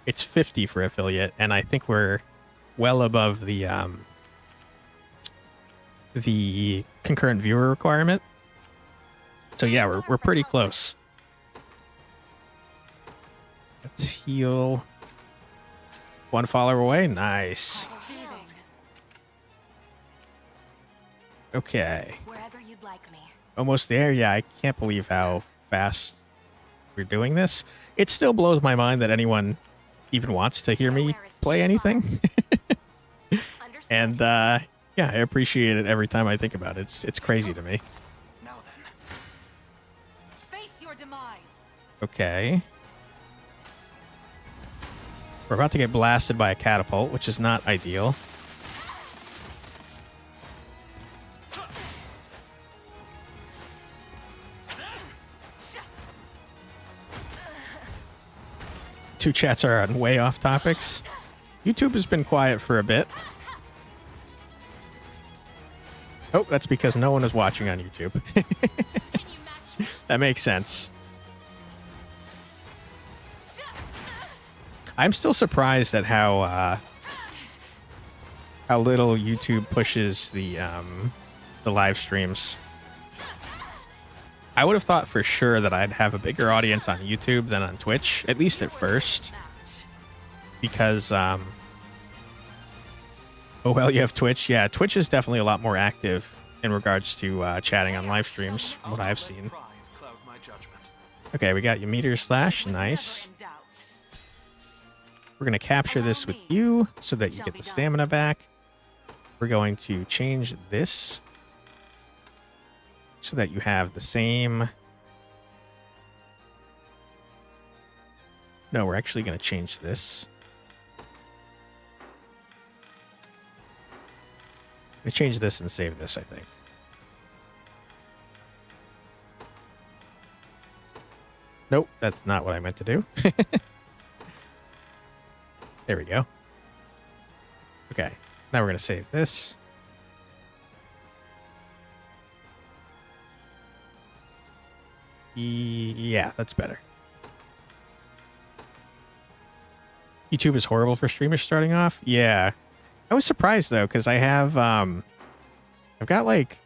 [SPEAKER 1] It's 50 for affiliate, and I think we're well above the concurrent viewer requirement. So yeah, we're pretty close. Let's heal. 1 follower away. Nice. Okay.
[SPEAKER 11] Wherever you'd like me.
[SPEAKER 1] Almost there. Yeah, I can't believe how fast we're doing this. It still blows my mind that anyone even wants to hear me play anything. And yeah, I appreciate it every time I think about it. It's crazy to me.
[SPEAKER 3] Now then.
[SPEAKER 9] Face your demise.
[SPEAKER 1] Okay. We're about to get blasted by a catapult, which is not ideal. Two chats are on way off topics. YouTube has been quiet for a bit. Oh, that's because no one is watching on YouTube. That makes sense. I'm still surprised at how little YouTube pushes the live streams. I would have thought for sure that I'd have a bigger audience on YouTube than on Twitch, at least at first. Because, oh well, you have Twitch. Yeah, Twitch is definitely a lot more active in regards to chatting on live streams, from what I've seen. Okay, we got your meteor slash. Nice. We're going to capture this with you so that you get the stamina back. We're going to change this so that you have the same. No, we're actually going to change this. We change this and save this, I think. Nope, that's not what I meant to do. There we go. Okay, now we're going to save this. Yeah, that's better. YouTube is horrible for streamers starting off. Yeah. I was surprised though, because I have I've got like,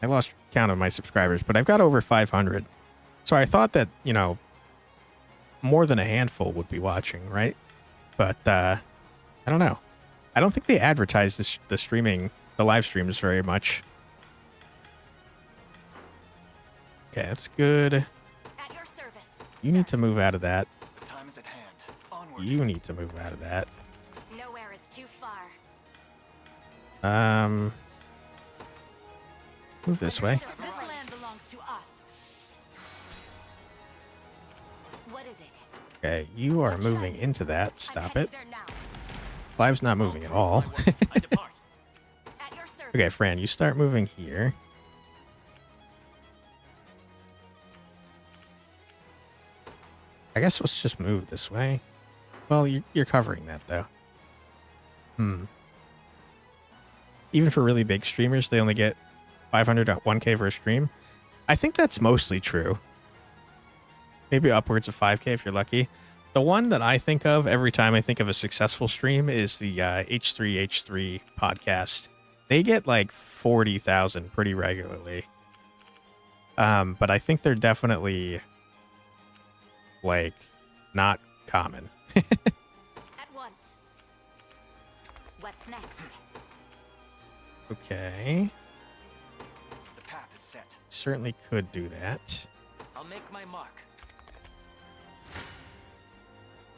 [SPEAKER 1] I lost count of my subscribers, but I've got over 500. So I thought that, you know, more than a handful would be watching, right? But I don't know. I don't think they advertise the live streams very much. Okay, that's good.
[SPEAKER 11] At your service.
[SPEAKER 1] You need to move out of that.
[SPEAKER 3] The time is at hand. Onward.
[SPEAKER 1] You need to move out of that.
[SPEAKER 11] Nowhere is too far.
[SPEAKER 1] Move this way.
[SPEAKER 9] This land belongs to us.
[SPEAKER 11] What is it?
[SPEAKER 1] Okay, you are moving into that. Stop it. Clive's not moving at all. Okay, Fran, you start moving here. I guess let's just move this way. Well, you're covering that, though. Even for really big streamers, they only get 500.1k for a stream. I think that's mostly true. Maybe upwards of 5k if you're lucky. The one that I think of every time I think of a successful stream is the H3H3 podcast. They get like 40,000 pretty regularly. But I think they're definitely like not common.
[SPEAKER 11] At once. What's next?
[SPEAKER 1] Okay.
[SPEAKER 3] The path is set.
[SPEAKER 1] Certainly could do that.
[SPEAKER 7] I'll make my mark.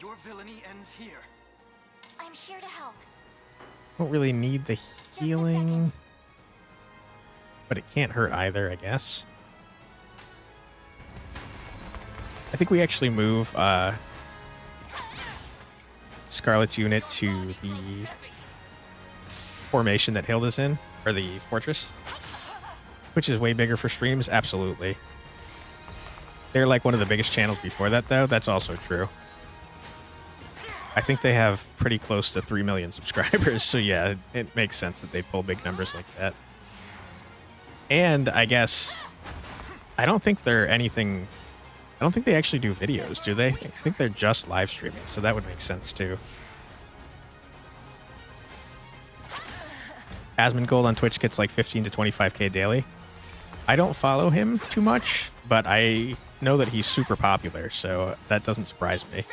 [SPEAKER 3] Your villainy ends here.
[SPEAKER 11] I'm here to help.
[SPEAKER 1] Don't really need the healing, but it can't hurt either, I guess. I think we actually move Scarlet's unit to the formation that Hilda's in, or the fortress, which is way bigger for streams. Absolutely. They're like one of the biggest channels before that, though. That's also true. I think they have pretty close to 3 million subscribers, so yeah, it makes sense that they pull big numbers like that. And I guess I don't think they're anything. I don't think they actually do videos, do they? I think they're just live streaming, so that would make sense too. Asmongold on Twitch gets like 15 to 25k daily. I don't follow him too much, but I know that he's super popular, so that doesn't surprise me.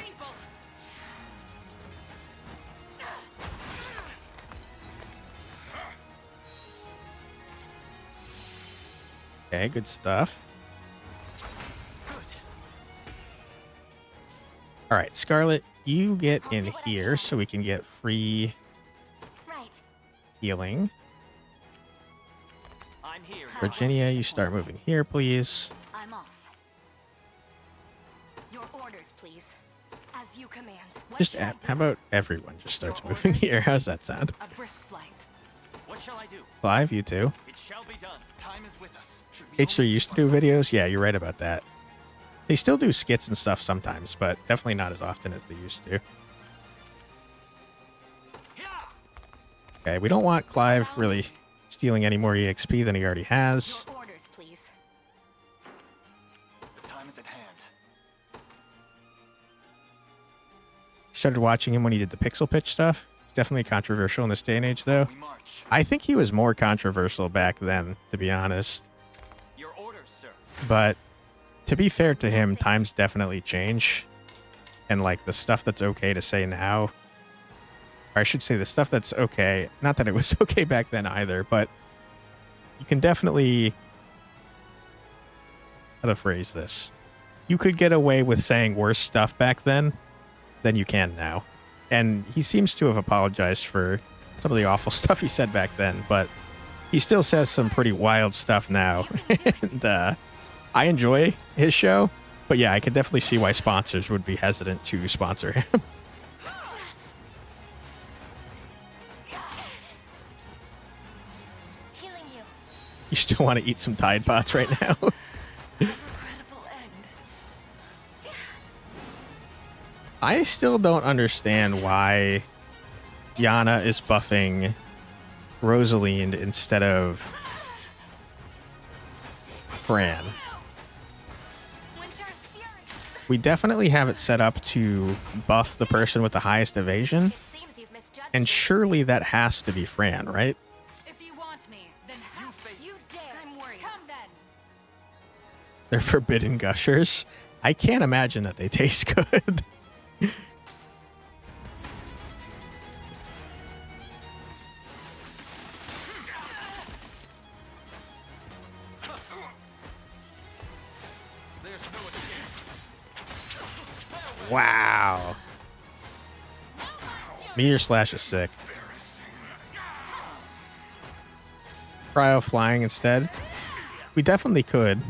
[SPEAKER 1] Okay, good stuff. All right, Scarlet, you get in here so we can get free healing.
[SPEAKER 7] I'm here.
[SPEAKER 1] Virginia, you start moving here, please.
[SPEAKER 11] I'm off. Your orders, please. As you command.
[SPEAKER 1] Just how about everyone just starts moving here? How's that sound?
[SPEAKER 9] A brisk flight.
[SPEAKER 7] What shall I do?
[SPEAKER 1] Clive, you too.
[SPEAKER 7] It shall be done.
[SPEAKER 3] Time is with us.
[SPEAKER 1] H3 used to do videos. Yeah, you're right about that. They still do skits and stuff sometimes, but definitely not as often as they used to. Okay, we don't want Clive really stealing any more EXP than he already has.
[SPEAKER 11] Your orders, please.
[SPEAKER 3] The time is at hand.
[SPEAKER 1] Started watching him when he did the pixel pitch stuff. It's definitely controversial in this day and age, though. I think he was more controversial back then, to be honest.
[SPEAKER 7] Your orders, sir.
[SPEAKER 1] But to be fair to him, times definitely change. And like the stuff that's okay to say now, or I should say the stuff that's okay, not that it was okay back then either, but you can definitely, how to phrase this? You could get away with saying worse stuff back then than you can now. And he seems to have apologized for some of the awful stuff he said back then, but he still says some pretty wild stuff now. And I enjoy his show, but yeah, I could definitely see why sponsors would be hesitant to sponsor him.
[SPEAKER 11] Healing you.
[SPEAKER 1] You still want to eat some Tide Pods right now? I still don't understand why Yana is buffing Rosaline instead of Fran. We definitely have it set up to buff the person with the highest evasion, and surely that has to be Fran, right?
[SPEAKER 9] If you want me, then you dare. I'm worried. Come then.
[SPEAKER 1] They're forbidden gushers. I can't imagine that they taste good. Wow. Meteor Slash is sick. Cryo flying instead. We definitely could.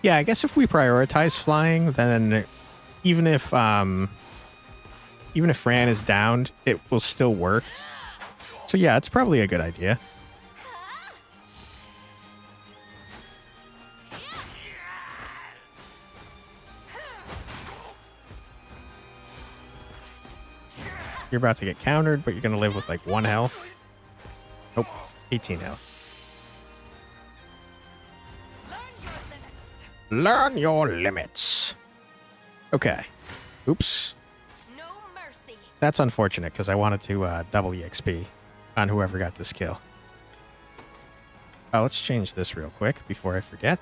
[SPEAKER 1] Yeah, I guess if we prioritize flying, then even if Fran is downed, it will still work. So yeah, it's probably a good idea. You're about to get countered, but you're going to live with like 1 health. Nope, 18 health. Learn your limits. Okay. Oops.
[SPEAKER 11] No mercy.
[SPEAKER 1] That's unfortunate because I wanted to double EXP on whoever got this kill. Let's change this real quick before I forget.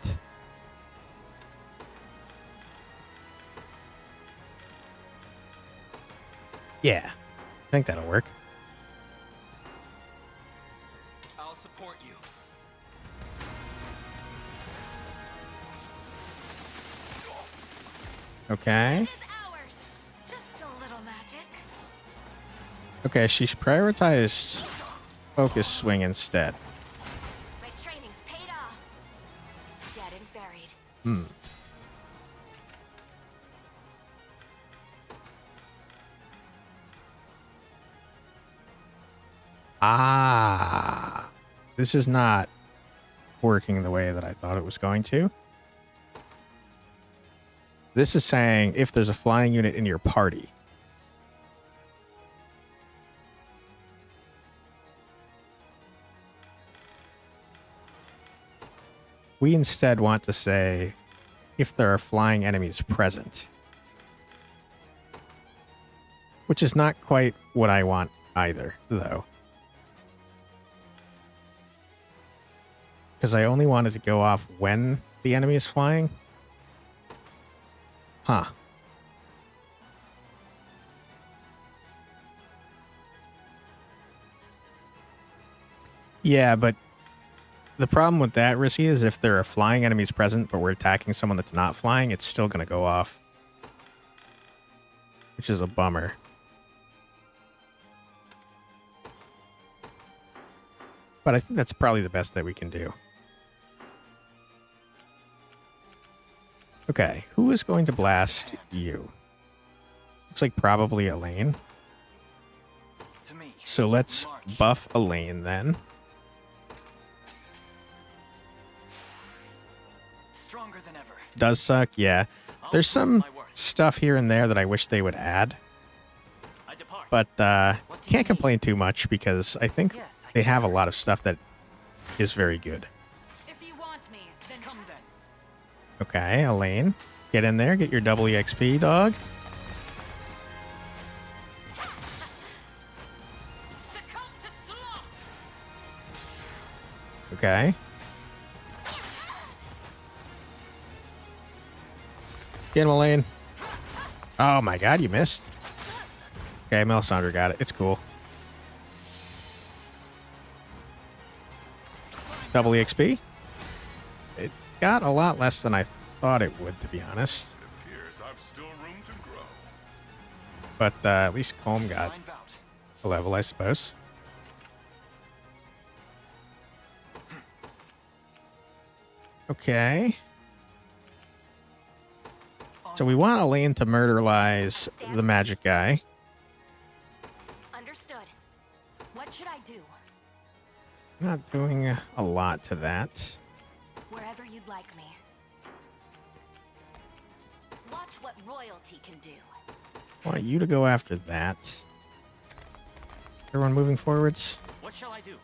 [SPEAKER 1] Yeah, I think that'll work.
[SPEAKER 7] I'll support you.
[SPEAKER 1] Okay.
[SPEAKER 11] Just a little magic.
[SPEAKER 1] Okay, she's prioritized focus swing instead.
[SPEAKER 11] My training's paid off. Dead and buried.
[SPEAKER 1] Hmm. Ah. This is not working the way that I thought it was going to. This is saying if there's a flying unit in your party. We instead want to say if there are flying enemies present. Which is not quite what I want either, though. Because I only wanted to go off when the enemy is flying. Huh. Yeah, but the problem with that, Risky, is if there are flying enemies present, but we're attacking someone that's not flying, it's still going to go off. Which is a bummer. But I think that's probably the best that we can do. Okay, who is going to blast you? Looks like probably Elaine. So let's buff Elaine then.
[SPEAKER 3] Stronger than ever.
[SPEAKER 1] Does suck, yeah. There's some stuff here and there that I wish they would add. But can't complain too much because I think they have a lot of stuff that is very good.
[SPEAKER 9] If you want me, then come then.
[SPEAKER 1] Okay, Elaine. Get in there, get your double EXP, dog.
[SPEAKER 9] Succumb to sloth.
[SPEAKER 1] Okay. Get him, Elaine. Oh my god, you missed. Okay, Melisandre got it. It's cool. Double EXP. It got a lot less than I thought it would, to be honest.
[SPEAKER 5] It appears I've still room to grow.
[SPEAKER 1] But at least Colm got a level, I suppose. Okay. So we want Elaine to murderlize the magic guy.
[SPEAKER 11] Understood. What should I do?
[SPEAKER 1] Not doing a lot to that.
[SPEAKER 11] Wherever you'd like me. Watch what royalty can do.
[SPEAKER 1] I want you to go after that. Everyone moving forwards?
[SPEAKER 7] What shall I do?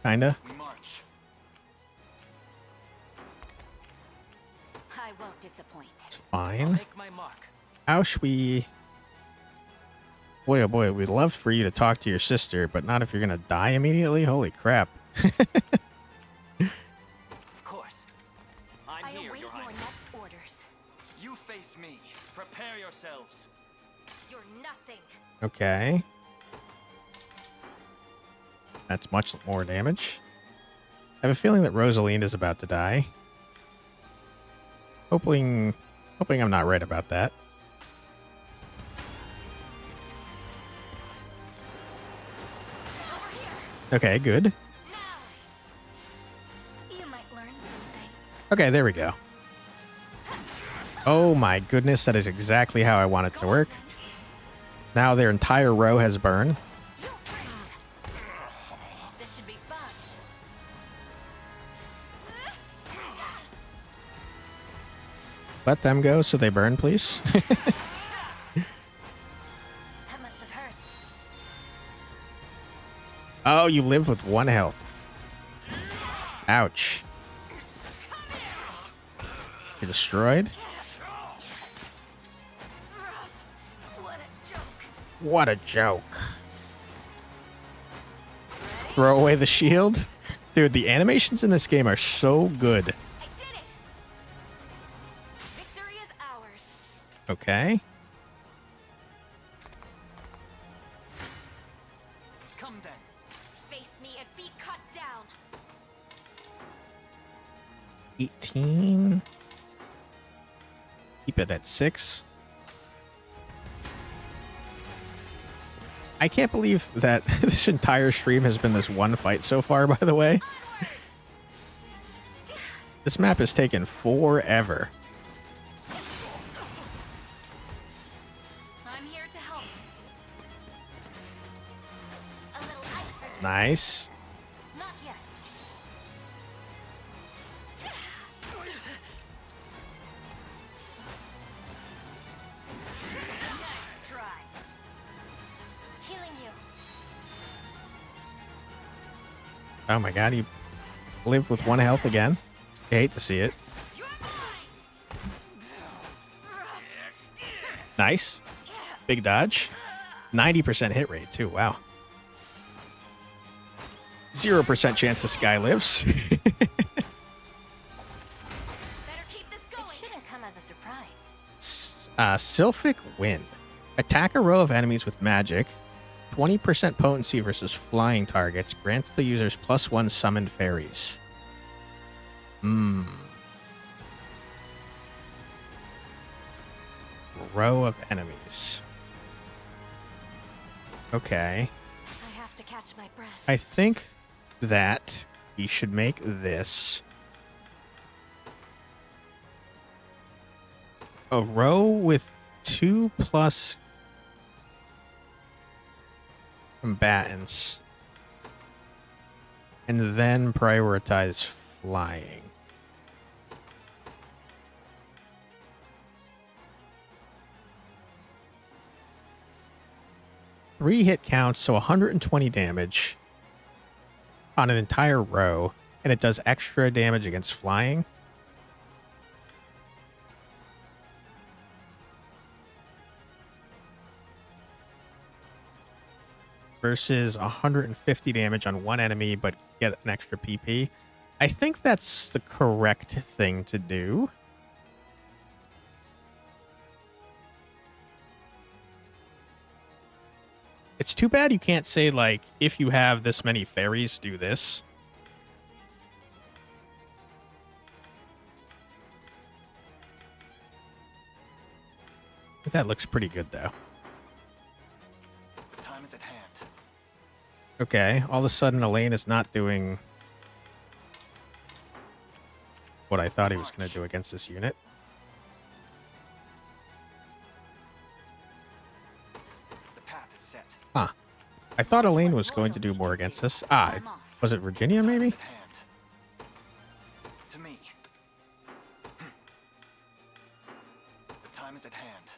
[SPEAKER 1] Kinda.
[SPEAKER 3] We march.
[SPEAKER 11] I won't disappoint.
[SPEAKER 1] It's fine.
[SPEAKER 7] Make my mark.
[SPEAKER 1] How should we... Boy, oh boy, we'd love for you to talk to your sister, but not if you're gonna die immediately? Holy crap.
[SPEAKER 7] Of course. I'm
[SPEAKER 11] I
[SPEAKER 7] here,
[SPEAKER 11] await
[SPEAKER 7] Your
[SPEAKER 11] your
[SPEAKER 7] Highness.
[SPEAKER 11] next orders.
[SPEAKER 3] You face me.
[SPEAKER 7] Prepare yourselves.
[SPEAKER 11] You're nothing.
[SPEAKER 1] Okay. That's much more damage. I have a feeling that Rosaline is about to die. Hoping I'm not right about that. Okay, good.
[SPEAKER 11] You might learn something.
[SPEAKER 1] Okay, there we go. Oh my goodness, that is exactly how I want it to work. Now their entire row has burned.
[SPEAKER 11] This should be fun.
[SPEAKER 1] Let them go so they burn, please.
[SPEAKER 11] That must have hurt.
[SPEAKER 1] Oh, you live with 1 health. Ouch. You're destroyed.
[SPEAKER 11] What a joke.
[SPEAKER 1] What a joke. Throw away the shield. Dude, the animations in this game are so good.
[SPEAKER 11] I did it. Victory is ours.
[SPEAKER 1] Okay.
[SPEAKER 7] Come then.
[SPEAKER 11] Face me and be cut down.
[SPEAKER 1] 18. Keep it at 6. I can't believe that this entire stream has been this one fight so far, by the way. This map has taken forever.
[SPEAKER 11] I'm here to help. A little ice for
[SPEAKER 1] Nice.
[SPEAKER 11] not yet. Nice try. Healing you.
[SPEAKER 1] Oh my god, he lived with 1 health again. I hate to see it. Nice. Big dodge. 90% hit rate, too. Wow. 0% chance this guy lives.
[SPEAKER 11] Better keep this going. It shouldn't come as a surprise.
[SPEAKER 1] Sylphic Wind. Attack a row of enemies with magic. 20% potency versus flying targets. Grants the users +1 summoned fairies. Row of enemies. Okay.
[SPEAKER 11] I have to catch my breath.
[SPEAKER 1] I think that we should make this a row with 2+ combatants and then prioritize flying. Three hit counts, so 120 damage on an entire row, and it does extra damage against flying. Versus 150 damage on one enemy, but get an extra PP. I think that's the correct thing to do. It's too bad you can't say, like, if you have this many fairies, do this. I think that looks pretty good, though.
[SPEAKER 3] The time is at hand.
[SPEAKER 1] Okay, all of a sudden Elaine is not doing what I thought he was going to do against this unit.
[SPEAKER 3] The path is set.
[SPEAKER 1] Huh. I thought Elaine was going to do more against this. Was it Virginia, maybe?
[SPEAKER 3] Time is at hand. To me. The time is at hand.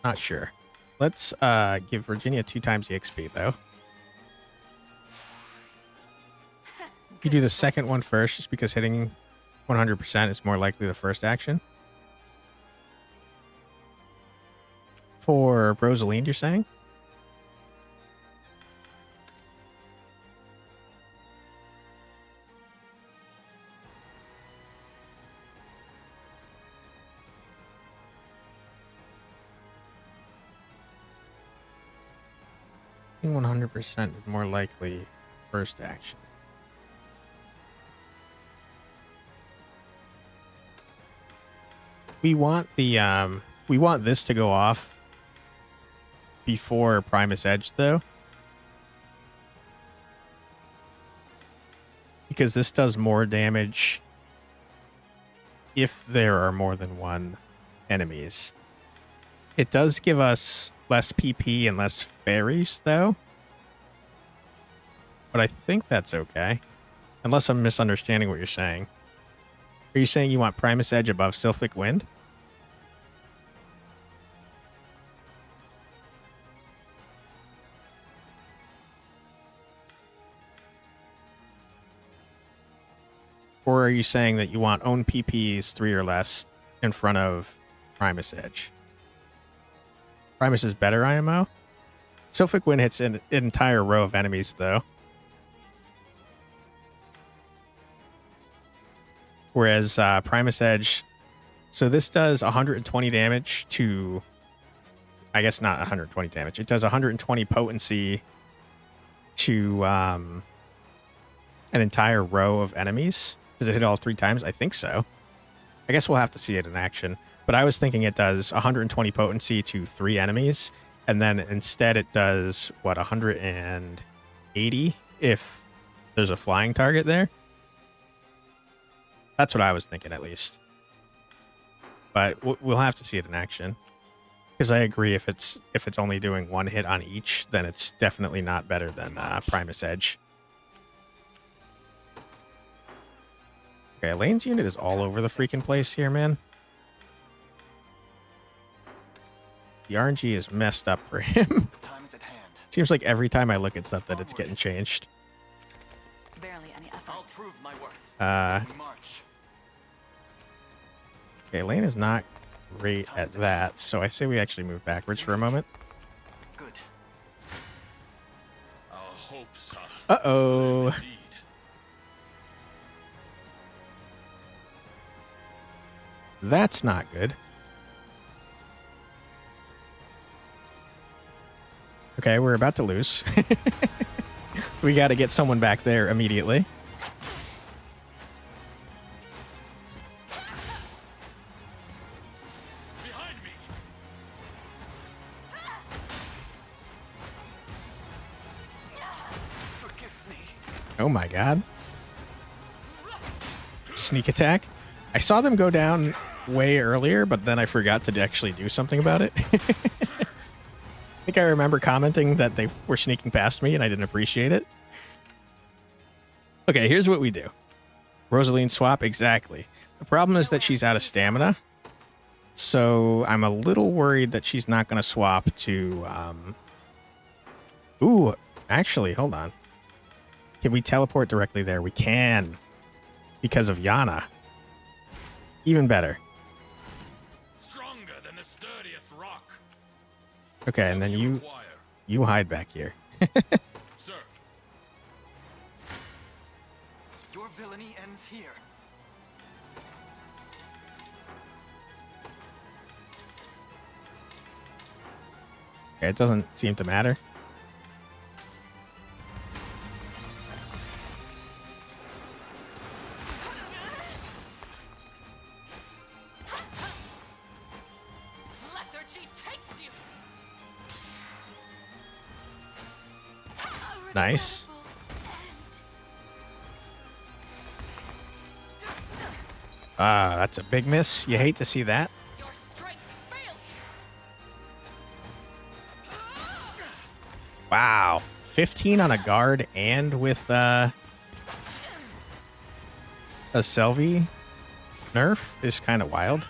[SPEAKER 1] Not sure. Let's give Virginia 2 times the XP, though. You do the second one first, just because hitting 100% is more likely the first action. For Rosaline, you're saying? I think 100% is more likely first action. We want the we want this to go off before Primus Edge, though, because this does more damage if there are more than one enemies. It does give us less PP and less fairies, though, but I think that's okay, unless I'm misunderstanding what you're saying. Are you saying you want Primus Edge above Sylphic Wind? Or are you saying that you want own PPs 3 or less in front of Primus Edge? Primus is better IMO? Sylphic Wind hits an entire row of enemies, though. Whereas Primus Edge, so this does 120 damage to, I guess not 120 damage. It does 120 potency to an entire row of enemies. Does it hit all 3 times? I think so. I guess we'll have to see it in action. But I was thinking it does 120 potency to 3 enemies, And then instead it does, what, 180 if there's a flying target there? That's what I was thinking, at least. But we'll have to see it in action. Because I agree, if it's only doing one hit on each, then it's definitely not better than Primus Edge. Okay, Elaine's unit is all over the freaking place here, man. The RNG is messed up for him. Seems like every time I look at something, it's getting changed.
[SPEAKER 9] Barely any effort.
[SPEAKER 7] I'll prove my worth.
[SPEAKER 1] Okay, Elaine is not great at that, so I say we actually move backwards for a moment.
[SPEAKER 3] Good.
[SPEAKER 8] Our hopes are
[SPEAKER 1] Uh-oh.
[SPEAKER 8] slim indeed.
[SPEAKER 1] That's not good. Okay, we're about to lose. We got to get someone back there immediately.
[SPEAKER 8] Behind me.
[SPEAKER 3] Forgive me.
[SPEAKER 1] Oh my god. Sneak attack. I saw them go down way earlier, but then I forgot to actually do something about it. I think I remember commenting that they were sneaking past me and I didn't appreciate it. Okay, here's what we do. Rosaline swap, exactly. The problem is that she's out of stamina. So I'm a little worried that she's not going to swap to... Ooh, actually, hold on. Can we teleport directly there? We can. Because of Yana. Even better.
[SPEAKER 8] Stronger than the sturdiest rock.
[SPEAKER 1] Okay, and then you hide back here.
[SPEAKER 8] Sir.
[SPEAKER 3] Your villainy ends here.
[SPEAKER 1] Okay, it doesn't seem to matter.
[SPEAKER 11] Lethargy takes you.
[SPEAKER 1] Nice. Ah, that's a big miss. You hate to see that.
[SPEAKER 11] Your strength fails you.
[SPEAKER 1] Wow. 15 on a guard and with a Selvi nerf is kind of wild.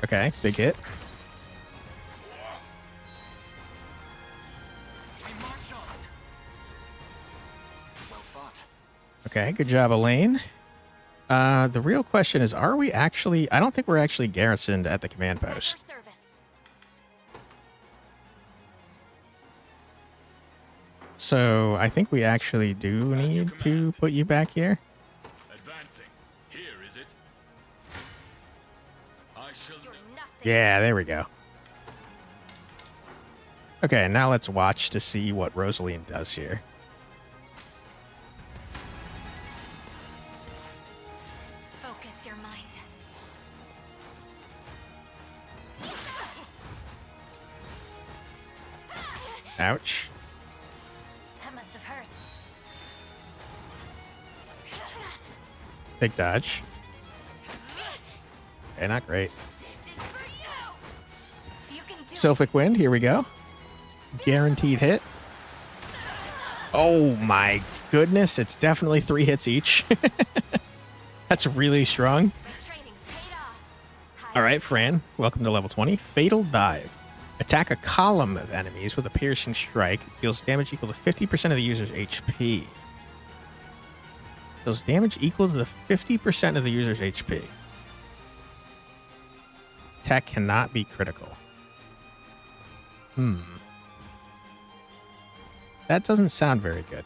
[SPEAKER 1] Okay, big hit. Okay, good job, Elaine. The real question is, are we actually... I don't think we're actually garrisoned at the command post. So I think we actually do need to put you back here.
[SPEAKER 8] Advancing. Here is it. I shall
[SPEAKER 1] Yeah, there we go. Okay, now let's watch to see what Rosaline does here.
[SPEAKER 11] Focus your mind.
[SPEAKER 1] Ouch.
[SPEAKER 11] That must have hurt.
[SPEAKER 1] Big dodge. Okay, not great. Sylphic Wind, here we go. Guaranteed hit. Oh my goodness, it's definitely 3 hits each. That's really strong. Alright, Fran, welcome to level 20. Fatal Dive. Attack a column of enemies with a piercing strike. Deals damage equal to 50% of the user's HP. Deals damage equal to the 50% of the user's HP. Attack cannot be critical. That doesn't sound very good.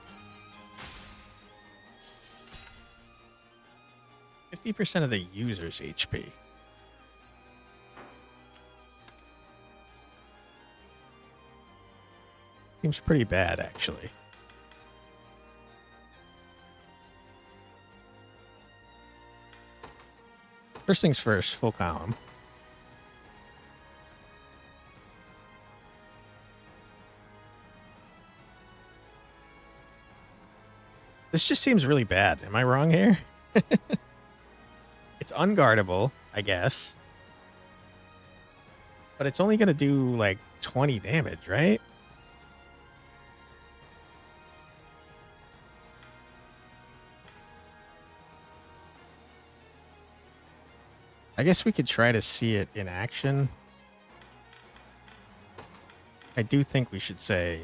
[SPEAKER 1] 50% of the user's HP. Seems pretty bad, actually. First things first, full column. This just seems really bad. Am I wrong here? It's unguardable, I guess. But it's only going to do like 20 damage, right? I guess we could try to see it in action. I do think we should say...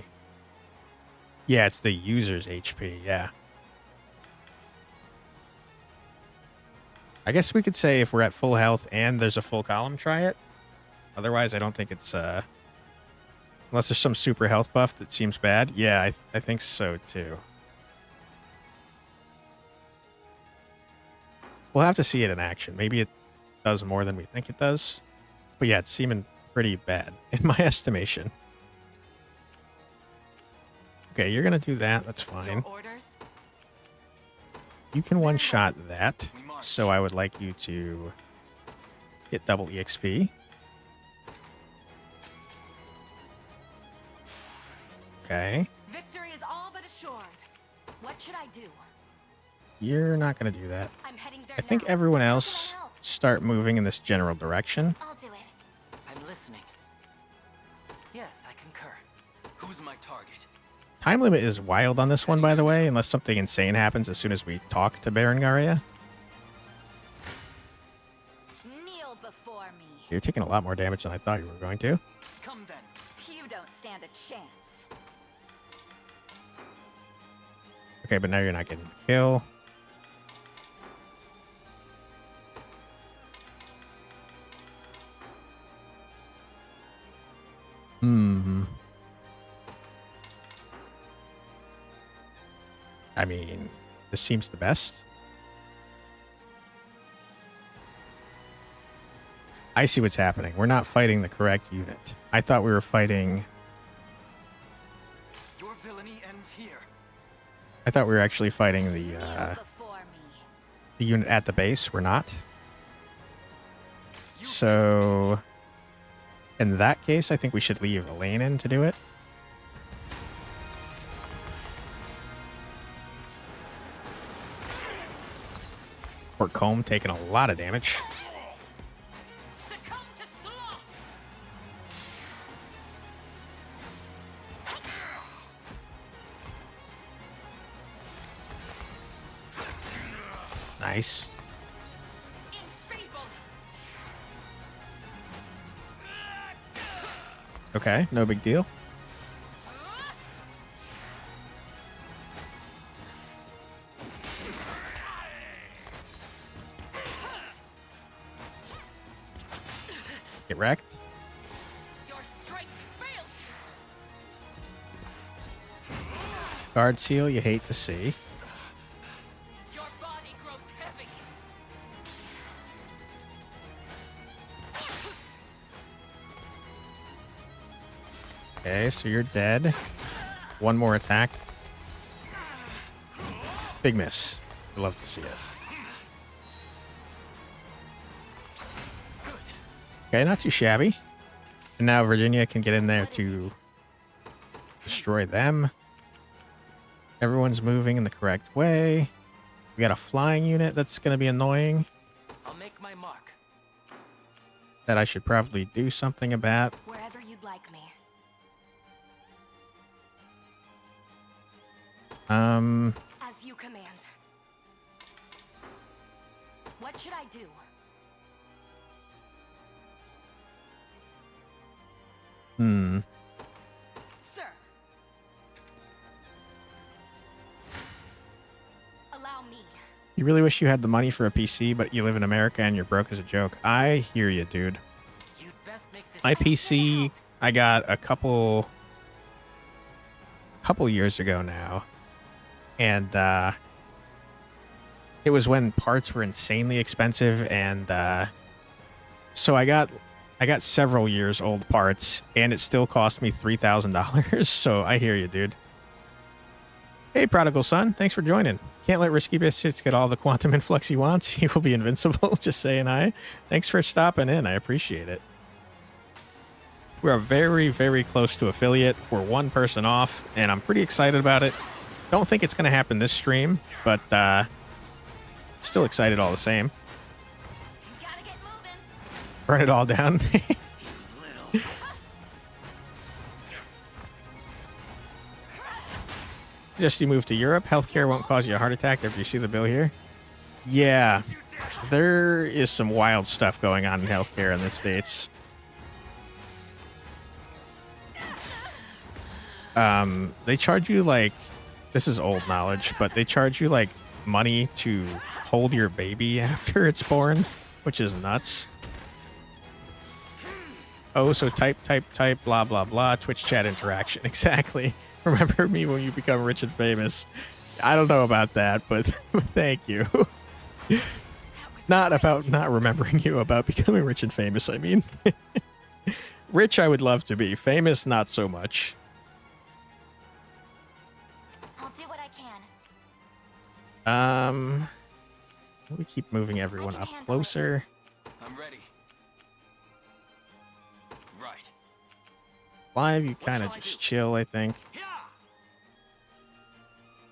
[SPEAKER 1] Yeah, it's the user's HP, yeah. I guess we could say if we're at full health and there's a full column, try it. Otherwise, I don't think it's... Unless there's some super health buff that seems bad. Yeah, I think so, too. We'll have to see it in action. Maybe it does more than we think it does. But yeah, it's seeming pretty bad, in my estimation. Okay, you're going to do that. That's fine. You can one-shot that. So I would like you to get double EXP. Okay.
[SPEAKER 11] Victory is all but assured. What should I do?
[SPEAKER 1] You're not going to do that.
[SPEAKER 11] I'm heading there
[SPEAKER 1] I think
[SPEAKER 11] now.
[SPEAKER 1] everyone
[SPEAKER 11] How can I
[SPEAKER 1] else
[SPEAKER 11] help?
[SPEAKER 1] start moving in this general direction.
[SPEAKER 11] I'll do it.
[SPEAKER 7] I'm listening. Yes, I concur. Who's my target?
[SPEAKER 1] Time limit is wild on this one, by the way, unless something insane happens as soon as we talk to Berengaria.
[SPEAKER 11] Kneel before me.
[SPEAKER 1] You're taking a lot more damage than I thought you were going to.
[SPEAKER 7] Come then.
[SPEAKER 11] You don't stand a chance.
[SPEAKER 1] Okay, but now you're not getting the kill. I mean, this seems the best. I see what's happening. We're not fighting the correct unit. I thought we were fighting...
[SPEAKER 3] Your villainy ends here.
[SPEAKER 1] I thought we were actually fighting the
[SPEAKER 11] Kneel before me.
[SPEAKER 1] unit at the base. We're not. So, in that case, I think we should leave Elaine in to do it. Or Comb taking a lot of damage.
[SPEAKER 11] Succumb to sloth.
[SPEAKER 1] Nice.
[SPEAKER 11] Enfeebled.
[SPEAKER 1] Okay, no big deal. Get wrecked.
[SPEAKER 11] Your strength fails you.
[SPEAKER 1] Guard seal, you hate to see.
[SPEAKER 11] Your body grows heavy.
[SPEAKER 1] Okay, so you're dead. One more attack. Big miss. I'd love to see it. Okay, not too shabby. And now Virginia can get in there to destroy them. Everyone's moving in the correct way. We got a flying unit that's going to be annoying.
[SPEAKER 7] I'll make my mark.
[SPEAKER 1] That I should probably do something about.
[SPEAKER 11] Wherever you'd like me. As you command. What should I do? Sir. Allow me.
[SPEAKER 1] You really wish you had the money for a PC, but you live in America and you're broke as a joke. I hear you, dude.
[SPEAKER 7] You'd best make this
[SPEAKER 1] My PC, I got a couple years ago now. And it was when parts were insanely expensive, and so I got several years old parts, and it still cost me $3,000. So I hear you, dude. Hey, prodigal son, thanks for joining. Can't let Risky Biscuits get all the quantum influx he wants. He will be invincible. Just saying hi. Thanks for stopping in. I appreciate it. We are very, very close to affiliate. We're one person off, and I'm pretty excited about it. Don't think it's going to happen this stream, but still excited all the same. Burn it all down. Just you moved to Europe. Healthcare won't cause you a heart attack after you see the bill here. Yeah, there is some wild stuff going on in healthcare in the States. They charge you like, this is old knowledge, but they charge you like money to hold your baby after it's born, which is nuts. Oh, so type, blah, blah, blah, Twitch chat interaction. Exactly. Remember me when you become rich and famous. I don't know about that, but thank you. Not about not remembering you, about becoming rich and famous, I mean. Rich I would love to be. Famous, not so much.
[SPEAKER 11] I'll do what I can.
[SPEAKER 1] We keep moving everyone up closer.
[SPEAKER 7] I'm ready. Right.
[SPEAKER 1] Live, you kind of just chill, I think.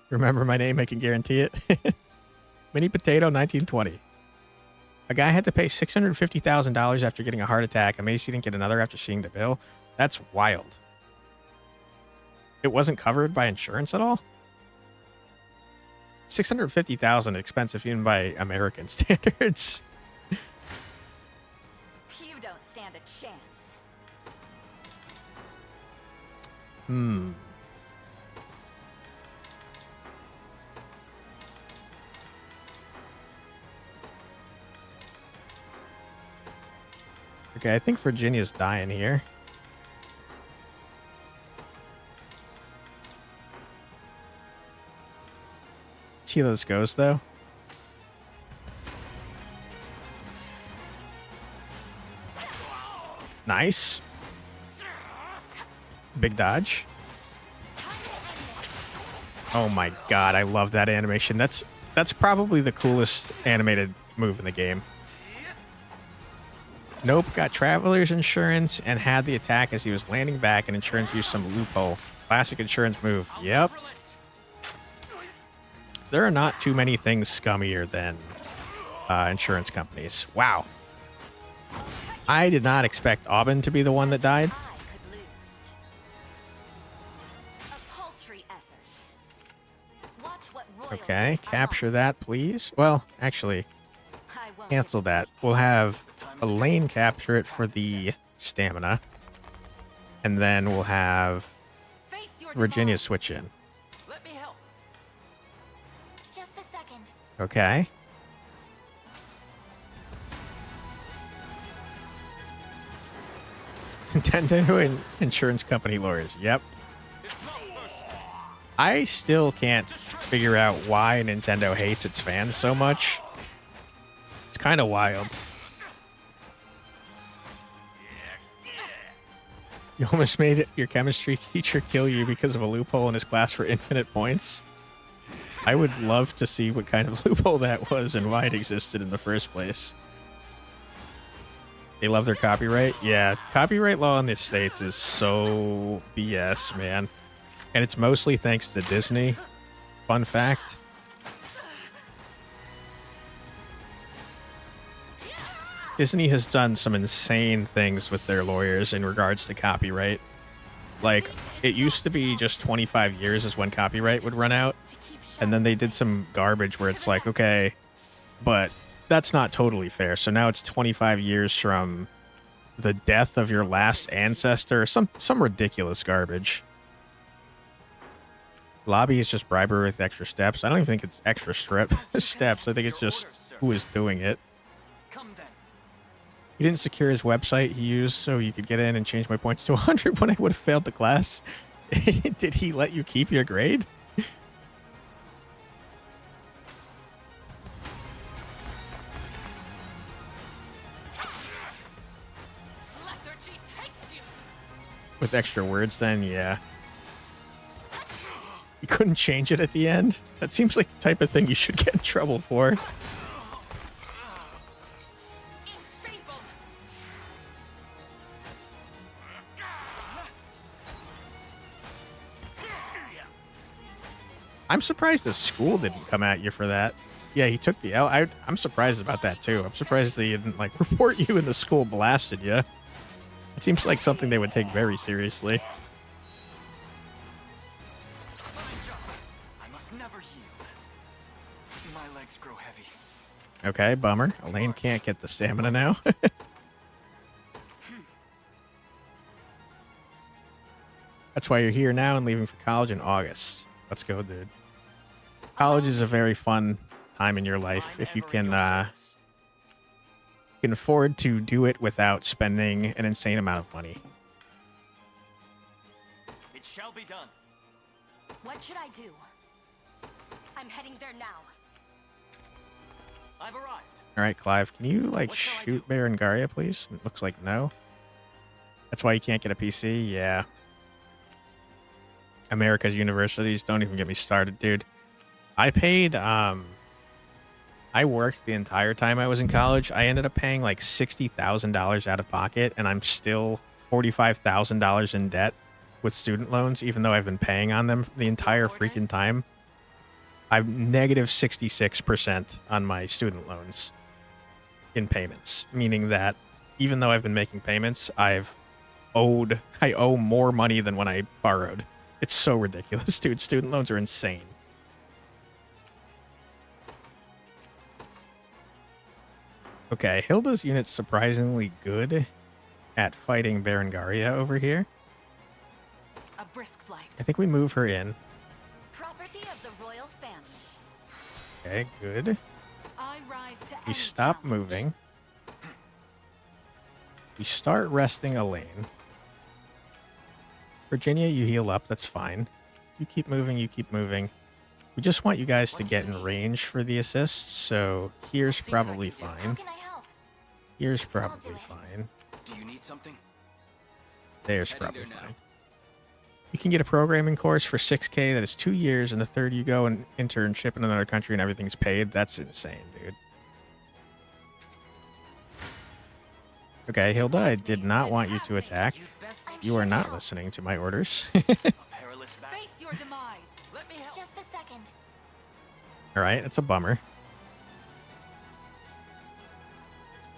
[SPEAKER 1] Remember my name, I can guarantee it. Mini Potato 1920. A guy had to pay $650,000 after getting a heart attack. Amazed he didn't get another after seeing the bill. That's wild. It wasn't covered by insurance at all? $650,000 expensive even by American standards.
[SPEAKER 11] You don't stand a chance.
[SPEAKER 1] Okay, I think Virginia's dying here. See how this goes, though. Nice. Big dodge. Oh my god, I love that animation. That's probably the coolest animated move in the game. Nope, got traveler's insurance and had the attack as he was landing back, and insurance used some loophole. Classic insurance move. Yep. There are not too many things scummier than insurance companies. Wow. I did not expect Aubin to be the one that died. Okay, capture that, please. Well, actually, cancel that. We'll have Elaine capture it for the stamina. And then we'll have Virginia switch in.
[SPEAKER 7] Let me help.
[SPEAKER 11] Just a second.
[SPEAKER 1] Okay. Nintendo and insurance company lawyers. Yep. I still can't figure out why Nintendo hates its fans so much. It's kind of wild. You almost made your chemistry teacher kill you because of a loophole in his class for infinite points. I would love to see what kind of loophole that was and why it existed in the first place. They love their copyright? Yeah, copyright law in the States is so BS, man. And it's mostly thanks to Disney. Fun fact. Disney has done some insane things with their lawyers in regards to copyright. Like, it used to be just 25 years is when copyright would run out. And then they did some garbage where it's like, okay, but that's not totally fair. So now it's 25 years from the death of your last ancestor. Some ridiculous garbage. Lobby is just bribery with extra steps. I don't even think it's extra steps. I think it's just who is doing it. He didn't secure his website he used so you could get in and change my points to 100 when I would have failed the class. Did he let you keep your grade? With extra words then, yeah. couldn't change it at the end. That seems like the type of thing you should get in trouble for. I'm surprised the school didn't come at you for that. Yeah, he took the L. I'm surprised about that too. I'm surprised they didn't like report you and the school blasted you. It seems like something they would take very seriously.
[SPEAKER 3] I must never yield. My legs grow heavy.
[SPEAKER 1] Okay, bummer. Elaine can't get the stamina now. That's why you're here now and leaving for college in August. Let's go, dude. College is a very fun time in your life if you can afford to do it without spending an insane amount of money.
[SPEAKER 7] It shall be done.
[SPEAKER 11] What should I do? I'm heading there now.
[SPEAKER 7] I've arrived.
[SPEAKER 1] All right, Clive, can you like
[SPEAKER 7] What shall I
[SPEAKER 1] shoot Berengaria, please? It looks like no. That's why you can't get a PC. Yeah. America's universities, don't even get me started, dude. I paid I worked the entire time I was in college. I ended up paying like $60,000 out of pocket, and I'm still $45,000 in debt with student loans, even though I've been paying on them the entire freaking time. I'm negative 66% on my student loans in payments, meaning that even though I've been making payments, I owe more money than when I borrowed. It's so ridiculous, dude. Student loans are insane. Okay, Hilda's unit's surprisingly good at fighting Berengaria over here.
[SPEAKER 9] A brisk flight.
[SPEAKER 1] I think we move her in.
[SPEAKER 11] Property of the royal family.
[SPEAKER 1] Okay, good.
[SPEAKER 9] I rise to
[SPEAKER 1] We
[SPEAKER 9] any
[SPEAKER 1] stop
[SPEAKER 9] challenge.
[SPEAKER 1] moving. We start resting Elaine. Virginia, you heal up. That's fine. You keep moving. You keep moving. We just want you guys to get in range for the assists, so here's probably
[SPEAKER 11] How
[SPEAKER 1] fine.
[SPEAKER 11] can I help?
[SPEAKER 1] Here's probably
[SPEAKER 11] it.
[SPEAKER 1] fine.
[SPEAKER 3] Do you need something?
[SPEAKER 1] There's probably fine. You can get a programming course for $6K that is 2 years, and the third you go and internship in another country and everything's paid. That's insane, dude. Okay, Hilda, I did not want you to attack. You are not listening to my orders.
[SPEAKER 9] Face your demise.
[SPEAKER 7] Let me help.
[SPEAKER 11] Just a second.
[SPEAKER 1] Alright, that's a bummer.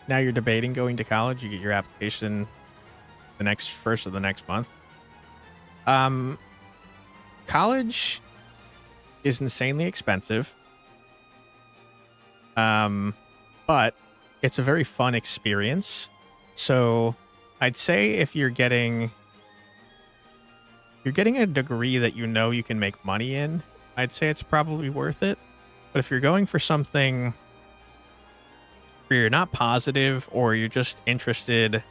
[SPEAKER 1] Now you're debating going to college. You get your application the first of the next month. College is insanely expensive. But it's a very fun experience. So I'd say if you're getting a degree that you know you can make money in, I'd say it's probably worth it. But if you're going for something where you're not positive or you're just interested,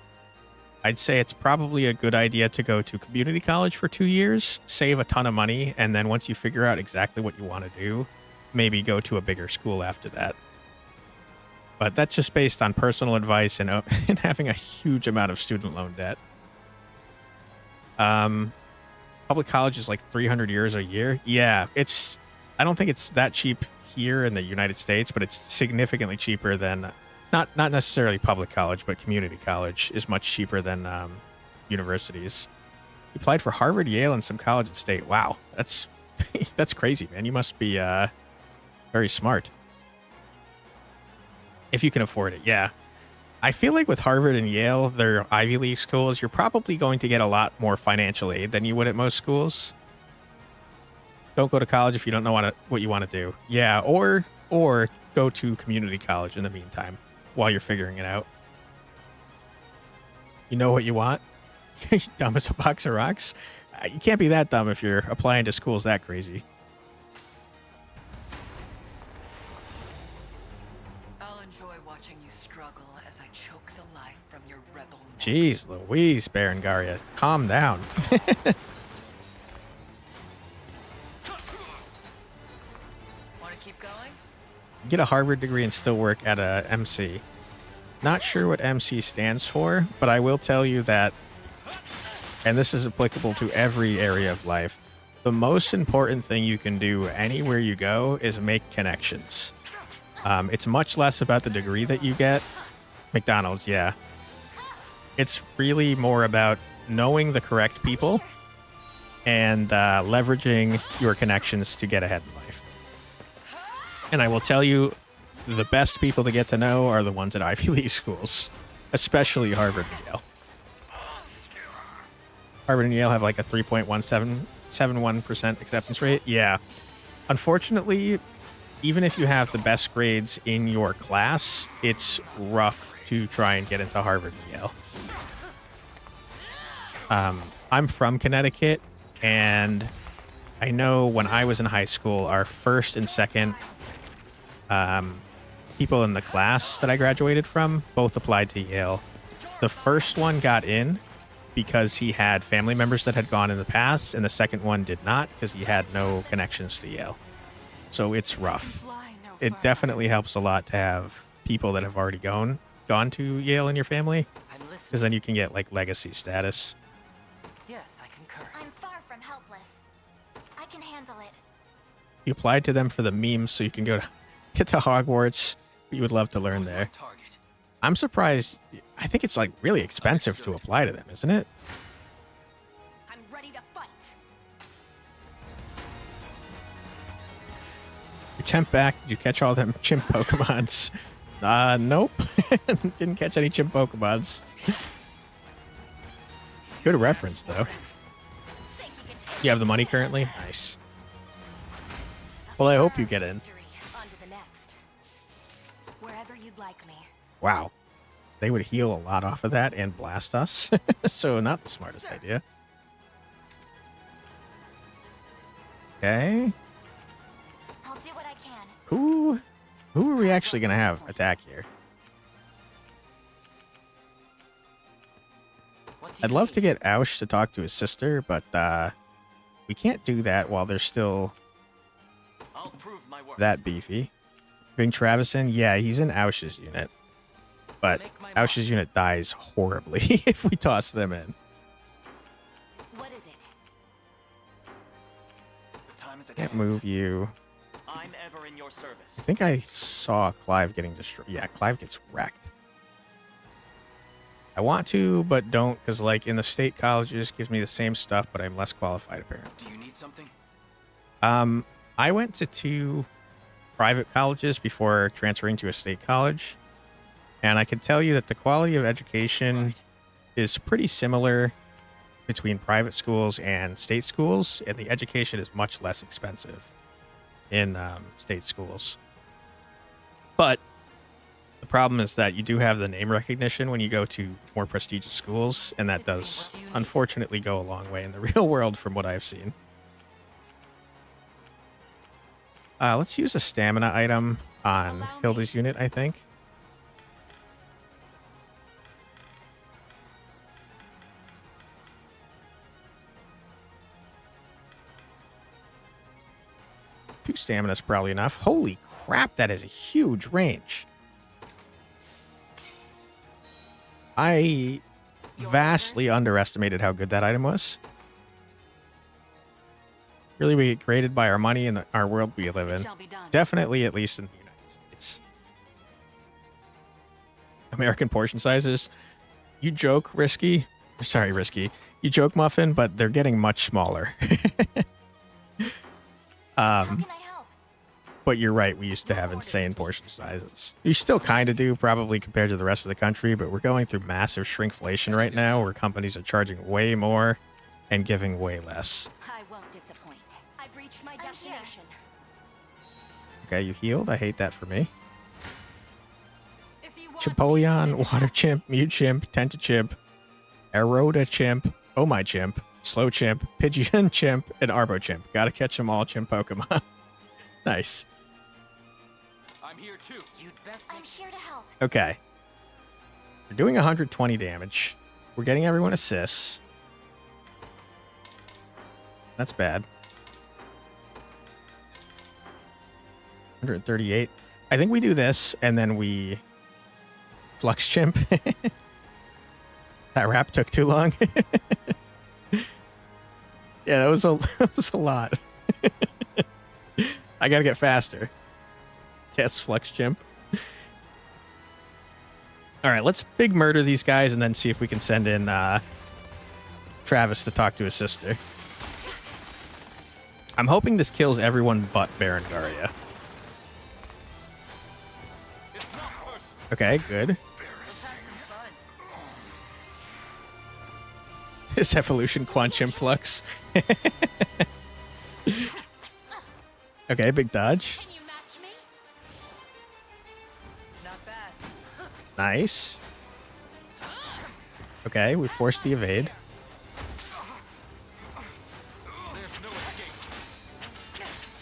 [SPEAKER 1] I'd say it's probably a good idea to go to community college for 2 years, save a ton of money, and then once you figure out exactly what you want to do, maybe go to a bigger school after that. But that's just based on personal advice and having a huge amount of student loan debt. Public college is like 300 euros a year. Yeah, I don't think it's that cheap here in the United States, but it's significantly cheaper than, not necessarily public college, but community college is much cheaper than universities. You applied for Harvard, Yale, and some college and state. Wow, that's that's crazy, man. You must be very smart. If you can afford it, yeah. I feel like with Harvard and Yale, they're Ivy League schools, you're probably going to get a lot more financial aid than you would at most schools. Don't go to college if you don't know what you want to do. Yeah, or go to community college in the meantime while you're figuring it out. You know what you want? You're dumb as a box of rocks? You can't be that dumb if you're applying to schools that crazy.
[SPEAKER 10] I'll enjoy watching you struggle as I choke the life from your rebel necks.
[SPEAKER 1] Jeez Louise, Berengaria. Calm down.
[SPEAKER 10] Want to keep going?
[SPEAKER 1] Get a Harvard degree and still work at a MC. Not sure what MC stands for, but I will tell you that, and this is applicable to every area of life, the most important thing you can do anywhere you go is make connections. It's much less about the degree that you get. McDonald's, yeah. It's really more about knowing the correct people and leveraging your connections to get ahead in life. And I will tell you, the best people to get to know are the ones at Ivy League schools, especially Harvard and Yale. Harvard and Yale have like a 3.171% acceptance rate. Yeah. Unfortunately, even if you have the best grades in your class, it's rough to try and get into Harvard and Yale. I'm from Connecticut, and I know when I was in high school, our first and second people in the class that I graduated from both applied to Yale. The first one got in because he had family members that had gone in the past, and the second one did not because he had no connections to Yale. So it's rough. It definitely helps a lot to have people that have already gone to Yale in your family, because then you can get like legacy status.
[SPEAKER 11] Yes, I concur. I'm far from helpless. I can handle it.
[SPEAKER 1] You applied to them for the memes so you can get to Hogwarts. You would love to learn there. I'm surprised. I think it's like really expensive to apply to them, isn't it?
[SPEAKER 11] I'm ready to fight.
[SPEAKER 1] Your temp back. Did you catch all them chimp Pokemons? Nope. Didn't catch any chimp Pokemons. Good reference, though. You have the money currently? Nice. Well, I hope you get in.
[SPEAKER 11] Wherever you'd like me.
[SPEAKER 1] Wow. They would heal a lot off of that and blast us. So not the smartest idea. Okay.
[SPEAKER 11] I'll do what I can.
[SPEAKER 1] Who are we actually going to have attack here? I'd love to get Aush to talk to his sister, but we can't do that while they're still that beefy. Bring Travis in? Yeah, he's in Aush's unit. But Aush's unit dies horribly if we toss them in.
[SPEAKER 11] What is it?
[SPEAKER 1] Can't move you.
[SPEAKER 7] I'm ever in your service.
[SPEAKER 1] I think I saw Clive getting destroyed. Yeah, Clive gets wrecked. I want to, but don't, because like in the state colleges gives me the same stuff, but I'm less qualified apparently.
[SPEAKER 3] Do you need something?
[SPEAKER 1] I went to 2 private colleges before transferring to a state college, and I can tell you that the quality of education is pretty similar between private schools and state schools, and the education is much less expensive in state schools. But the problem is that you do have the name recognition when you go to more prestigious schools, and that does unfortunately go a long way in the real world from what I've seen. Let's use a stamina item on Hilda's unit, I think. Two stamina is probably enough. Holy crap, that is a huge range. I vastly underestimated how good that item was. Really, we get graded by our money and our world we live in. Definitely, at least in the United States. American portion sizes. You joke, Risky. Sorry, Risky. You joke, Muffin, but they're getting much smaller. But you're right, we used to have insane portion sizes. You still kind of do, probably compared to the rest of the country, but we're going through massive shrinkflation right now, where companies are charging way more and giving way less.
[SPEAKER 11] I won't disappoint. I've reached my destination.
[SPEAKER 1] Okay, you healed. I hate that for me. Chipoleon, Water Chimp, Mute Chimp, Tentachimp, Eroda Chimp, Oh My Chimp, Slow Chimp, Pidgeon Chimp, and Arbo Chimp. Gotta catch them all, Chimp Pokemon. Nice.
[SPEAKER 3] I'm here too.
[SPEAKER 11] I'm here to help.
[SPEAKER 1] Okay. We're doing 120 damage. We're getting everyone assists. That's bad. 138. I think we do this, and then we Flux Chimp. That rap took too long. Yeah, that was that was a lot. I gotta get faster. Cast Flex Chimp. Alright, let's big murder these guys and then see if we can send in Travis to talk to his sister. I'm hoping this kills everyone but Berengaria. Okay, good. His evolution Quantum Flux. Okay, big dodge.
[SPEAKER 11] Can you match me?
[SPEAKER 10] Not bad.
[SPEAKER 1] Nice. Okay, we forced the evade.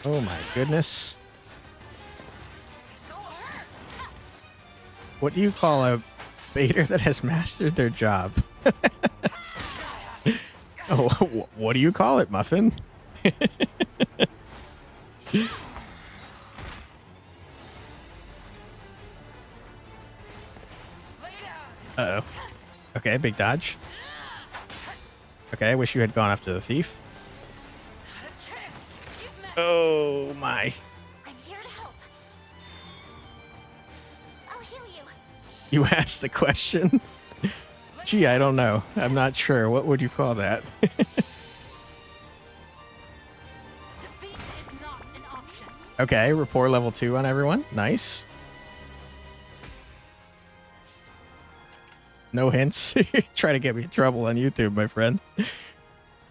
[SPEAKER 1] Oh my goodness. What do you call a baiter that has mastered their job? Oh, what do you call it, Muffin? Uh-oh. Okay, big dodge. Okay, I wish you had gone after the thief. Oh my.
[SPEAKER 11] I'm here to help. I'll heal you.
[SPEAKER 1] You asked the question? Gee, I don't know. I'm not sure. What would you call that?
[SPEAKER 9] Defeat is not an option.
[SPEAKER 1] Okay, rapport level 2 on everyone. Nice. No hints. Try to get me in trouble on YouTube, my friend.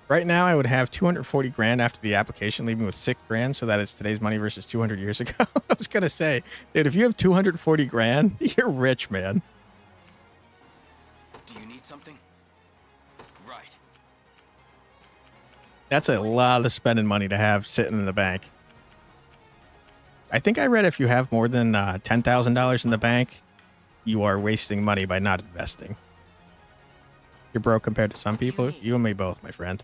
[SPEAKER 1] Right now, I would have 240 grand after the application, leaving me with 6 grand, so that is today's money versus 200 years ago. I was going to say, dude, if you have 240 grand, you're rich, man.
[SPEAKER 3] Do you need something? Right.
[SPEAKER 1] That's a lot of spending money to have sitting in the bank. I think I read if you have more than $10,000 in the bank, you are wasting money by not investing. You're broke compared to some people. You and me both, my friend.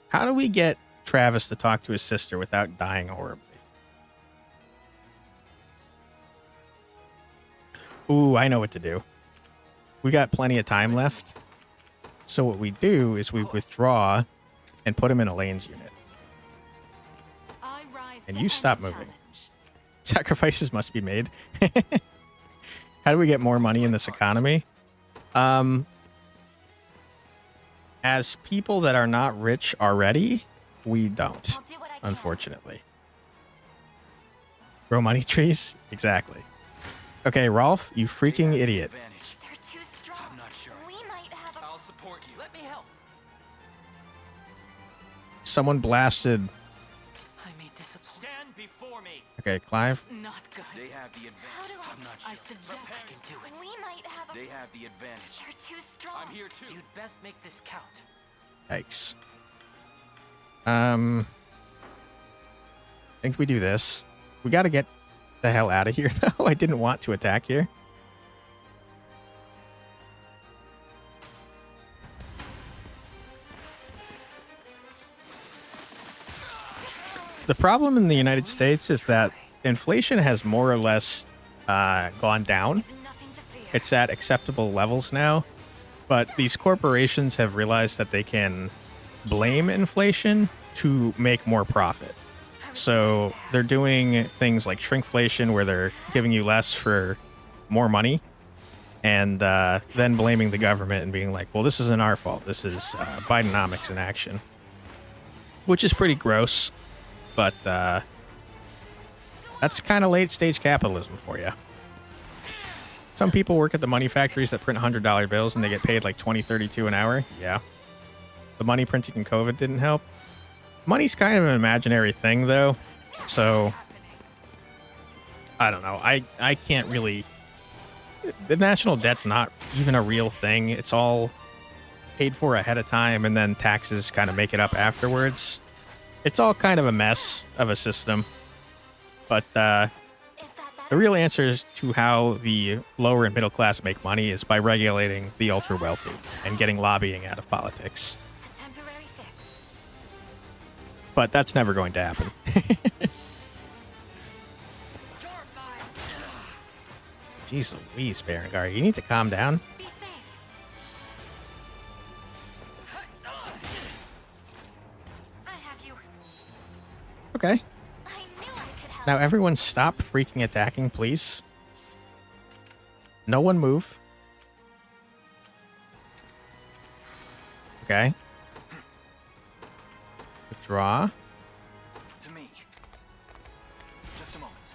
[SPEAKER 1] How do we get Travis to talk to his sister without dying horribly? Ooh, I know what to do. We got plenty of time left. So what we do is we withdraw and put him in a lanes unit.
[SPEAKER 9] I rise
[SPEAKER 1] And
[SPEAKER 9] to
[SPEAKER 1] you stop
[SPEAKER 9] end the
[SPEAKER 1] moving.
[SPEAKER 9] challenge.
[SPEAKER 1] Sacrifices must be made. How do we get more money in this economy? As people that are not rich already, we don't,
[SPEAKER 11] I'll do what I can.
[SPEAKER 1] unfortunately. Grow money trees? Exactly. Okay, Rolf, you freaking idiot.
[SPEAKER 3] Advantage.
[SPEAKER 11] They're too strong.
[SPEAKER 3] I'm not sure.
[SPEAKER 11] We might have a...
[SPEAKER 3] I'll support you. Let me help.
[SPEAKER 1] Someone blasted.
[SPEAKER 10] I may disappoint.
[SPEAKER 7] Stand before me.
[SPEAKER 1] Okay, Clive.
[SPEAKER 10] Not good.
[SPEAKER 3] They have the
[SPEAKER 11] How
[SPEAKER 3] advantage.
[SPEAKER 11] do
[SPEAKER 3] I'm not sure.
[SPEAKER 10] I suggest
[SPEAKER 3] I can do it.
[SPEAKER 11] We might have a...
[SPEAKER 3] They have the advantage.
[SPEAKER 11] They're too strong.
[SPEAKER 3] I'm here too.
[SPEAKER 10] You'd best make this count.
[SPEAKER 1] Yikes. I think we do this. We got to get the hell out of here, though. I didn't want to attack here. The problem in the United States is that inflation has more or less gone down.
[SPEAKER 11] Nothing to fear.
[SPEAKER 1] It's at acceptable levels now, but these corporations have realized that they can blame inflation to make more profit. So they're doing things like shrinkflation, where they're giving you less for more money, and then blaming the government and being like, well, this isn't our fault. This is Bidenomics in action, which is pretty gross, but that's kind of late stage capitalism for you. Some people work at the money factories that print $100 bills and they get paid like $20, $32 an hour. Yeah. The money printing in COVID didn't help. Money's kind of an imaginary thing, though. So, I don't know. I can't really... The national debt's not even a real thing. It's all paid for ahead of time, and then taxes kind of make it up afterwards. It's all kind of a mess of a system. But the real answer to how the lower and middle class make money is by regulating the ultra wealthy and getting lobbying out of politics.
[SPEAKER 11] A temporary fix.
[SPEAKER 1] But that's never going to happen. Jeez Louise, Berengar, you need to calm down.
[SPEAKER 11] Be safe.
[SPEAKER 1] Okay.
[SPEAKER 11] I knew I could help.
[SPEAKER 1] Now everyone stop freaking attacking, please. No one move. Okay. Withdraw.
[SPEAKER 3] To me. Just a moment.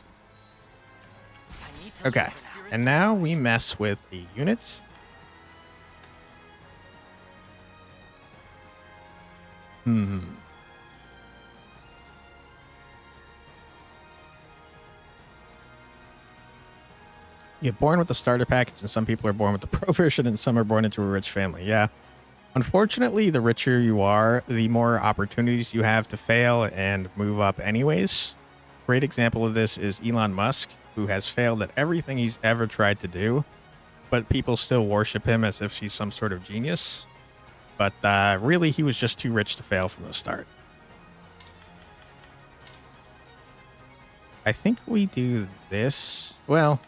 [SPEAKER 3] I need to
[SPEAKER 1] Okay.
[SPEAKER 3] leave the spirits
[SPEAKER 1] And now we mess with the units. You're born with the starter package, and some people are born with the pro version, and some are born into a rich family. Yeah. Unfortunately, the richer you are, the more opportunities you have to fail and move up anyways. Great example of this is Elon Musk, who has failed at everything he's ever tried to do, but people still worship him as if he's some sort of genius. But really, he was just too rich to fail from the start. I think we do this. Well,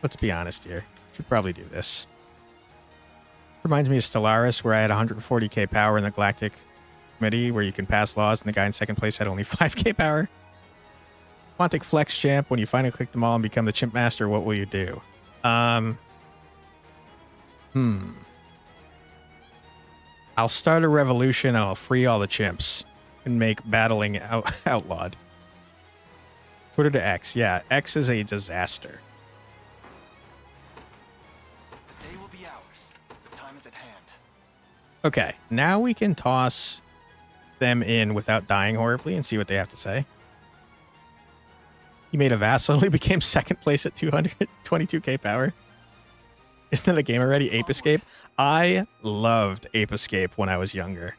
[SPEAKER 1] let's be honest here. Should probably do this. Reminds me of Stellaris, where I had 140k power in the Galactic Committee, where you can pass laws, and the guy in second place had only 5k power. Quantic Flex Champ, when you finally click them all and become the Chimp Master, what will you do? I'll start a revolution, and I'll free all the chimps and make battling outlawed. Put it to X. Yeah, X is a disaster.
[SPEAKER 3] The day will be ours. The time is at hand.
[SPEAKER 1] Okay, now we can toss them in without dying horribly and see what they have to say. He made a vassal. He became second place at 222k power. Isn't that a game already? Ape Escape? I loved Ape Escape when I was younger.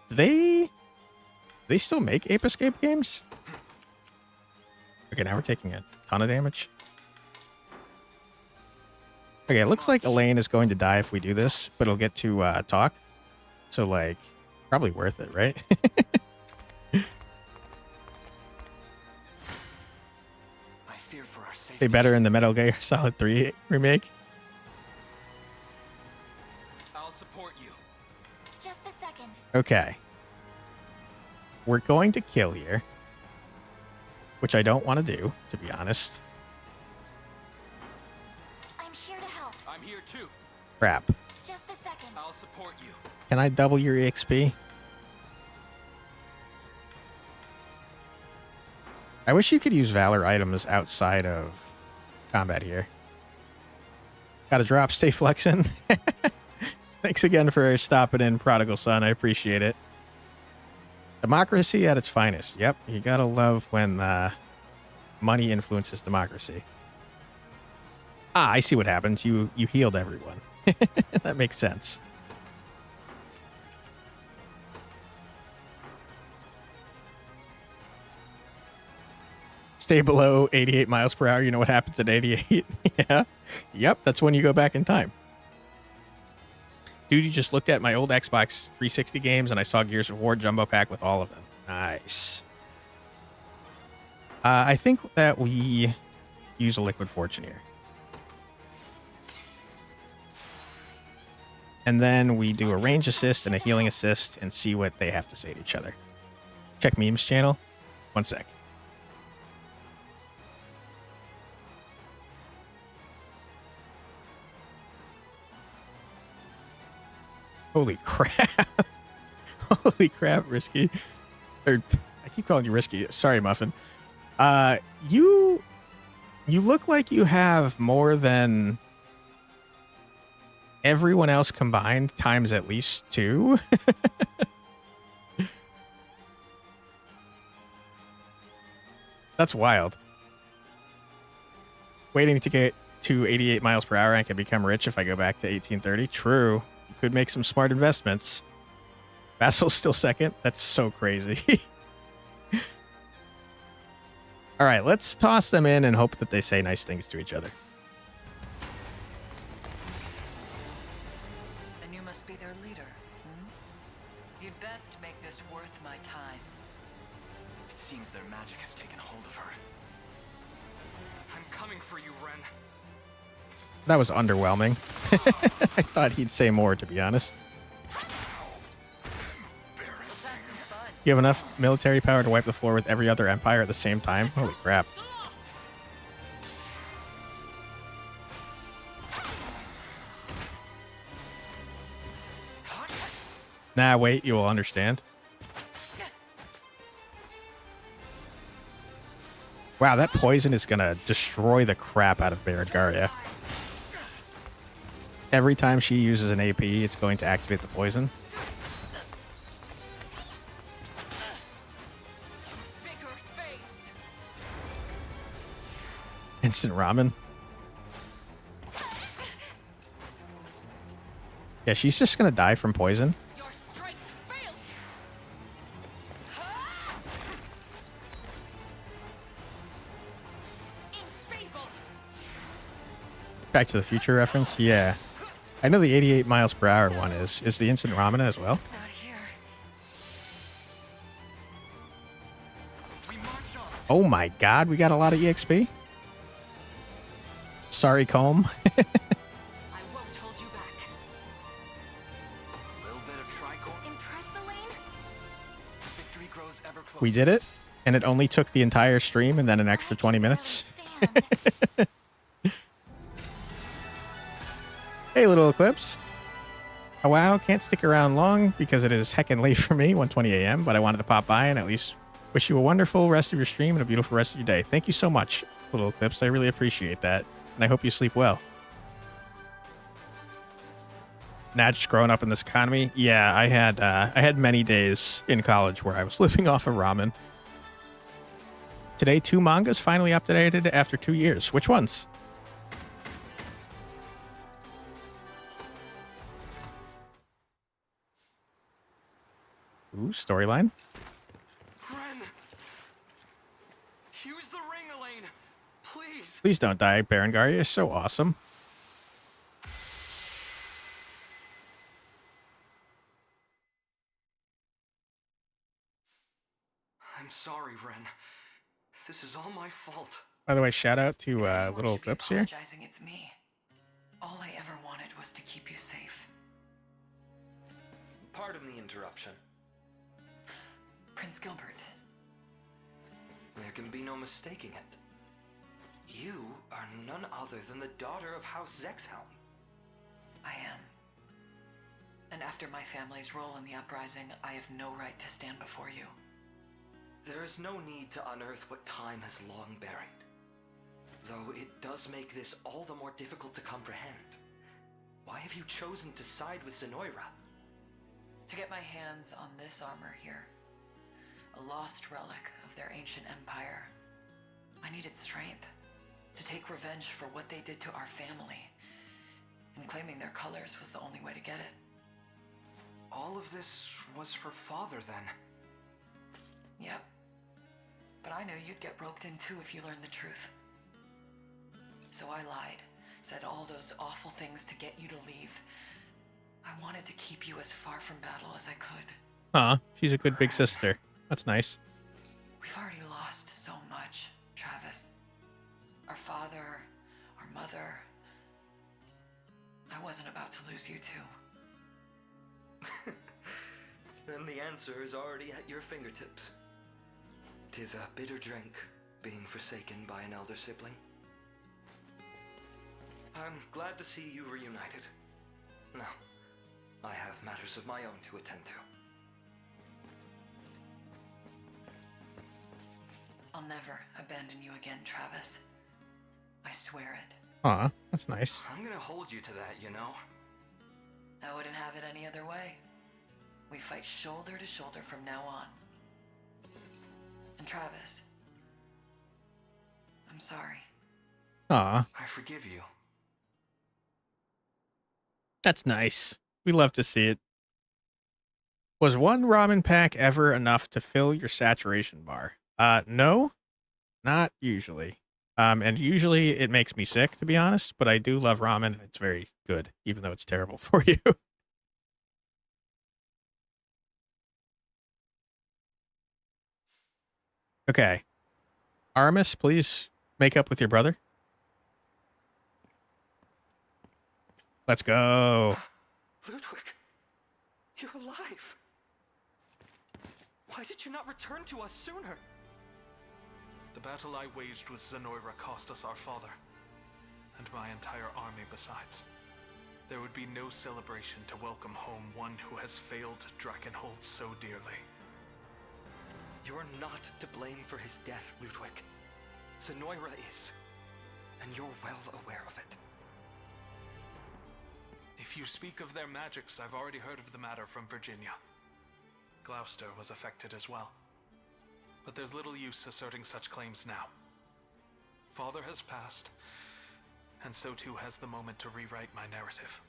[SPEAKER 1] Do they still make Ape Escape games? Okay, now we're taking a ton of damage. Okay, it looks like Elaine is going to die if we do this, but it'll get to talk. So, like, probably worth it, right?
[SPEAKER 3] I fear for our safety.
[SPEAKER 1] They better in the Metal Gear Solid 3 remake.
[SPEAKER 7] I'll support you.
[SPEAKER 11] Just a second.
[SPEAKER 1] Okay. We're going to kill here. Which I don't want to do, to be honest.
[SPEAKER 11] I'm here to help.
[SPEAKER 7] I'm here too.
[SPEAKER 1] Crap.
[SPEAKER 11] Just a second.
[SPEAKER 7] I'll support you.
[SPEAKER 1] Can I double your EXP? I wish you could use Valor items outside of combat here. Gotta drop, stay flexing. Thanks again for stopping in, Prodigal Son. I appreciate it. Democracy at its finest. Yep, you gotta love when money influences democracy. Ah, I see what happens. You healed everyone. That makes sense. Stay below 88 miles per hour. You know what happens at 88? Yeah. Yep, that's when you go back in time. Dude, you just looked at my old Xbox 360 games, and I saw Gears of War Jumbo Pack with all of them. Nice. I think that we use a Liquid Fortune here. And then we do a range assist and a healing assist and see what they have to say to each other. Check Memes channel. 1 sec. Holy crap. Holy crap, Risky. Or, I keep calling you Risky. Sorry, Muffin. You look like you have more than everyone else combined times at least 2. That's wild. Waiting to get to 88 miles per hour, I can become rich if I go back to 1830. True. You could make some smart investments. Vassal's still second. That's so crazy. All right, let's toss them in and hope that they say nice things to each other.
[SPEAKER 10] And you must be their leader, hmm? You'd best make this worth my time.
[SPEAKER 3] It seems their magic has taken hold of her.
[SPEAKER 7] I'm coming for you, Ren.
[SPEAKER 1] That was underwhelming. I thought he'd say more, to be honest.
[SPEAKER 10] Let's have some fun.
[SPEAKER 1] You have enough military power to wipe the floor with every other empire at the same time? Holy crap. Nah, wait, you will understand. Wow, that poison is gonna destroy the crap out of Berengaria. Every time she uses an AP, it's going to activate the poison. Instant ramen. Yeah, she's just gonna die from poison. Back to the Future reference? Yeah. I know the 88 miles per hour one is. Is the instant ramen as well? Oh my god, we got a lot of EXP? Sorry, Comb. We did it, and it only took the entire stream and then an extra 20 minutes. Hey, little Eclipse. Oh, wow, can't stick around long because it is heckin' late for me, 1:20 a.m., but I wanted to pop by and at least wish you a wonderful rest of your stream and a beautiful rest of your day. Thank you so much, little Eclipse. I really appreciate that, and I hope you sleep well. Nah, just growing up in this economy. Yeah, I had many days in college where I was living off of ramen. Today, 2 mangas finally updated after 2 years. Which ones? Ooh, storyline.
[SPEAKER 3] Use the ring, Elaine. Please.
[SPEAKER 1] Please don't die, Berengaria is so awesome.
[SPEAKER 3] I'm sorry, Ren. This is all my fault.
[SPEAKER 1] By the way, shout out to little Eclipse here.
[SPEAKER 10] It's me. All I ever wanted was to keep you safe.
[SPEAKER 2] Pardon the interruption.
[SPEAKER 10] Prince Gilbert.
[SPEAKER 2] There can be no mistaking it. You are none other than the daughter of House Zexhelm.
[SPEAKER 10] I am. And after my family's role in the uprising, I have no right to stand before you.
[SPEAKER 2] There is no need to unearth what time has long buried. Though it does make this all the more difficult to comprehend. Why have you chosen to side with Zenoira?
[SPEAKER 10] To get my hands on this armor here. A lost relic of their ancient empire. I needed strength. To take revenge for what they did to our family. And claiming their colors was the only way to get it.
[SPEAKER 3] All of this was for Father, then?
[SPEAKER 10] Yep. But I knew you'd get roped in too if you learned the truth. So I lied. Said all those awful things to get you to leave. I wanted to keep you as far from battle as I could.
[SPEAKER 1] Aw, she's a good big sister. That's nice.
[SPEAKER 10] We've already lost so much, Travis. Our father, our mother. I wasn't about to lose you too.
[SPEAKER 2] Then the answer is already at your fingertips. 'Tis a bitter drink, being forsaken by an elder sibling. I'm glad to see you reunited. Now, I have matters of my own to attend to.
[SPEAKER 10] I'll never abandon you again, Travis. I swear it.
[SPEAKER 1] Aw, that's nice.
[SPEAKER 3] I'm gonna hold you to that, you know?
[SPEAKER 10] I wouldn't have it any other way. We fight shoulder to shoulder from now on. And Travis, I'm sorry.
[SPEAKER 1] Aw,
[SPEAKER 3] I forgive you.
[SPEAKER 1] that's nice. We love to see it. Was one ramen pack ever enough to fill your saturation bar? No, not usually. And usually it makes me sick, to be honest, but I do love ramen and it's very good, even though it's terrible for you. Okay. Aramis, please make up with your brother. Let's go.
[SPEAKER 2] Ludwig, you're alive. Why did you not return to us sooner?
[SPEAKER 6] The battle I waged with Zenoira cost us our father, and my entire army besides. There would be no celebration to welcome home one who has failed Drakenhold so dearly.
[SPEAKER 2] You're not to blame for his death, Ludwig. Zenoira is, and you're well aware of it.
[SPEAKER 6] If you speak of their magics, I've already heard of the matter from Virginia. Gloucester was affected as well. But there's little use asserting such claims now. Father has passed, and so too has the moment to rewrite my narrative.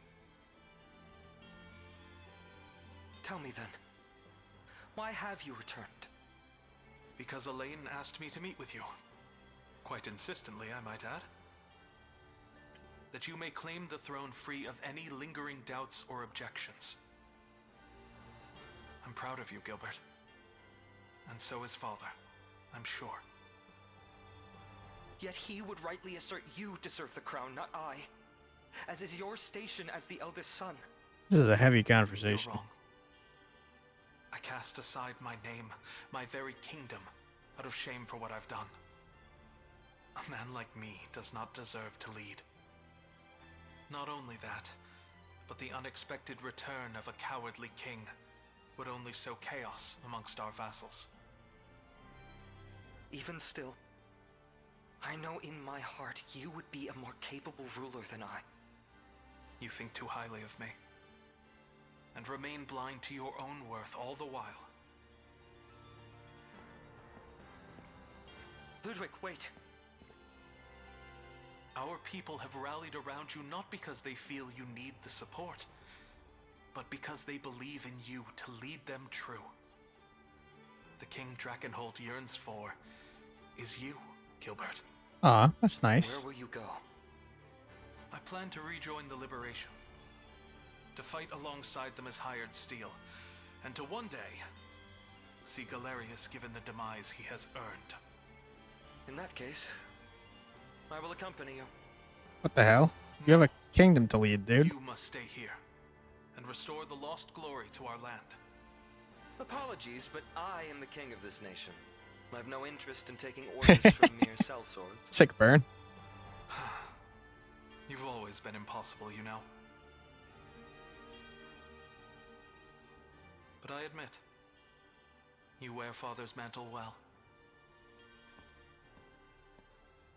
[SPEAKER 2] Tell me then, why have you returned?
[SPEAKER 6] Because Elaine asked me to meet with you. Quite insistently, I might add. That you may claim the throne free of any lingering doubts or objections. I'm proud of you, Gilbert. And so is Father, I'm sure.
[SPEAKER 2] Yet he would rightly assert you deserve the crown, not I. As is your station as the eldest son.
[SPEAKER 1] This is a heavy conversation.
[SPEAKER 6] You're wrong. I cast aside my name, my very kingdom, out of shame for what I've done. A man like me does not deserve to lead. Not only that, but the unexpected return of a cowardly king would only sow chaos amongst our vassals.
[SPEAKER 2] Even still, I know in my heart you would be a more capable ruler than I.
[SPEAKER 6] You think too highly of me, and remain blind to your own worth all the while.
[SPEAKER 2] Ludwig, wait.
[SPEAKER 6] Our people have rallied around you not because they feel you need the support, but because they believe in you to lead them true. The King Drakenhold yearns for is you, Gilbert.
[SPEAKER 1] Aw, that's nice.
[SPEAKER 2] Where will you go?
[SPEAKER 6] I plan to rejoin the Liberation, to fight alongside them as hired steel, and to one day see Galerius given the demise he has earned.
[SPEAKER 2] In that case, I will accompany you.
[SPEAKER 1] What the hell? You have a kingdom to lead, dude.
[SPEAKER 6] You must stay here and restore the lost glory to our land.
[SPEAKER 2] Apologies, but I am the king of this nation. I have no interest in taking orders from mere sellswords.
[SPEAKER 1] Sick burn.
[SPEAKER 6] You've always been impossible, you know. But I admit, you wear Father's mantle well.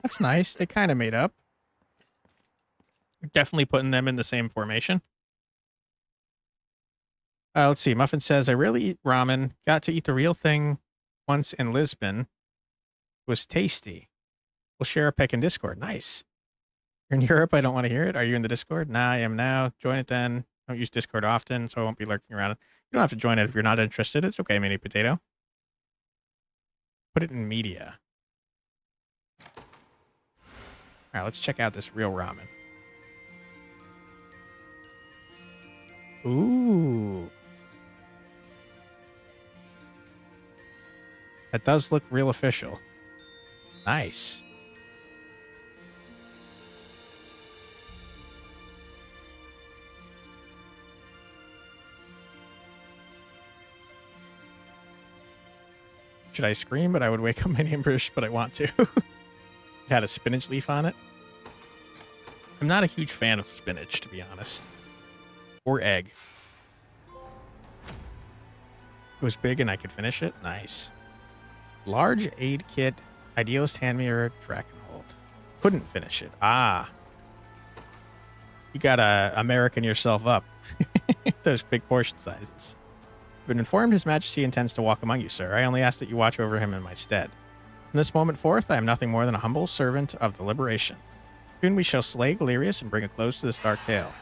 [SPEAKER 1] That's nice. They kind of made up. Definitely putting them in the same formation. Let's see. Muffin says, I really eat ramen. Got to eat the real thing once in Lisbon. It was tasty. We'll share a pic in Discord. Nice. You're in Europe. I don't want to hear it. Are you in the Discord? Nah, I am now. Join it then. Don't use Discord often, so I won't be lurking around. You don't have to join it if you're not interested. It's okay, Mini Potato. Put it in media. All right, let's check out this real ramen. Ooh. That does look real official. Nice. Should I scream? But I would wake up my neighbors, but I want to. It had a spinach leaf on it. I'm not a huge fan of spinach, to be honest. Or egg. It was big and I could finish it. Nice. Large aid kit. Idealist hand mirror. Drakenhold. Couldn't finish it. Ah. You gotta American yourself up. Those big portion sizes. Been informed His Majesty intends to walk among you, sir. I only ask that you watch over him in my stead. From this moment forth, I am nothing more than a humble servant of the Liberation. Soon we shall slay Galerius and bring a close to this dark tale.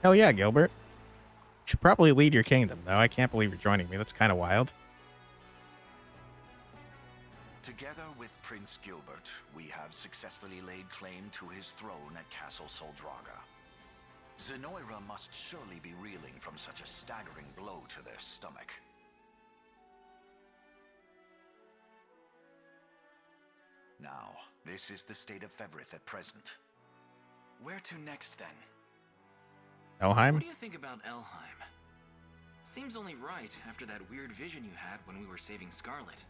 [SPEAKER 1] Hell yeah, Gilbert. You should probably lead your kingdom, though. I can't believe you're joining me. That's kind of wild.
[SPEAKER 12] Together with Prince Gilbert, we have successfully laid claim to his throne at Castle Soldraga. Zenoira must surely be reeling from such a staggering blow to their stomach. Now, this is the state of Fevrith at present.
[SPEAKER 3] Where to next, then?
[SPEAKER 1] Elheim?
[SPEAKER 3] What do you think about Elheim? Seems only right after that weird vision you had when we were saving Scarlet.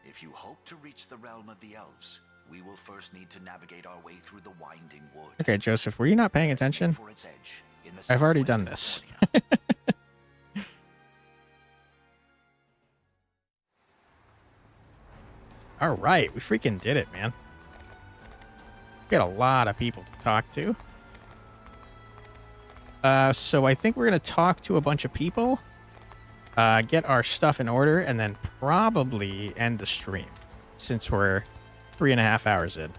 [SPEAKER 12] If you hope to reach the realm of the elves, we will first need to navigate our way through the winding wood.
[SPEAKER 1] Okay, Joseph, were you not paying attention?
[SPEAKER 12] For its edge in the
[SPEAKER 1] I've already
[SPEAKER 12] southwest
[SPEAKER 1] done
[SPEAKER 12] of
[SPEAKER 1] this.
[SPEAKER 12] California.
[SPEAKER 1] All right, we freaking did it, man. We got a lot of people to talk to. So I think we're going to talk to a bunch of people, get our stuff in order, and then probably end the stream, since we're 3.5 hours in.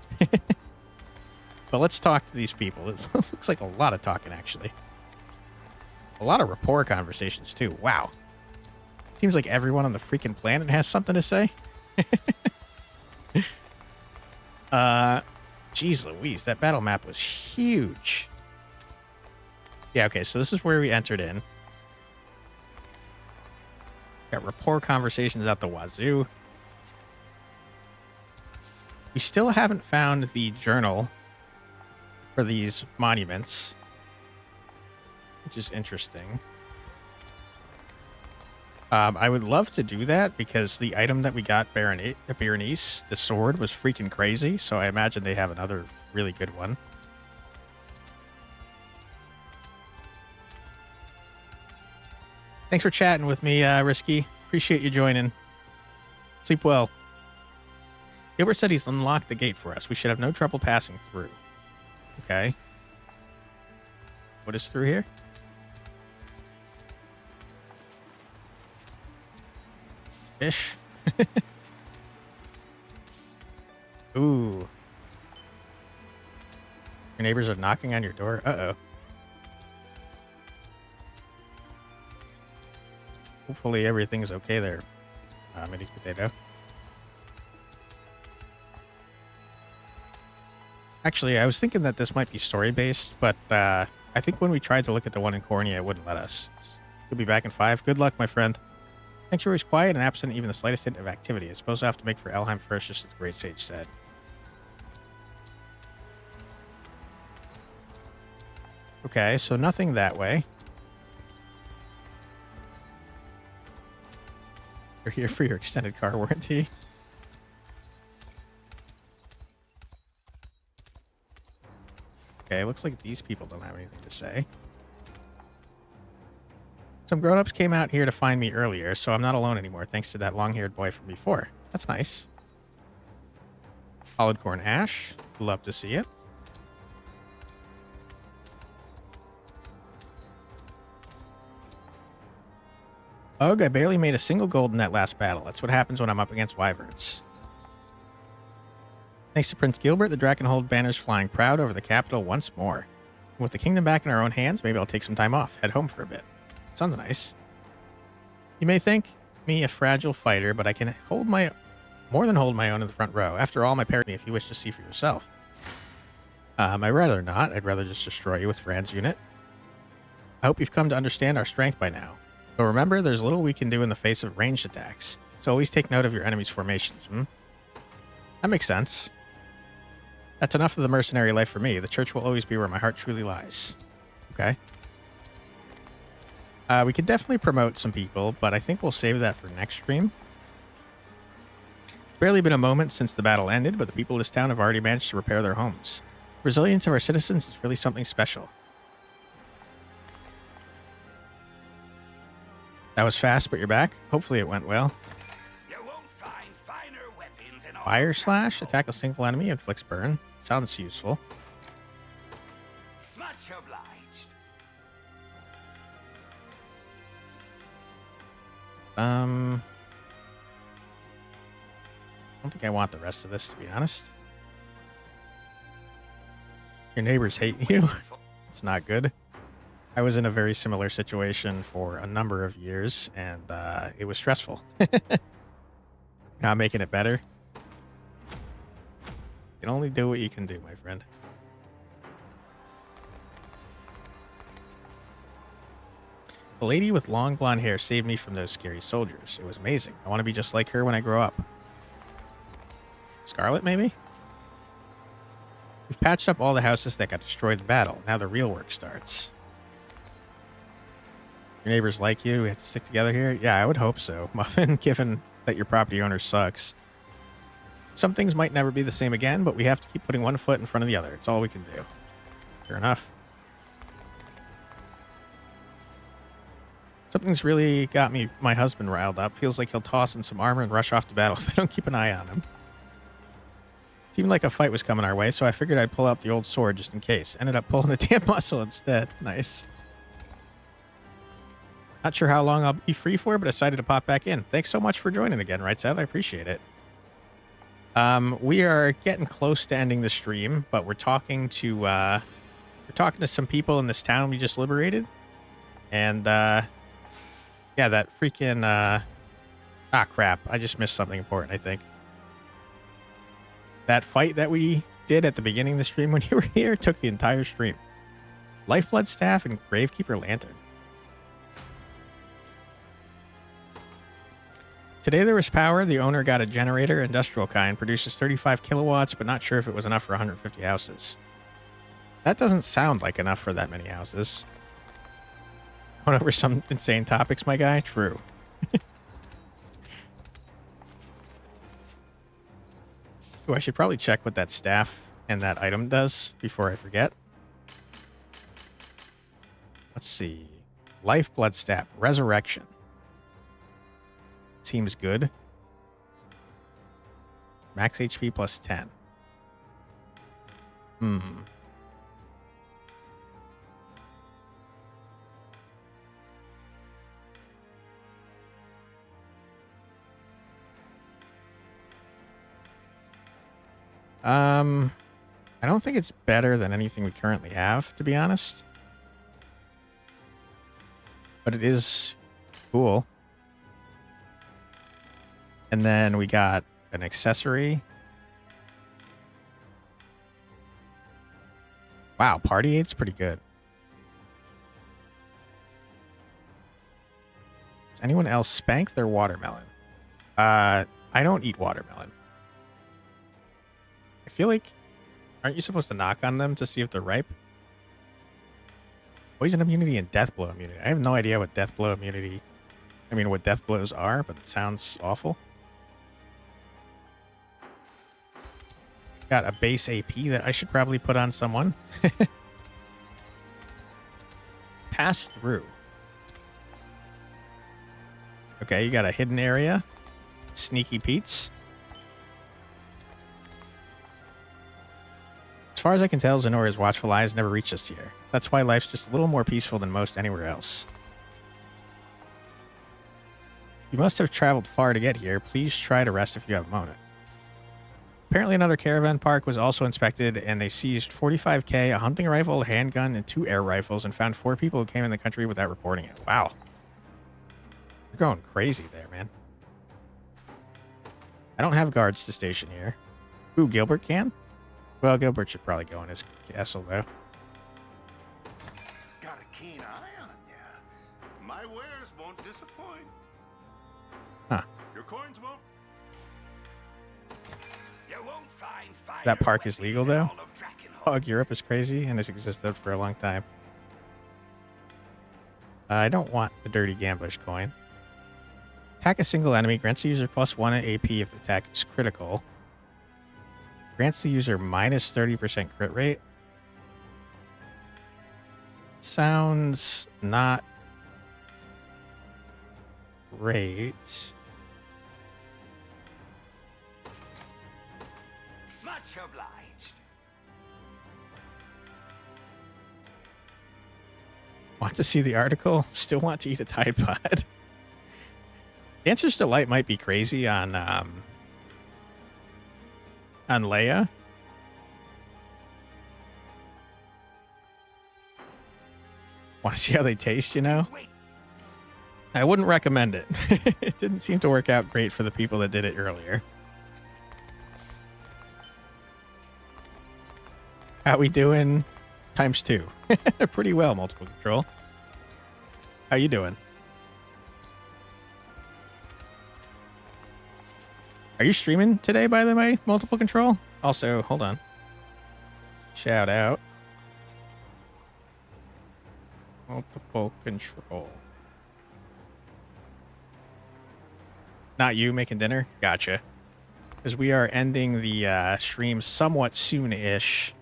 [SPEAKER 1] But let's talk to these people. It looks like a lot of talking, actually. A lot of rapport conversations, too. Wow. Seems like everyone on the freaking planet has something to say. Jeez Louise, that battle map was huge. Yeah, okay, so this is where we entered in. Got rapport conversations out the wazoo. We still haven't found the journal for these monuments, which is interesting. I would love to do that because the item that we got, Berenice, the sword, was freaking crazy. So I imagine they have another really good one. Thanks for chatting with me, Risky. Appreciate you joining. Sleep well. Gilbert said he's unlocked the gate for us. We should have no trouble passing through. Okay. What is through here? Fish. Ooh. Your neighbors are knocking on your door? Uh-oh. Hopefully everything's okay there, Minnie's potato. Actually, I was thinking that this might be story-based, but I think when we tried to look at the one in Cornea, it wouldn't let us. You'll be back in 5. Good luck, my friend. Thanks, you're always quiet and absent even the slightest hint of activity. I suppose I have to make for Elheim first, just as the Great Sage said. Okay, so nothing that way. You're here for your extended car warranty. Okay, looks like these people don't have anything to say. Some grown-ups came out here to find me earlier, so I'm not alone anymore, thanks to that long-haired boy from before. That's nice. Solid corn ash. Love to see it. Ugh, I barely made a single gold in that last battle. That's what happens when I'm up against wyverns. Thanks to Prince Gilbert, the Drakenhold banner's flying proud over the capital once more. And with the kingdom back in our own hands, maybe I'll take some time off, head home for a bit. Sounds nice. You may think me a fragile fighter, but I can more than hold my own in the front row. After all, my parents, if you wish to see for yourself. I'd rather not. I'd rather just destroy you with Fran's unit. I hope you've come to understand our strength by now. But remember, there's little we can do in the face of ranged attacks. So always take note of your enemy's formations, That makes sense. That's enough of the mercenary life for me. The church will always be where my heart truly lies. Okay. We could definitely promote some people, but I think we'll save that for next stream. It's barely been a moment since the battle ended, but the people of this town have already managed to repair their homes. The resilience of our citizens is really something special. That was fast, but you're back. Hopefully it went well.
[SPEAKER 12] You won't find finer weapons in all
[SPEAKER 1] Fire slash. Attack a single enemy. Inflicts burn. Sounds useful.
[SPEAKER 12] Much obliged.
[SPEAKER 1] I don't think I want the rest of this, to be honest. Your neighbors hate you. It's not good. I was in a very similar situation for a number of years, and it was stressful. Not making it better. You can only do what you can do, my friend. The lady with long blonde hair saved me from those scary soldiers. It was amazing. I want to be just like her when I grow up. Scarlet, maybe? We've patched up all the houses that got destroyed in battle. Now the real work starts. Your neighbors like you. We have to stick together here. Yeah, I would hope so, Muffin, given that your property owner sucks. Some things might never be the same again, but we have to keep putting one foot in front of the other. It's all we can do. Fair enough. Something's really got my husband riled up. Feels like he'll toss in some armor and rush off to battle if I don't keep an eye on him. Seemed like a fight was coming our way, so I figured I'd pull out the old sword just in case. Ended up pulling a damn muscle instead. Nice. Not sure how long I'll be free for, but decided to pop back in. Thanks so much for joining again, Right Side. I appreciate it. We are getting close to ending the stream, but we're talking to some people in this town we just liberated. And yeah, that freaking crap. I just missed something important, I think. That fight that we did at the beginning of the stream when you were here took the entire stream. Lifeblood Staff and Gravekeeper Lantern. Today there was power. The owner got a generator, industrial kind, produces 35 kilowatts, but not sure if it was enough for 150 houses. That doesn't sound like enough for that many houses. Going over some insane topics, my guy? True. Ooh, I should probably check what that staff and that item does before I forget. Let's see. Lifeblood Staff. Resurrection. Seems good. Max HP plus 10. I don't think it's better than anything we currently have, to be honest. But it is cool. And then we got an accessory. Wow, Party Aid's pretty good. Does anyone else spank their watermelon? I don't eat watermelon. I feel like, aren't you supposed to knock on them to see if they're ripe? Poison immunity and death blow immunity. I have no idea what death blow immunity, what death blows are, but it sounds awful. Got a base AP that I should probably put on someone. Pass through. Okay, you got a hidden area. Sneaky Pete's. As far as I can tell, Zenora's watchful eyes never reached us here. That's why life's just a little more peaceful than most anywhere else. You must have traveled far to get here. Please try to rest if you have a moment. Apparently another caravan park was also inspected, and they seized 45k, a hunting rifle, a handgun, and 2 air rifles, and found 4 people who came in the country without reporting it. Wow. You're going crazy there, man. I don't have guards to station here. Ooh, Gilbert can? Well, Gilbert should probably go in his castle, though.
[SPEAKER 5] Got a keen eye on ya. My wares won't disappoint.
[SPEAKER 1] Huh.
[SPEAKER 5] Your coins won't. You won't find fire.
[SPEAKER 1] That park is legal, though? Hog Europe is crazy and has existed for a long time. I don't want the Dirty Gamblish coin. Attack a single enemy. Grants the user +1 AP if the attack is critical. Grants the user minus 30% crit rate. Sounds not great.
[SPEAKER 5] Much obliged.
[SPEAKER 1] Want to see the article? Still want to eat a Tide Pod. Dancer's Delight might be crazy on Leia. Want to see how they taste, you know? I wouldn't recommend it. It didn't seem to work out great for the people that did it earlier. How we doing? ×2. Pretty well, Multiple Control. How you doing? Are you streaming today, by the way, Multiple Control? Also, hold on. Shout out. Multiple Control. Not you making dinner? Gotcha. Because we are ending the stream somewhat soon-ish.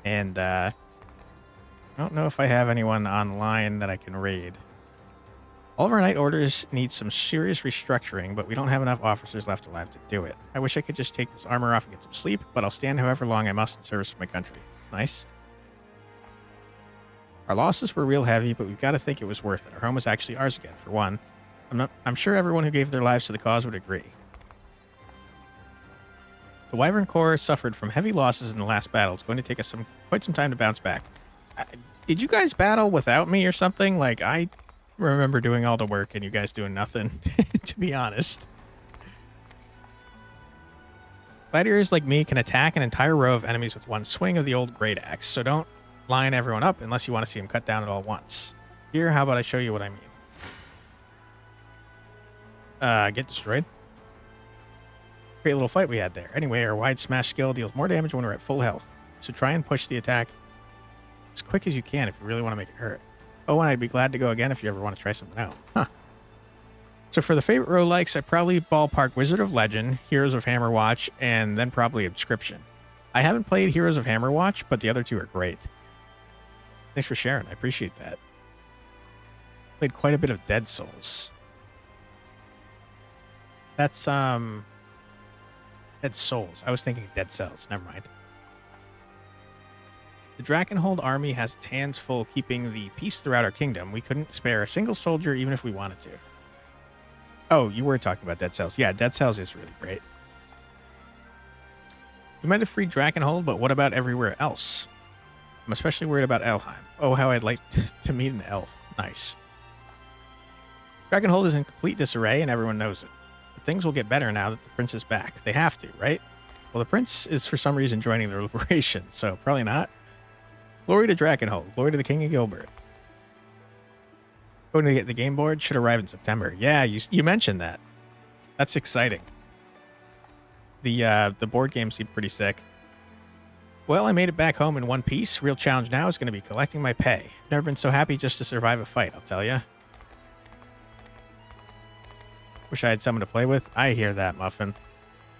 [SPEAKER 1] And I don't know if I have anyone online that I can raid. All of our night orders need some serious restructuring, but we don't have enough officers left alive to do it. I wish I could just take this armor off and get some sleep, but I'll stand however long I must in service of my country. Nice. Our losses were real heavy, but we've got to think it was worth it. Our home was actually ours again, for one. I'm sure everyone who gave their lives to the cause would agree. The Wyvern Corps suffered from heavy losses in the last battle. It's going to take us quite some time to bounce back. Did you guys battle without me or something? Like, I remember doing all the work and you guys doing nothing, to be honest. Gladiators like me can attack an entire row of enemies with one swing of the old great axe, so don't line everyone up unless you want to see them cut down at all once. Here, how about I show you what I mean? Get destroyed. Great little fight we had there. Anyway, our wide smash skill deals more damage when we're at full health, so try and push the attack as quick as you can if you really want to make it hurt. Oh, and I'd be glad to go again if you ever want to try something out. Huh. So for the favorite roguelikes, I probably ballpark Wizard of Legend, Heroes of Hammerwatch, and then probably Inscription. I haven't played Heroes of Hammerwatch, but the other two are great. Thanks for sharing. I appreciate that. Played quite a bit of Dead Souls. That's, Dead Souls. I was thinking Dead Cells. Never mind. The Drakenhold army has its hands full keeping the peace throughout our kingdom. We couldn't spare a single soldier even if we wanted to. Oh, you were talking about Dead Cells. Yeah, Dead Cells is really great. We might have freed Drakenhold, but what about everywhere else? I'm especially worried about Elheim. Oh, how I'd like to meet an elf. Nice. Drakenhold is in complete disarray and everyone knows it. But things will get better now that the prince is back. They have to, right? Well, the prince is for some reason joining the liberation, so probably not. Glory to Drakenhold. Glory to the King of Gilbert. Going to get the game board. Should arrive in September. Yeah, you mentioned that. That's exciting. The board game seemed pretty sick. Well, I made it back home in one piece. Real challenge now is going to be collecting my pay. Never been so happy just to survive a fight, I'll tell ya. Wish I had someone to play with. I hear that, Muffin.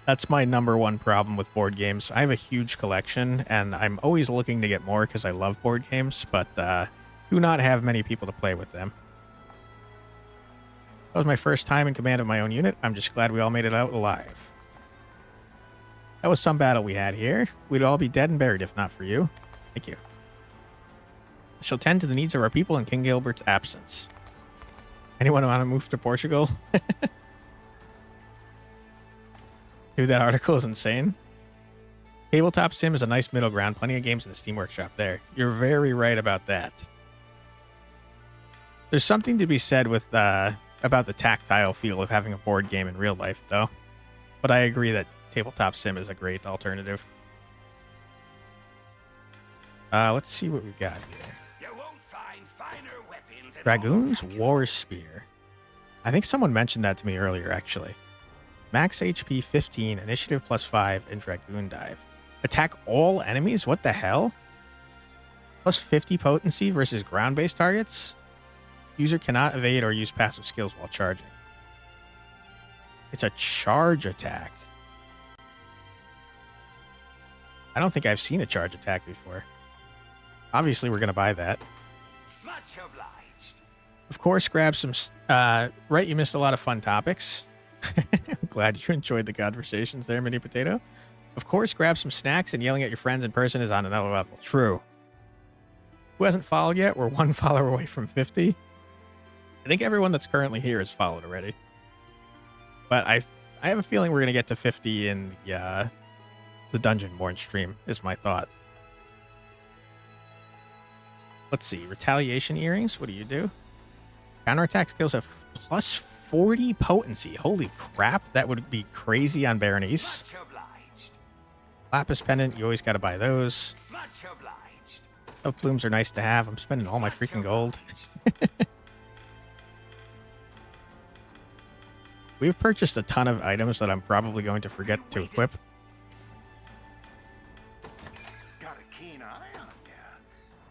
[SPEAKER 1] That's my number one problem with board games. I have a huge collection, and I'm always looking to get more because I love board games, but do not have many people to play with them. That was my first time in command of my own unit. I'm just glad we all made it out alive. That was some battle we had here. We'd all be dead and buried if not for you. Thank you. I shall tend to the needs of our people in King Gilbert's absence. Anyone want to move to Portugal? Dude, that article is insane. Tabletop Sim is a nice middle ground. Plenty of games in the Steam Workshop there. You're very right about that. There's something to be said with about the tactile feel of having a board game in real life, though. But I agree that Tabletop Sim is a great alternative. Let's see what we got here.
[SPEAKER 5] You won't find finer weapons in
[SPEAKER 1] Dragoon's War Spear. I think someone mentioned that to me earlier, actually. Max HP 15, initiative +5, and Dragoon Dive. Attack all enemies? What the hell? Plus 50 potency versus ground-based targets? User cannot evade or use passive skills while charging. It's a charge attack. I don't think I've seen a charge attack before. Obviously, we're going to buy that.
[SPEAKER 5] Much obliged.
[SPEAKER 1] Of course, grab some... right, you missed a lot of fun topics. I'm glad you enjoyed the conversations there, Mini Potato. Of course, grab some snacks, and yelling at your friends in person is on another level. True. Who hasn't followed yet? We're one follower away from 50. I think everyone that's currently here has followed already. But I have a feeling we're going to get to 50 in the Dungeonborn stream, is my thought. Let's see. Retaliation earrings. What do you do? Counterattack skills have plus 40 potency. Holy crap. That would be crazy on Berenice. Lapis pendant. You always got to buy those. Oh, plumes are nice to have. I'm spending all my freaking gold. We've purchased a ton of items that I'm probably going to forget to equip.
[SPEAKER 5] Got a keen eye on ya.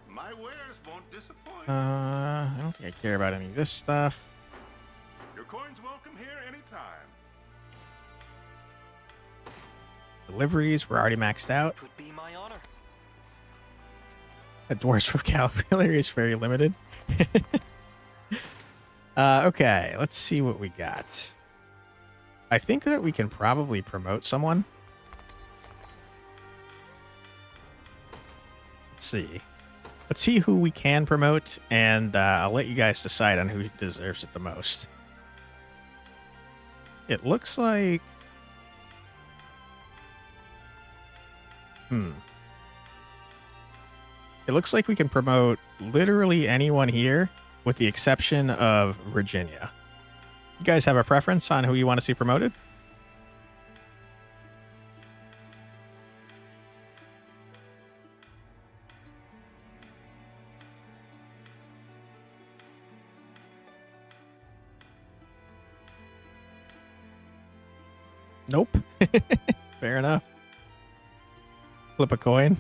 [SPEAKER 5] My wares won't disappoint.
[SPEAKER 1] I don't think I care about any of this stuff.
[SPEAKER 5] Your coin's welcome here anytime.
[SPEAKER 1] Deliveries, we're already maxed out.
[SPEAKER 7] It would be my honor.
[SPEAKER 1] A Dwarfs vocabulary is very limited. Okay, let's see what we got. I think that we can probably promote someone. Let's see. Let's see who we can promote, and I'll let you guys decide on who deserves it the most. It looks like... It looks like we can promote literally anyone here, with the exception of Virginia. You guys have a preference on who you want to see promoted? Nope. Fair enough. Flip a coin.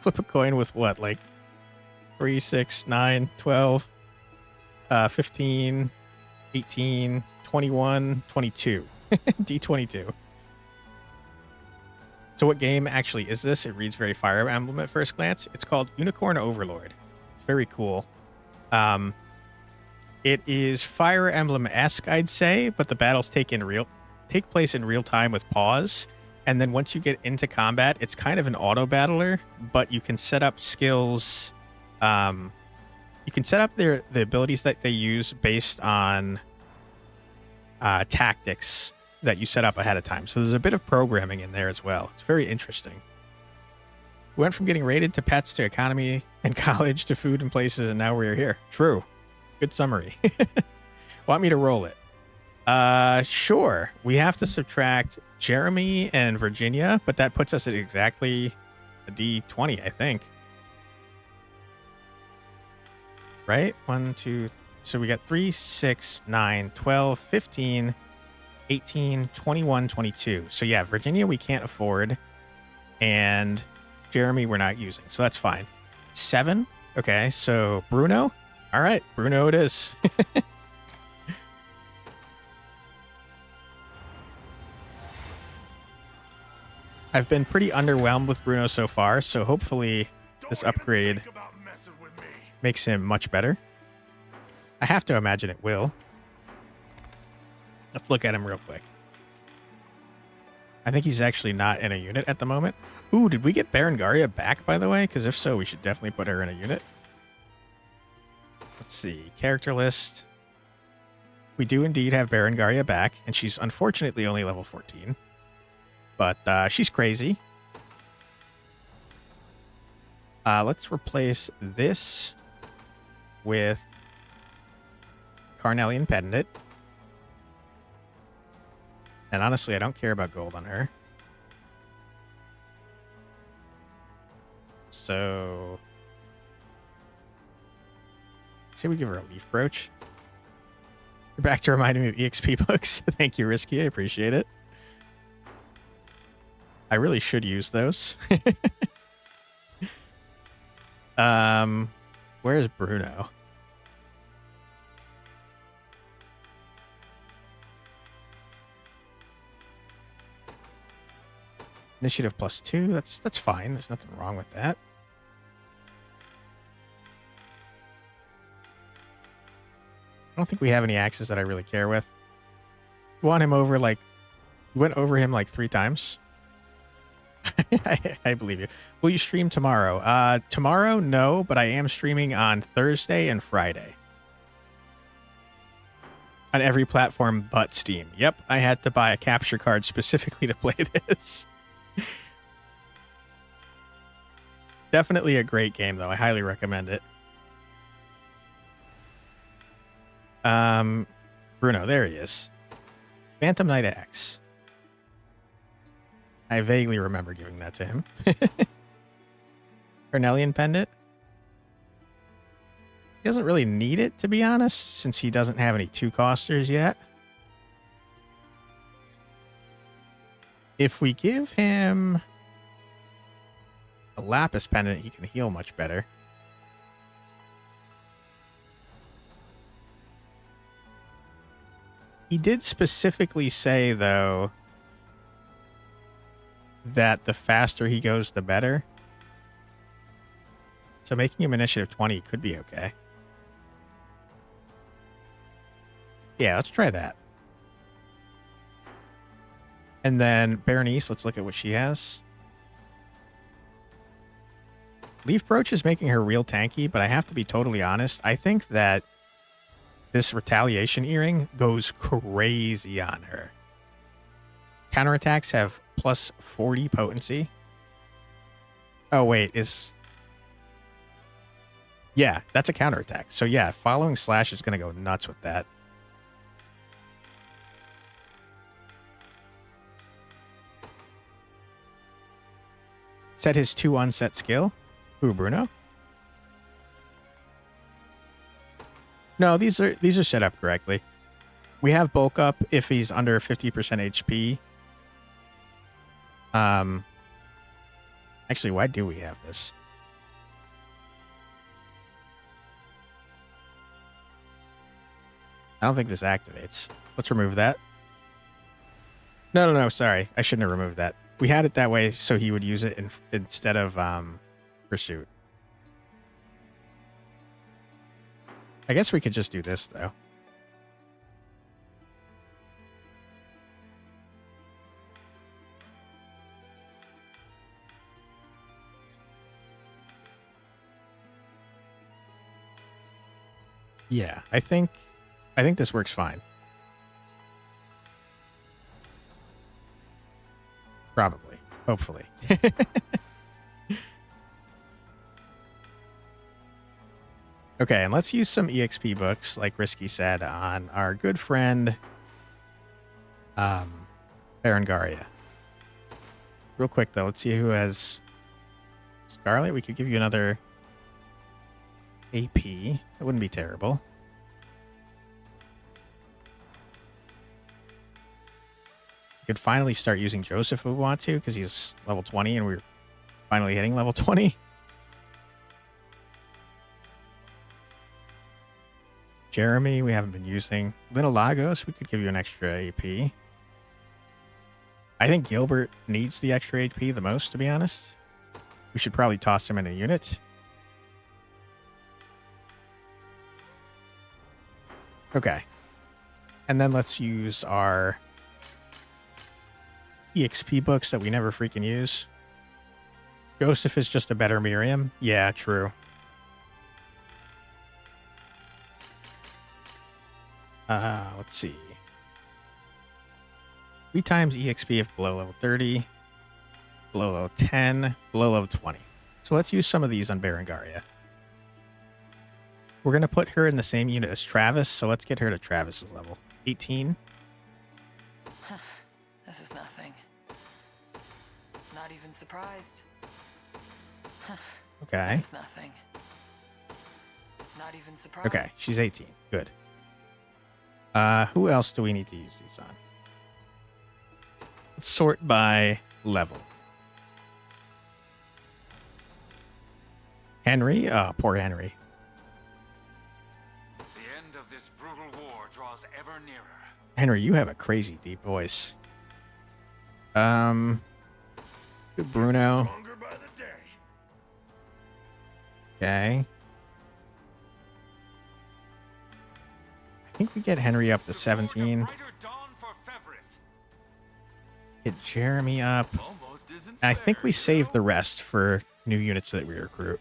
[SPEAKER 1] Flip a coin with what? Like 3, 6, 9, 12, 15, 18, 21, 22. D22. So what game actually is this? It reads very Fire Emblem at first glance. It's called Unicorn Overlord. Very cool. It is Fire Emblem-esque, I'd say, but the battles take place in real time with pause. And then once you get into combat, it's kind of an auto battler, but you can set up skills. You can set up the abilities that they use based on tactics that you set up ahead of time. So there's a bit of programming in there as well. It's very interesting. We went from getting raided to pets to economy and college to food and places, and now we're here. True. Good summary. Want me to roll it? Sure. We have to subtract Jeremy and Virginia, but that puts us at exactly a D20, I think. Right? 1, 2, so we got 3, 6, 9, 12, 15, 18, 21, 22. So yeah, Virginia we can't afford, and Jeremy we're not using, so that's fine. 7. Okay, so Bruno. All right, Bruno it is. I've been pretty underwhelmed with Bruno so far, so hopefully this upgrade makes him much better. I have to imagine it will. Let's look at him real quick. I think he's actually not in a unit at the moment. Ooh, did we get Berengaria back, by the way? Because if so, we should definitely put her in a unit. Let's see. Character list. We do indeed have Berengaria back, and she's unfortunately only level 14. But she's crazy. Let's replace this with Carnelian Pendant. And honestly, I don't care about gold on her. So... say we give her a leaf brooch. You're back to reminding me of EXP books. Thank you, Risky. I appreciate it. I really should use those. Where's Bruno? Initiative +2. That's fine. There's nothing wrong with that. I don't think we have any axes that I really care with. You want him over like... you went over him like 3 times. I believe you. Will you stream tomorrow? Tomorrow, no, but I am streaming on Thursday and Friday. On every platform but Steam. Yep, I had to buy a capture card specifically to play this. Definitely a great game, though. I highly recommend it. Bruno, there he is. Phantom Knight Axe. I vaguely remember giving that to him. Carnelian Pendant. He doesn't really need it, to be honest, since he doesn't have any 2-costers yet. If we give him a Lapis Pendant, he can heal much better. He did specifically say, though, that the faster he goes, the better. So making him initiative 20 could be okay. Yeah, let's try that. And then Berenice, let's look at what she has. Leaf Brooch is making her real tanky, but I have to be totally honest. I think that this Retaliation Earring goes crazy on her. Counterattacks have plus 40 potency. Oh, wait, yeah, that's a counterattack. So yeah, following slash is going to go nuts with that. Set his 2 unset skill. Who, Bruno? No, these are set up correctly. We have bulk up if he's under 50% HP. Actually, why do we have this? I don't think this activates. Let's remove that. No, sorry. I shouldn't have removed that. We had it that way so he would use it instead of Pursuit. I guess we could just do this, though. Yeah, I think this works fine. Probably. Hopefully. Okay, and let's use some EXP books, like Risky said, on our good friend, Berengaria. Real quick, though, let's see who has Scarlet. We could give you another AP. That wouldn't be terrible. We could finally start using Joseph if we want to, because he's level 20 and we're finally hitting level 20. Jeremy, we haven't been using. Lagos, we could give you an extra AP. I think Gilbert needs the extra AP the most, to be honest. We should probably toss him in a unit. Okay. And then let's use our EXP books that we never freaking use. Joseph is just a better Miriam. Yeah, true. Let's see. 3 times EXP if below level 30, below level 10, below level 20. So let's use some of these on Berengaria. We're going to put her in the same unit as Travis, so let's get her to Travis's level. 18.
[SPEAKER 10] This is nothing. Not even surprised.
[SPEAKER 1] Okay.
[SPEAKER 10] This is nothing. Not even surprised.
[SPEAKER 1] Okay, she's 18. Good. Who else do we need to use these on? Let's sort by level. Henry? Oh, poor Henry.
[SPEAKER 13] The end of this brutal war draws ever nearer.
[SPEAKER 1] Henry, you have a crazy deep voice. Bruno.
[SPEAKER 13] Stronger by the day.
[SPEAKER 1] Okay. I think we get Henry up to 17. Get Jeremy up. I think we save the rest for new units that we recruit.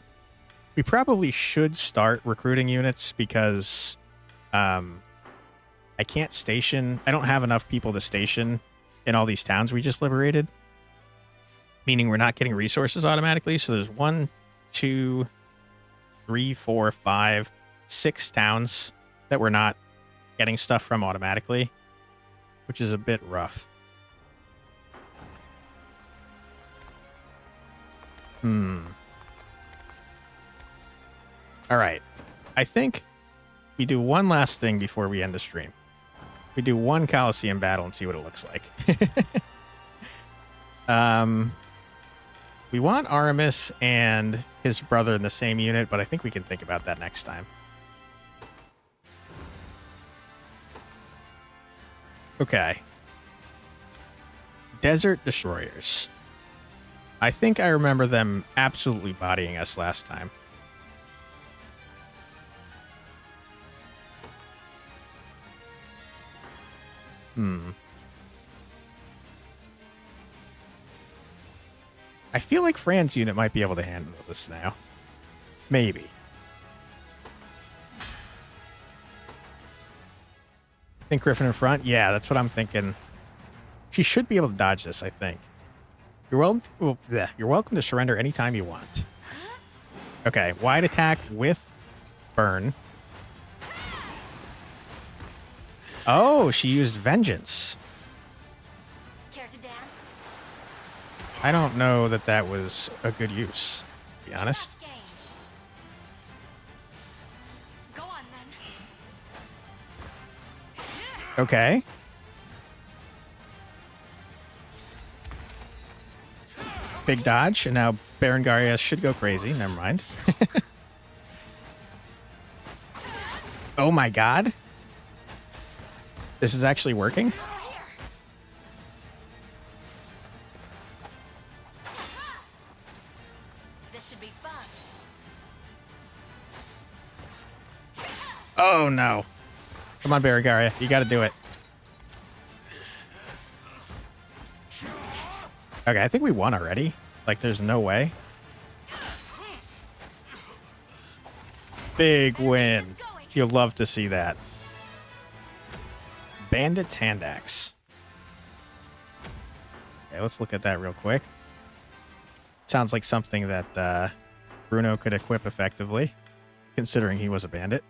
[SPEAKER 1] We probably should start recruiting units because I can't station. I don't have enough people to station in all these towns we just liberated. Meaning we're not getting resources automatically. So there's 1, 2, 3, 4, 5, 6 towns that we're not getting stuff from automatically, which is a bit rough. All right. I think we do one last thing before we end the stream. We do one Coliseum battle and see what it looks like. We want Aramis and his brother in the same unit, but I think we can think about that next time. Okay. Desert Destroyers. I think I remember them absolutely bodying us last time. I feel like Fran's unit might be able to handle this now. Maybe. Think Griffin in front? Yeah, that's what I'm thinking. She should be able to dodge this, I think. You're welcome to surrender anytime you want. Okay, wide attack with burn. Oh, she used vengeance.
[SPEAKER 11] Care to dance?
[SPEAKER 1] I don't know that that was a good use, to be honest.
[SPEAKER 11] Go on then.
[SPEAKER 1] Okay. Big dodge, and now Berengaria should go crazy. Never mind. Oh my god. This is actually working?
[SPEAKER 11] This should be fun.
[SPEAKER 1] Oh no. Come on, Berengaria. You gotta do it. Okay, I think we won already. Like, there's no way. Big win. You'll love to see that. Bandit's hand axe. Okay, let's look at that real quick. Sounds like something that Bruno could equip effectively, considering he was a bandit.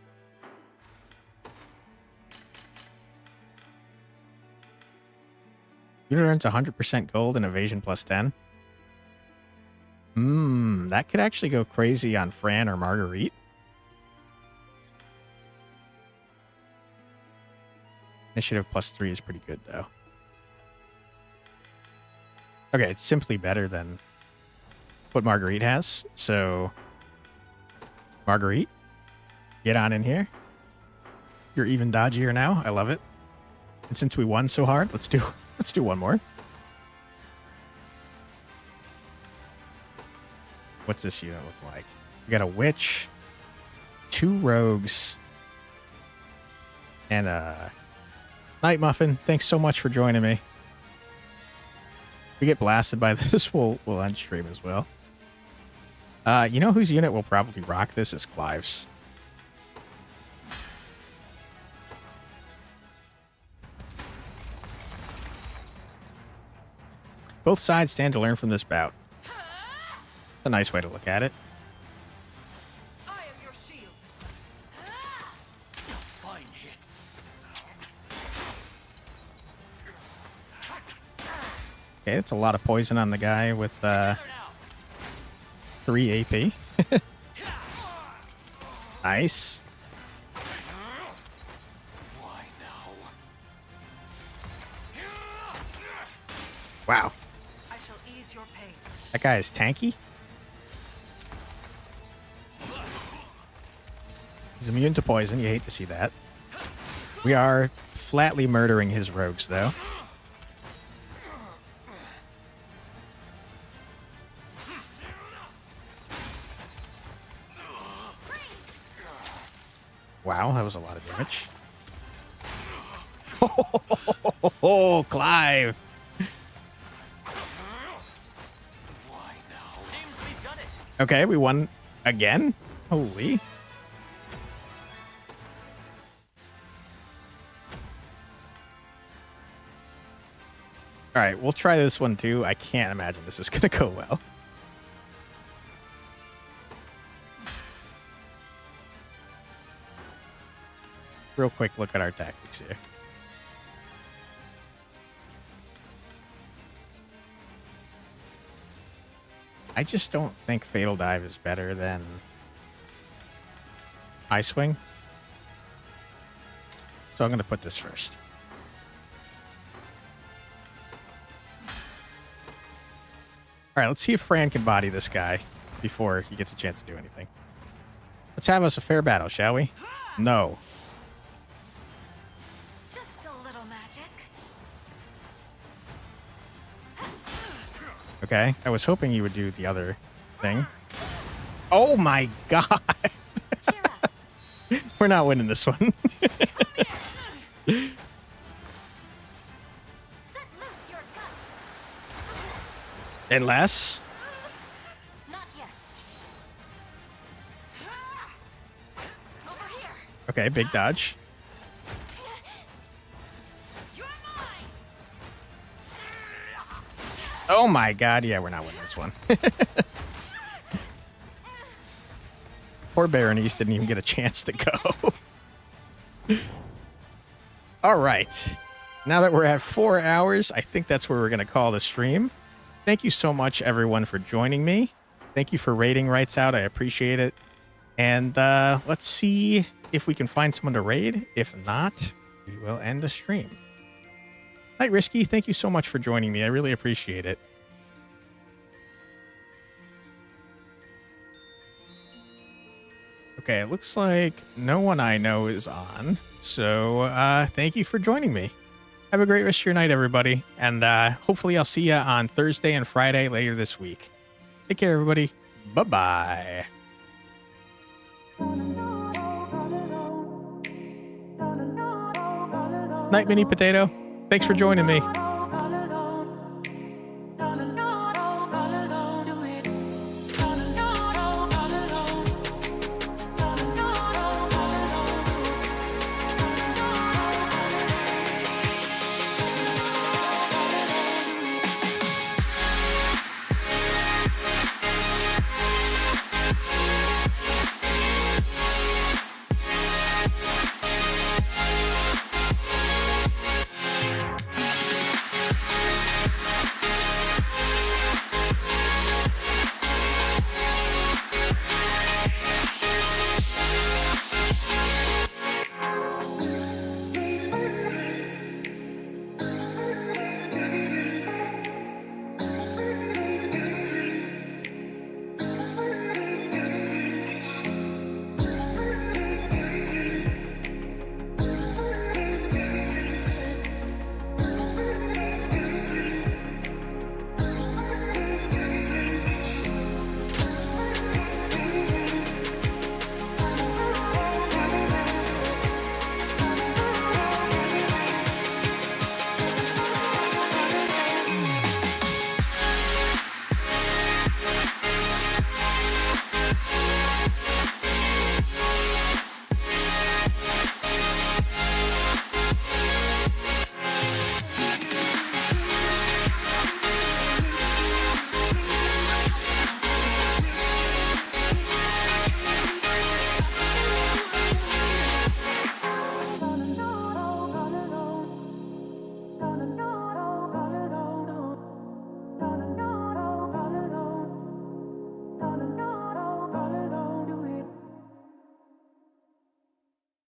[SPEAKER 1] Unit earns 100% gold and evasion plus 10. That could actually go crazy on Fran or Marguerite. Initiative plus 3 is pretty good, though. Okay, it's simply better than what Marguerite has. So, Marguerite, get on in here. You're even dodgier now. I love it. And since we won so hard, let's do one more. What's this unit look like? We got a witch, 2 rogues, and a Night Muffin. Thanks so much for joining me. If we get blasted by this, we'll end stream as well. You know whose unit will probably rock this is Clive's. Both sides stand to learn from this bout. A nice way to look at it.
[SPEAKER 10] I am your shield.
[SPEAKER 7] Fine hit.
[SPEAKER 1] Okay, that's a lot of poison on the guy with 3 AP. Nice.
[SPEAKER 7] Why now?
[SPEAKER 1] Wow.
[SPEAKER 10] I shall ease your pain.
[SPEAKER 1] That guy is tanky. He's immune to poison. You hate to see that. We are flatly murdering his rogues, though. Wow, that was a lot of damage. Oh, Clive. Okay, we won again? Holy. All right, we'll try this one too. I can't imagine this is going to go well. Real quick look at our tactics here. I just don't think Fatal Dive is better than Ice Swing. So I'm going to put this first. All right, let's see if Fran can body this guy before he gets a chance to do anything. Let's have us a fair battle, shall we? No.
[SPEAKER 11] Just a little magic.
[SPEAKER 1] Okay, I was hoping you would do the other thing. Oh my god! We're not winning this one. Unless...
[SPEAKER 11] Not yet. Over here.
[SPEAKER 1] Okay, big dodge. Oh my god, yeah, we're not winning this one. Poor Berenice didn't even get a chance to go. All right. Now that we're at 4 hours, I think that's where we're going to call the stream. Thank you so much, everyone, for joining me. Thank you for raiding Rights Out. I appreciate it. And let's see if we can find someone to raid. If not, we will end the stream. Night Risky, thank you so much for joining me. I really appreciate it. Okay, it looks like no one I know is on. So thank you for joining me. Have a great rest of your night, everybody. And hopefully I'll see you on Thursday and Friday later this week. Take care, everybody. Bye-bye. Night, Mini Potato. Thanks for joining me.